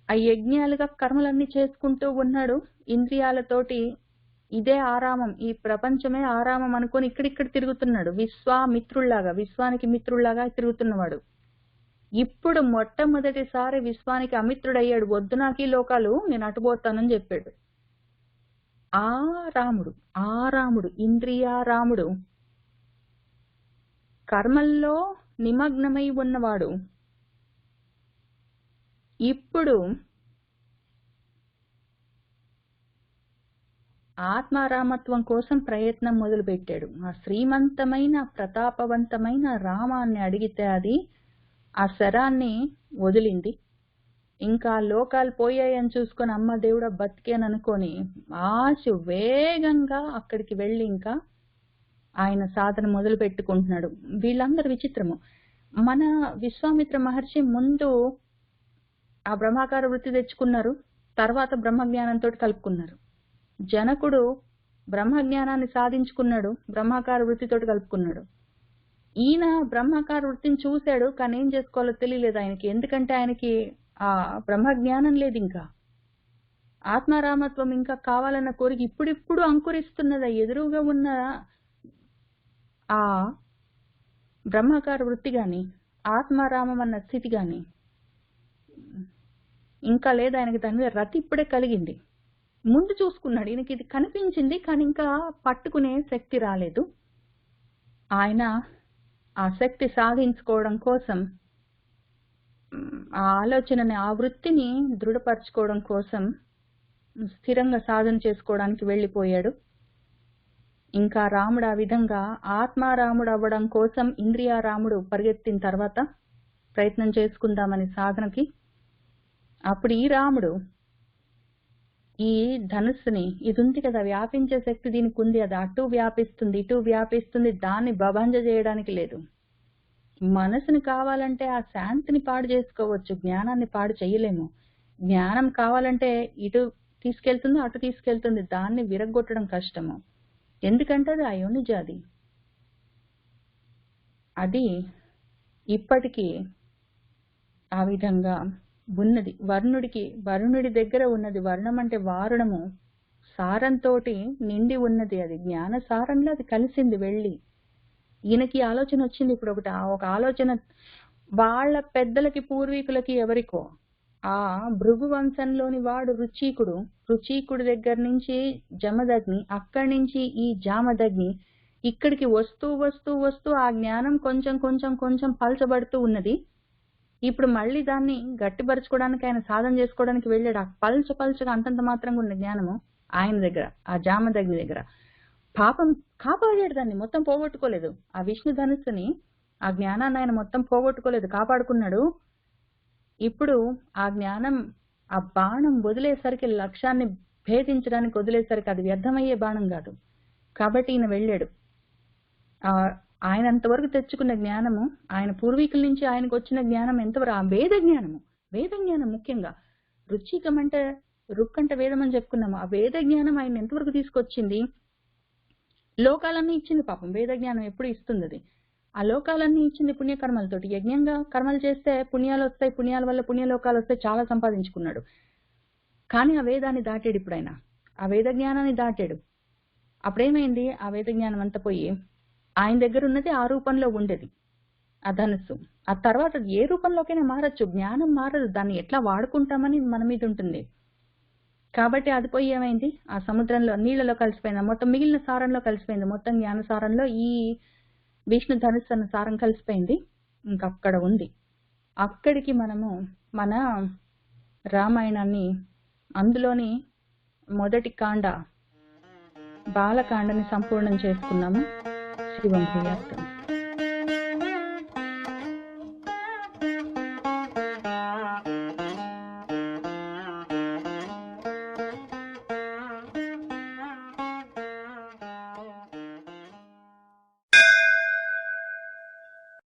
ఆ యజ్ఞాలుగా కర్మలన్నీ చేసుకుంటూ ఉన్నాడు, ఇంద్రియాలతోటి ఇదే ఆరామం, ఈ ప్రపంచమే ఆరామం అనుకొని ఇక్కడిక్కడ తిరుగుతున్నాడు, విశ్వానికి మిత్రుల్లాగా తిరుగుతున్నవాడు. ఇప్పుడు మొట్టమొదటిసారి విశ్వానికి అమిత్రుడయ్యాడు, వద్దు నాకు ఈ లోకాలు, నేను అటుపోతానని చెప్పాడు. ఆ రాముడు ఇంద్రియారాముడు, కర్మల్లో నిమగ్నమై ఉన్నవాడు ఇప్పుడు ఆత్మారామత్వం కోసం ప్రయత్నం మొదలుపెట్టాడు. ఆ శ్రీమంతమైన ప్రతాపవంతమైన రామాన్ని అడిగితే అది ఆ శరాన్ని వదిలింది, ఇంకా లోకాలు పోయాయని చూసుకొని అమ్మ దేవుడా బతికేని అనుకొని ఆశు వేగంగా అక్కడికి వెళ్ళి ఇంకా ఆయన సాధన మొదలు పెట్టుకుంటున్నాడు. వీళ్ళందరూ విచిత్రము. మన విశ్వామిత్ర మహర్షి ముందు ఆ బ్రహ్మాకార వృత్తి తెచ్చుకున్నారు, తర్వాత బ్రహ్మజ్ఞానంతో కలుపుకున్నారు. జనకుడు బ్రహ్మజ్ఞానాన్ని సాధించుకున్నాడు, బ్రహ్మాకార వృత్తితో కలుపుకున్నాడు. ఈయన బ్రహ్మాకార వృత్తిని చూశాడు, కానీ ఏం చేసుకోవాలో తెలియలేదు ఆయనకి, ఎందుకంటే ఆయనకి ఆ బ్రహ్మజ్ఞానం లేదు, ఇంకా ఆత్మారామత్వం ఇంకా కావాలన్న కోరిక ఇప్పుడిప్పుడు అంకురిస్తున్నది. ఎదురుగా ఉన్న ఆ బ్రహ్మాకార వృత్తి గాని ఆత్మారామం అన్న స్థితి గాని ఇంకా లేదు ఆయనకి, దాని మీద రతి ఇప్పుడే కలిగింది. ముందు చూసుకున్నాడు, ఈయనకి ఇది కనిపించింది కానీ ఇంకా పట్టుకునే శక్తి రాలేదు. ఆయన ఆ శక్తి సాధించుకోవడం కోసం, ఆ ఆలోచనని ఆ వృత్తిని దృఢపరచుకోవడం కోసం స్థిరంగా సాధన చేసుకోవడానికి వెళ్ళిపోయాడు. ఇంకా రాముడు ఆ విధంగా ఆత్మారాముడు అవ్వడం కోసం ఇంద్రియారాముడు పరిగెత్తిన తర్వాత ప్రయత్నం చేసుకుందామని సాధనకి అప్పుడు ఈ రాముడు ఈ ధనుస్సుని, ఇది ఉంది కదా వ్యాపించే శక్తి దీనికి ఉంది, అది అటు వ్యాపిస్తుంది ఇటు వ్యాపిస్తుంది, దాన్ని బభంజ చేయడానికి లేదు. మనసుని కావాలంటే ఆ శాంతిని పాడు చేసుకోవచ్చు, జ్ఞానాన్ని పాడు చేయలేము. జ్ఞానం కావాలంటే ఇటు తీసుకెళ్తుంది అటు తీసుకెళ్తుంది, దాన్ని విరగొట్టడం కష్టము. ఎందుకంటే అది అయోనిజాది. అది ఇప్పటికీ ఆ విధంగా ఉన్నది. వరుణుడి దగ్గర ఉన్నది. వర్ణం అంటే వారుణము, సారంతో నిండి ఉన్నది. అది జ్ఞాన సారంలో అది కలిసింది వెళ్ళి. ఈయనకి ఆలోచన వచ్చింది ఇప్పుడు ఒక ఆలోచన. వాళ్ళ పెద్దలకి పూర్వీకులకి ఎవరికో ఆ భృగు వంశంలోని వాడు రుచీకుడు దగ్గర నుంచి జమదగ్ని, అక్కడి నుంచి ఈ జామదగ్ని, ఇక్కడికి వస్తూ వస్తూ వస్తూ ఆ జ్ఞానం కొంచెం కొంచెం కొంచెం పలచబడుతూ ఉన్నది. ఇప్పుడు మళ్ళీ దాన్ని గట్టిపరచుకోవడానికి ఆయన సాధన చేసుకోవడానికి వెళ్ళాడు. ఆ పల్చగా అంతంత మాత్రంగా ఉన్న జ్ఞానము ఆయన దగ్గర, ఆ జామదగ్ని దగ్గర. పాపం కాపాడాడు, దాన్ని మొత్తం పోగొట్టుకోలేదు. ఆ విష్ణు ధనుస్సుని, ఆ జ్ఞానాన్ని ఆయన మొత్తం పోగొట్టుకోలేదు, కాపాడుకున్నాడు. ఇప్పుడు ఆ జ్ఞానం, ఆ బాణం వదిలేసరికి, లక్ష్యాన్ని భేదించడానికి వదిలేసరికి అది వ్యర్థమయ్యే బాణం కాదు. కాబట్టి ఈయన వెళ్ళాడు. ఆయన అంతవరకు తెచ్చుకున్న జ్ఞానము, ఆయన పూర్వీకుల నుంచి ఆయనకు వచ్చిన జ్ఞానం ఎంతవరకు? ఆ వేద జ్ఞానం ముఖ్యంగా. రుచికం అంటే రుక్ అంటే వేదం అని చెప్పుకున్నాము. ఆ వేద జ్ఞానం ఆయన ఎంతవరకు తీసుకొచ్చింది? లోకాలన్నీ ఇచ్చింది పాపం. వేద జ్ఞానం ఎప్పుడు ఇస్తుంది అది? ఆ లోకాలన్నీ ఇచ్చింది పుణ్యకర్మలతోటి. యజ్ఞంగా కర్మలు చేస్తే పుణ్యాలు వస్తాయి, పుణ్యాల వల్ల పుణ్యలోకాలు వస్తాయి, చాలా సంపాదించుకున్నాడు. కానీ ఆ వేదాన్ని దాటాడు. ఇప్పుడు ఆయన ఆ వేద జ్ఞానాన్ని దాటాడు. అప్పుడేమైంది? ఆ వేద జ్ఞానం అంతా పోయి ఆయన దగ్గర ఉన్నది ఆ రూపంలో ఉండేది, ఆ ధనుస్సు. ఆ తర్వాత ఏ రూపంలోకైనా మారచ్చు, జ్ఞానం మారదు. దాన్ని ఎట్లా వాడుకుంటామని మన మీద ఉంటుంది. కాబట్టి అది పోయి ఏమైంది? ఆ సముద్రంలో నీళ్లలో కలిసిపోయింది, మొత్తం మిగిలిన సారంలో కలిసిపోయింది. మొత్తం జ్ఞాన సారంలో ఈ విష్ణు ధనుస్సు అన్న సారం కలిసిపోయింది. ఇంకక్కడ ఉంది. అక్కడికి మనము మన రామాయణాన్ని, అందులోని మొదటి కాండ బాలకాండని సంపూర్ణం చేసుకున్నాము. శివం భూయాస్తు.